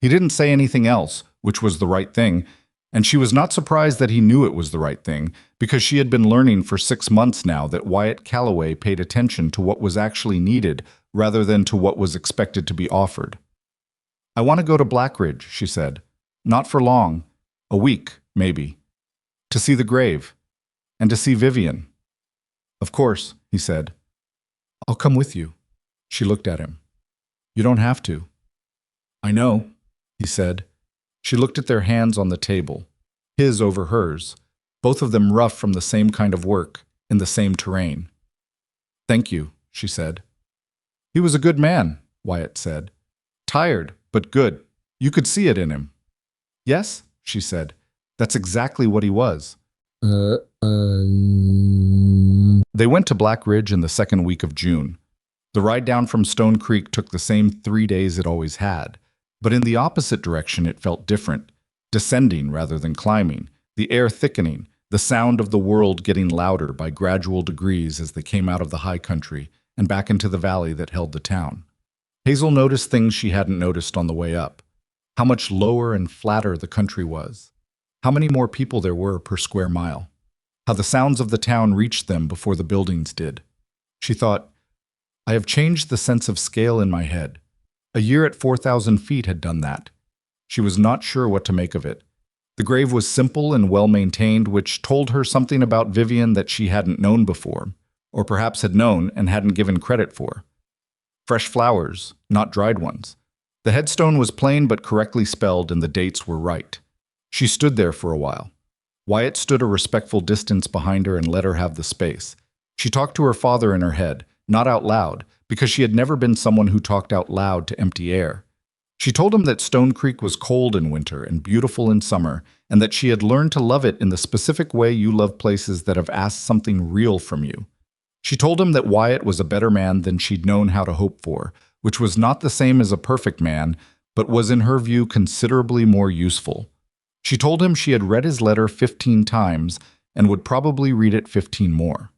He didn't say anything else, which was the right thing, and she was not surprised that he knew it was the right thing, because she had been learning for 6 months now that Wyatt Calloway paid attention to what was actually needed rather than to what was expected to be offered. "I want to go to Blackridge," she said. "Not for long. A week, maybe. To see the grave. And to see Vivian." "Of course," he said. "I'll come with you." She looked at him. "You don't have to." "I know," he said. She looked at their hands on the table, his over hers, both of them rough from the same kind of work, in the same terrain. "Thank you," she said. "He was a good man," Wyatt said. "Tired, but good. You could see it in him." "Yes," she said. "That's exactly what he was." They went to Blackridge in the second week of June. The ride down from Stone Creek took the same 3 days it always had, but in the opposite direction it felt different, descending rather than climbing, the air thickening, the sound of the world getting louder by gradual degrees as they came out of the high country and back into the valley that held the town. Hazel noticed things she hadn't noticed on the way up. How much lower and flatter the country was. How many more people there were per square mile. How the sounds of the town reached them before the buildings did. She thought, I have changed the sense of scale in my head. A year at 4,000 feet had done that. She was not sure what to make of it. The grave was simple and well-maintained, which told her something about Vivian that she hadn't known before, or perhaps had known and hadn't given credit for. Fresh flowers, not dried ones. The headstone was plain but correctly spelled, and the dates were right. She stood there for a while. Wyatt stood a respectful distance behind her and let her have the space. She talked to her father in her head, not out loud, because she had never been someone who talked out loud to empty air. She told him that Stone Creek was cold in winter and beautiful in summer, and that she had learned to love it in the specific way you love places that have asked something real from you. She told him that Wyatt was a better man than she'd known how to hope for, which was not the same as a perfect man, but was in her view considerably more useful. She told him she had read his letter 15 times and would probably read it 15 more.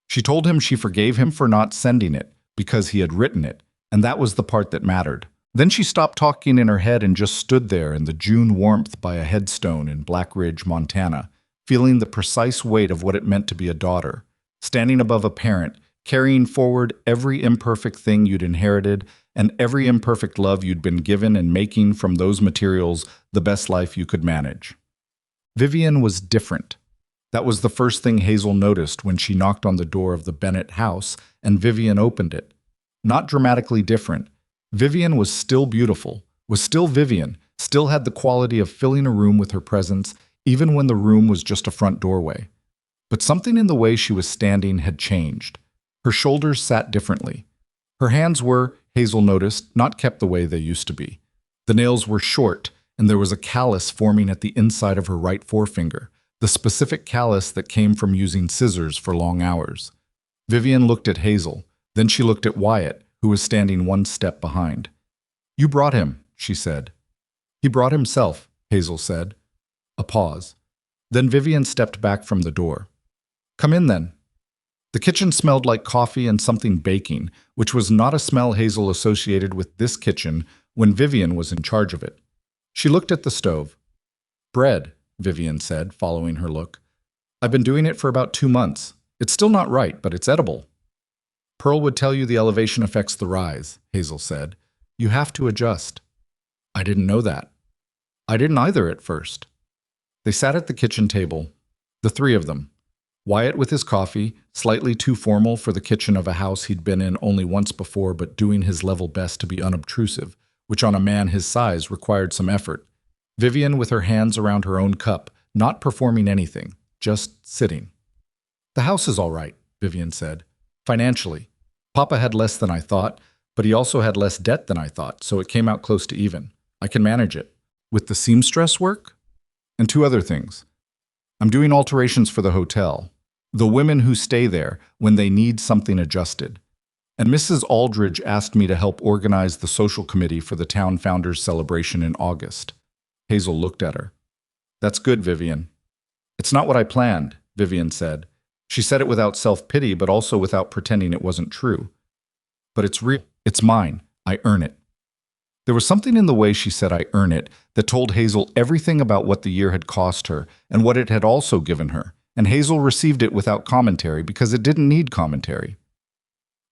She told him she forgave him for not sending it, because he had written it, and that was the part that mattered. Then she stopped talking in her head and just stood there in the June warmth by a headstone in Black Ridge, Montana, feeling the precise weight of what it meant to be a daughter, standing above a parent, carrying forward every imperfect thing you'd inherited and every imperfect love you'd been given, and making from those materials the best life you could manage. Vivian was different. That was the first thing Hazel noticed when she knocked on the door of the Bennett house and Vivian opened it. Not dramatically different. Vivian was still beautiful, was still Vivian, still had the quality of filling a room with her presence, even when the room was just a front doorway. But something in the way she was standing had changed. Her shoulders sat differently. Her hands were, Hazel noticed, not kept the way they used to be. The nails were short, and there was a callus forming at the inside of her right forefinger, the specific callus that came from using scissors for long hours. Vivian looked at Hazel, then she looked at Wyatt, who was standing one step behind. "You brought him," she said. "He brought himself," Hazel said. A pause. Then Vivian stepped back from the door. "Come in, then." The kitchen smelled like coffee and something baking, which was not a smell Hazel associated with this kitchen when Vivian was in charge of it. She looked at the stove. "Bread," Vivian said, following her look. "I've been doing it for about 2 months. It's still not right, but it's edible." "Pearl would tell you the elevation affects the rise," Hazel said. "You have to adjust." "I didn't know that." "I didn't either at first." They sat at the kitchen table, the three of them. Wyatt with his coffee, slightly too formal for the kitchen of a house he'd been in only once before, but doing his level best to be unobtrusive, which on a man his size required some effort. Vivian with her hands around her own cup, not performing anything, just sitting. "The house is all right," Vivian said. "Financially. Papa had less than I thought, but he also had less debt than I thought, so it came out close to even. I can manage it. With the seamstress work? And 2 other things. I'm doing alterations for the hotel. The women who stay there when they need something adjusted. And Mrs. Aldridge asked me to help organize the social committee for the town founders celebration in August." Hazel looked at her. "That's good, Vivian." "It's not what I planned," Vivian said. She said it without self-pity, but also without pretending it wasn't true. "But it's real. It's mine. I earn it." There was something in the way she said "I earn it" that told Hazel everything about what the year had cost her and what it had also given her, and Hazel received it without commentary because it didn't need commentary.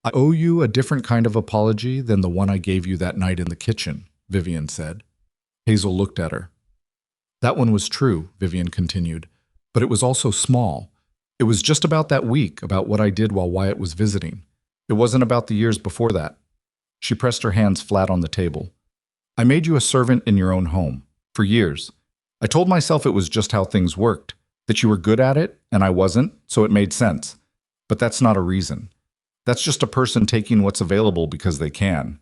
"I owe you a different kind of apology than the one I gave you that night in the kitchen," Vivian said. Hazel looked at her. "That one was true," Vivian continued, "but it was also small. It was just about that week, about what I did while Wyatt was visiting. It wasn't about the years before that." She pressed her hands flat on the table. "I made you a servant in your own home, for years. I told myself it was just how things worked, that you were good at it, and I wasn't, so it made sense. But that's not a reason. That's just a person taking what's available because they can."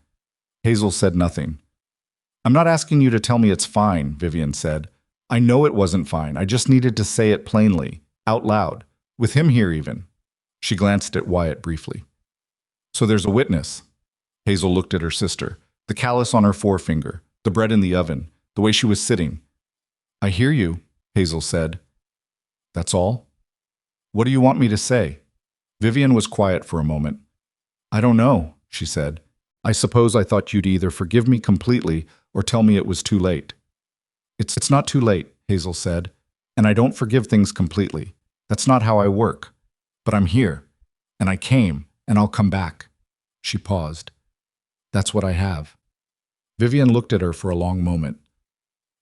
Hazel said nothing. "I'm not asking you to tell me it's fine," Vivian said. "I know it wasn't fine. I just needed to say it plainly, out loud, with him here even." She glanced at Wyatt briefly. "So there's a witness." Hazel looked at her sister. The callus on her forefinger, the bread in the oven, the way she was sitting. "I hear you," Hazel said. That's all? What do you want me to say? Vivian was quiet for a moment. I don't know, she said. I suppose I thought you'd either forgive me completely or tell me it was too late. It's not too late, Hazel said, and I don't forgive things completely. That's not how I work. But I'm here, and I came, and I'll come back. She paused. That's what I have. Vivian looked at her for a long moment.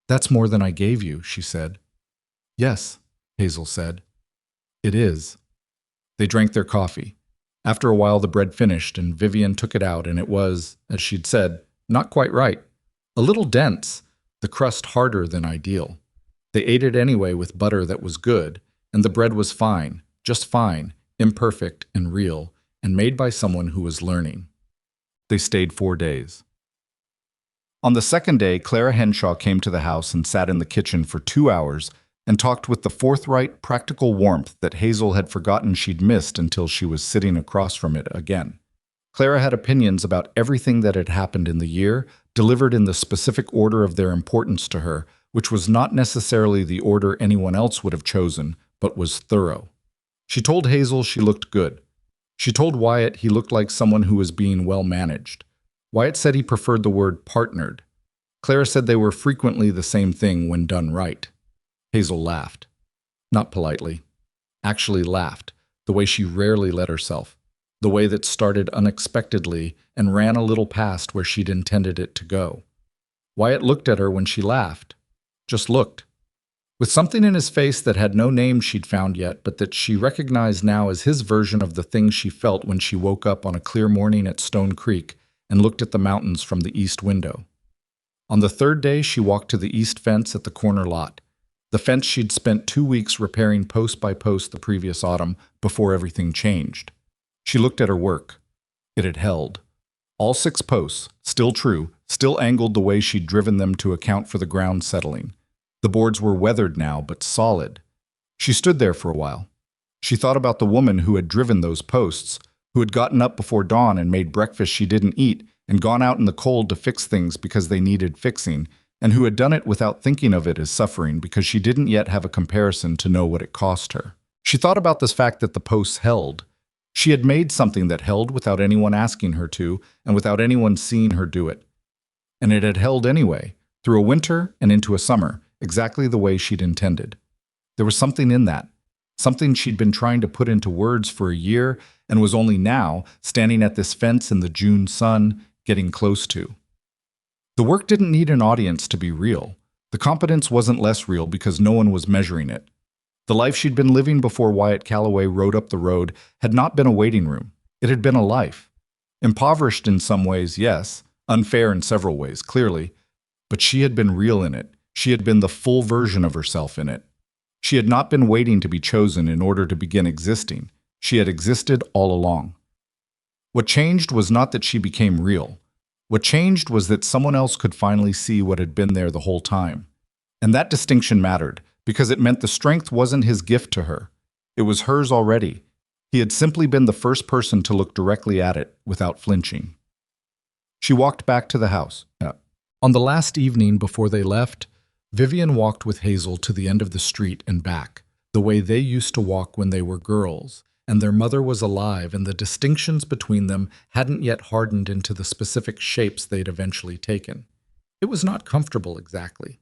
That's more than I gave you, she said. Yes, Hazel said. It is. They drank their coffee. After a while, the bread finished, and Vivian took it out, and it was, as she'd said, not quite right. A little dense, the crust harder than ideal. They ate it anyway with butter that was good, and the bread was fine, just fine, imperfect and real, and made by someone who was learning. They stayed 4 days. On the second day, Clara Henshaw came to the house and sat in the kitchen for 2 hours and talked with the forthright, practical warmth that Hazel had forgotten she'd missed until she was sitting across from it again. Clara had opinions about everything that had happened in the year, delivered in the specific order of their importance to her, which was not necessarily the order anyone else would have chosen, but was thorough. She told Hazel she looked good. She told Wyatt he looked like someone who was being well managed. Wyatt said he preferred the word partnered. Clara said they were frequently the same thing when done right. Hazel laughed. Not politely. Actually laughed, the way she rarely let herself. The way that started unexpectedly and ran a little past where she'd intended it to go. Wyatt looked at her when she laughed. Just looked. With something in his face that had no name she'd found yet, but that she recognized now as his version of the thing she felt when she woke up on a clear morning at Stone Creek and looked at the mountains from the east window. On the third day, she walked to the east fence at the corner lot. The fence she'd spent 2 weeks repairing post by post the previous autumn before everything changed. She looked at her work. It had held. All 6 posts, still true, still angled the way she'd driven them to account for the ground settling. The boards were weathered now, but solid. She stood there for a while. She thought about the woman who had driven those posts, who had gotten up before dawn and made breakfast she didn't eat and gone out in the cold to fix things because they needed fixing, and who had done it without thinking of it as suffering because she didn't yet have a comparison to know what it cost her. She thought about this fact that the posts held. She had made something that held without anyone asking her to and without anyone seeing her do it. And it had held anyway, through a winter and into a summer, exactly the way she'd intended. There was something in that, something she'd been trying to put into words for a year and was only now, standing at this fence in the June sun, getting close to. The work didn't need an audience to be real. The competence wasn't less real because no one was measuring it. The life she'd been living before Wyatt Calloway rode up the road had not been a waiting room. It had been a life. Impoverished in some ways, yes. Unfair in several ways, clearly. But she had been real in it. She had been the full version of herself in it. She had not been waiting to be chosen in order to begin existing. She had existed all along. What changed was not that she became real. What changed was that someone else could finally see what had been there the whole time. And that distinction mattered, because it meant the strength wasn't his gift to her. It was hers already. He had simply been the first person to look directly at it without flinching. She walked back to the house. On the last evening before they left, Vivian walked with Hazel to the end of the street and back, the way they used to walk when they were girls, and their mother was alive, and the distinctions between them hadn't yet hardened into the specific shapes they'd eventually taken. It was not comfortable exactly.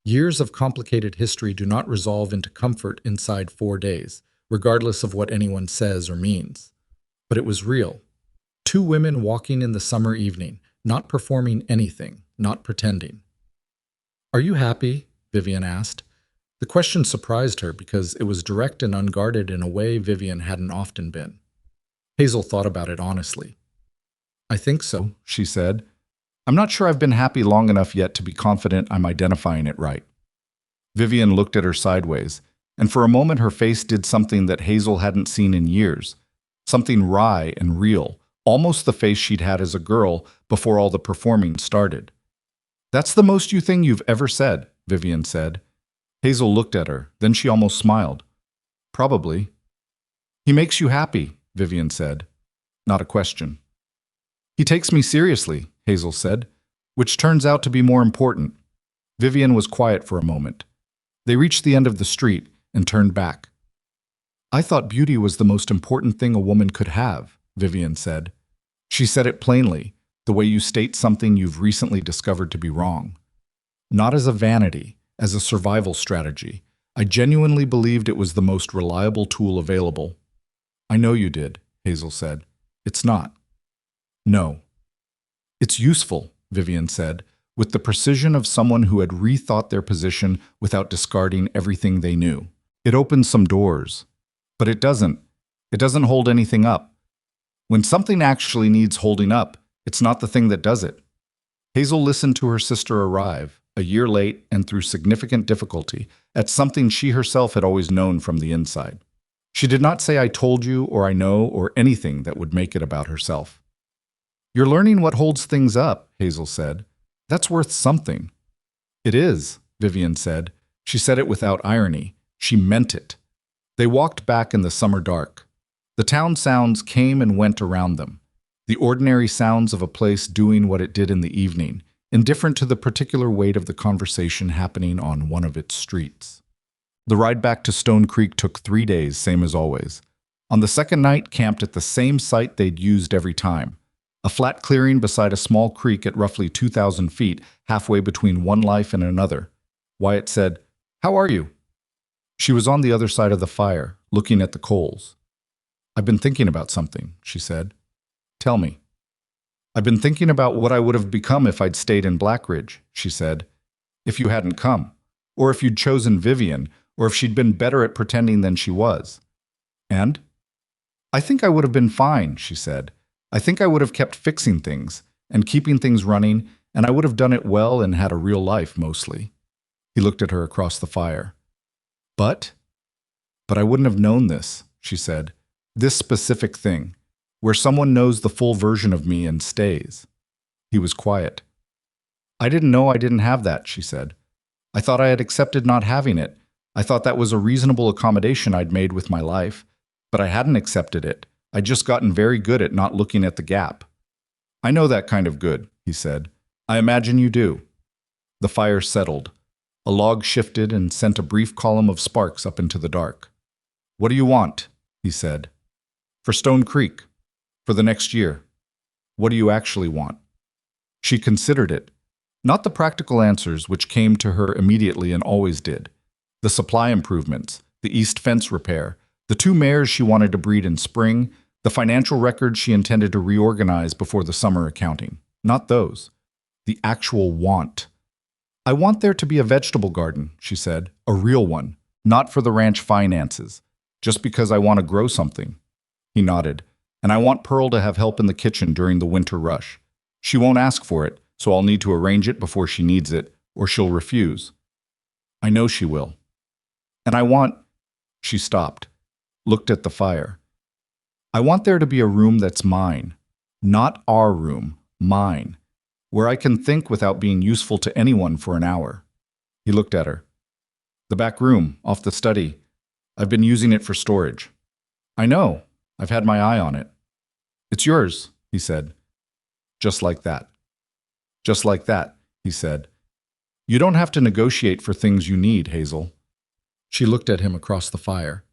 Years of complicated history do not resolve into comfort inside 4 days, regardless of what anyone says or means. But it was real. 2 women walking in the summer evening, not performing anything, not pretending. "Are you happy?" Vivian asked. The question surprised her because it was direct and unguarded in a way Vivian hadn't often been. Hazel thought about it honestly. "I think so," she said. "I'm not sure I've been happy long enough yet to be confident I'm identifying it right." Vivian looked at her sideways, and for a moment her face did something that Hazel hadn't seen in years. Something wry and real, almost the face she'd had as a girl before all the performing started. "That's the most you thing you've ever said," Vivian said. Hazel looked at her, then she almost smiled. "Probably." "He makes you happy," Vivian said. Not a question. "He takes me seriously," Hazel said, "which turns out to be more important." Vivian was quiet for a moment. They reached the end of the street and turned back. I thought beauty was the most important thing a woman could have, Vivian said. She said it plainly, the way you state something you've recently discovered to be wrong. Not as a vanity, as a survival strategy. I genuinely believed it was the most reliable tool available. I know you did, Hazel said. It's not. No. It's useful, Vivian said, with the precision of someone who had rethought their position without discarding everything they knew. It opens some doors, but it doesn't. It doesn't hold anything up. When something actually needs holding up, it's not the thing that does it. Hazel listened to her sister arrive, a year late and through significant difficulty, at something she herself had always known from the inside. She did not say "I told you" or "I know" or anything that would make it about herself. You're learning what holds things up, Hazel said. That's worth something. It is, Vivian said. She said it without irony. She meant it. They walked back in the summer dark. The town sounds came and went around them. The ordinary sounds of a place doing what it did in the evening, indifferent to the particular weight of the conversation happening on one of its streets. The ride back to Stone Creek took 3 days, same as always. On the second night, camped at the same site they'd used every time. A flat clearing beside a small creek at roughly 2,000 feet, halfway between one life and another. Wyatt said, "How are you?" She was on the other side of the fire, looking at the coals. "I've been thinking about something," she said. "Tell me." "I've been thinking about what I would have become if I'd stayed in Blackridge," she said. "If you hadn't come, or if you'd chosen Vivian, or if she'd been better at pretending than she was." "And?" "I think I would have been fine," she said. "I think I would have kept fixing things and keeping things running, and I would have done it well and had a real life, mostly." He looked at her across the fire. But I wouldn't have known this," she said. "This specific thing, where someone knows the full version of me and stays." He was quiet. "I didn't know I didn't have that," she said. "I thought I had accepted not having it. I thought that was a reasonable accommodation I'd made with my life, but I hadn't accepted it. I'd just gotten very good at not looking at the gap." "I know that kind of good," he said. "I imagine you do." The fire settled. A log shifted and sent a brief column of sparks up into the dark. "What do you want?" he said. "For Stone Creek. For the next year. What do you actually want?" She considered it. Not the practical answers which came to her immediately and always did. The supply improvements, the east fence repair, the 2 mares she wanted to breed in spring, the financial records she intended to reorganize before the summer accounting. Not those. The actual want. "I want there to be a vegetable garden," she said. "A real one. Not for the ranch finances. Just because I want to grow something." He nodded. "And I want Pearl to have help in the kitchen during the winter rush. She won't ask for it, so I'll need to arrange it before she needs it, or she'll refuse." "I know she will." "And I want—" She stopped, looked at the fire. "I want there to be a room that's mine. Not our room, mine. Where I can think without being useful to anyone for an hour." He looked at her. "The back room, off the study. I've been using it for storage." "I know. I've had my eye on it." "It's yours," he said. "Just like that." "Just like that," he said. "You don't have to negotiate for things you need, Hazel." She looked at him across the fire.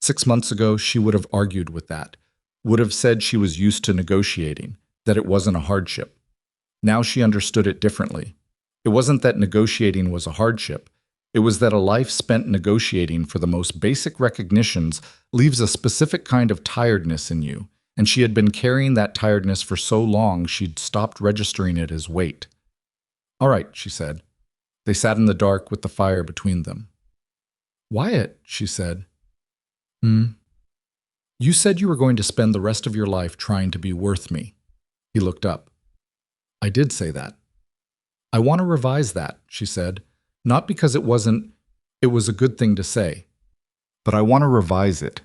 6 months ago, she would have argued with that, would have said she was used to negotiating, that it wasn't a hardship. Now she understood it differently. It wasn't that negotiating was a hardship. It was that a life spent negotiating for the most basic recognitions leaves a specific kind of tiredness in you, and she had been carrying that tiredness for so long she'd stopped registering it as weight. "All right," she said. They sat in the dark with the fire between them. "Wyatt," she said. "You said you were going to spend the rest of your life trying to be worth me." He looked up. "I did say that." "I want to revise that," she said. "Not because it was a good thing to say. But I want to revise it.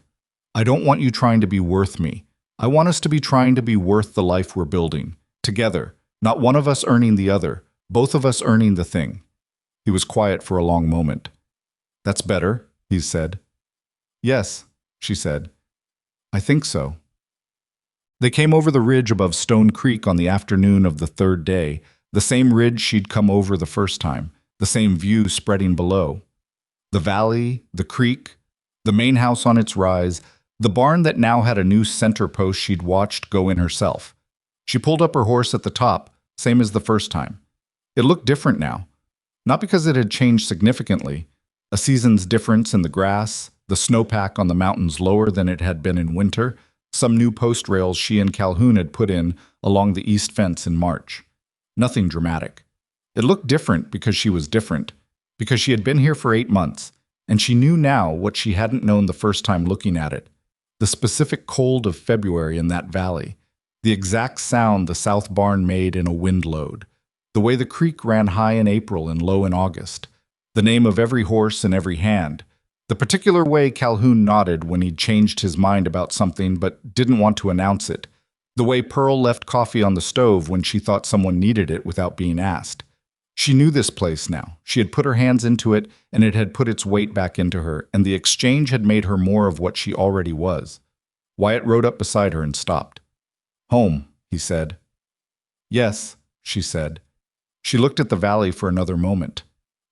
I don't want you trying to be worth me. I want us to be trying to be worth the life we're building. Together. Not one of us earning the other. Both of us earning the thing." He was quiet for a long moment. "That's better," he said. "Yes," she said. "I think so." They came over the ridge above Stone Creek on the afternoon of the 3rd day, the same ridge she'd come over the first time, the same view spreading below. The valley, the creek, The main house on its rise, the barn that now had a new center post she'd watched go in herself. She pulled up her horse at the top, same as the first time. It looked different now. Not because it had changed significantly. A season's difference in the grass, the snowpack on the mountains lower than it had been in winter, some new post rails she and Calhoun had put in along the east fence in March. Nothing dramatic. It looked different because she was different, because she had been here for 8 months, and she knew now what she hadn't known the first time looking at it. The specific cold of February in that valley, the exact sound the south barn made in a wind load, the way the creek ran high in April and low in August, the name of every horse in every hand, the particular way Calhoun nodded when he'd changed his mind about something but didn't want to announce it, the way Pearl left coffee on the stove when she thought someone needed it without being asked. She knew this place now. She had put her hands into it, and it had put its weight back into her, and the exchange had made her more of what she already was. Wyatt rode up beside her and stopped. "Home," he said. "Yes," she said. She looked at the valley for another moment,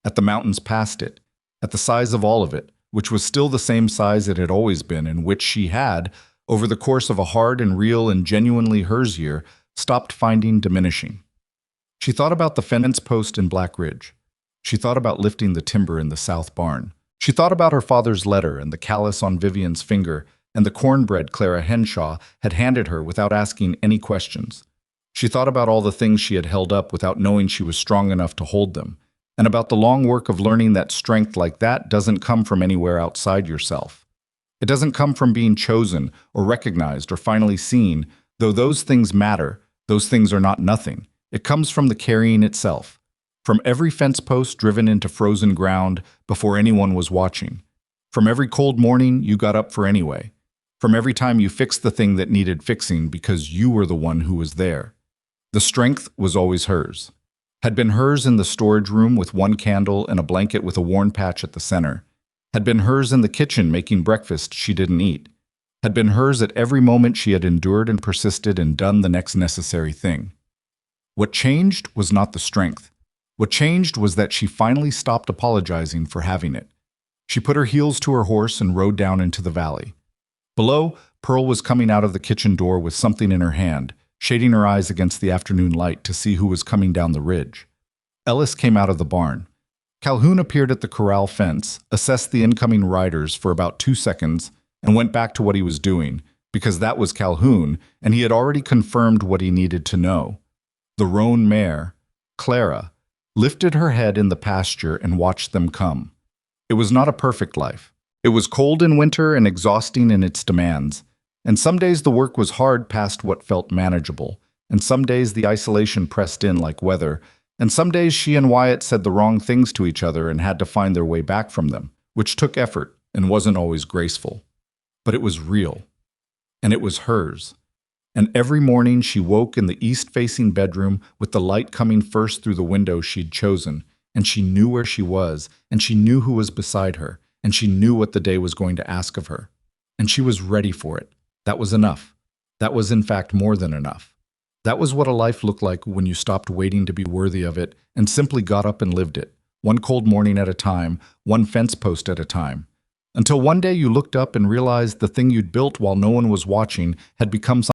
at the mountains past it, at the size of all of it, which was still the same size it had always been, and which she had, over the course of a hard and real and genuinely hers year, stopped finding diminishing. She thought about the fence post in Black Ridge. She thought about lifting the timber in the south barn. She thought about her father's letter and the callus on Vivian's finger and the cornbread Clara Henshaw had handed her without asking any questions. She thought about all the things she had held up without knowing she was strong enough to hold them, and about the long work of learning that strength like that doesn't come from anywhere outside yourself. It doesn't come from being chosen or recognized or finally seen, though those things matter. Those things are not nothing. It comes from the carrying itself, from every fence post driven into frozen ground before anyone was watching, from every cold morning you got up for anyway, from every time you fixed the thing that needed fixing because you were the one who was there. The strength was always hers. Had been hers in the storage room with one candle and a blanket with a worn patch at the center. Had been hers in the kitchen making breakfast she didn't eat. Had been hers at every moment she had endured and persisted and done the next necessary thing. What changed was not the strength. What changed was that she finally stopped apologizing for having it. She put her heels to her horse and rode down into the valley. Below, Pearl was coming out of the kitchen door with something in her hand, shading her eyes against the afternoon light to see who was coming down the ridge. Ellis came out of the barn. Calhoun appeared at the corral fence, assessed the incoming riders for about 2 seconds, and went back to what he was doing, because that was Calhoun, and he had already confirmed what he needed to know. The roan mare, Clara, lifted her head in the pasture and watched them come. It was not a perfect life. It was cold in winter and exhausting in its demands, and some days the work was hard past what felt manageable, and some days the isolation pressed in like weather, and some days she and Wyatt said the wrong things to each other and had to find their way back from them, which took effort and wasn't always graceful. But it was real, and it was hers. And every morning she woke in the east-facing bedroom with the light coming first through the window she'd chosen, and she knew where she was, and she knew who was beside her, and she knew what the day was going to ask of her. And she was ready for it. That was enough. That was in fact more than enough. That was what a life looked like when you stopped waiting to be worthy of it and simply got up and lived it, one cold morning at a time, one fence post at a time. Until one day you looked up and realized the thing you'd built while no one was watching had become something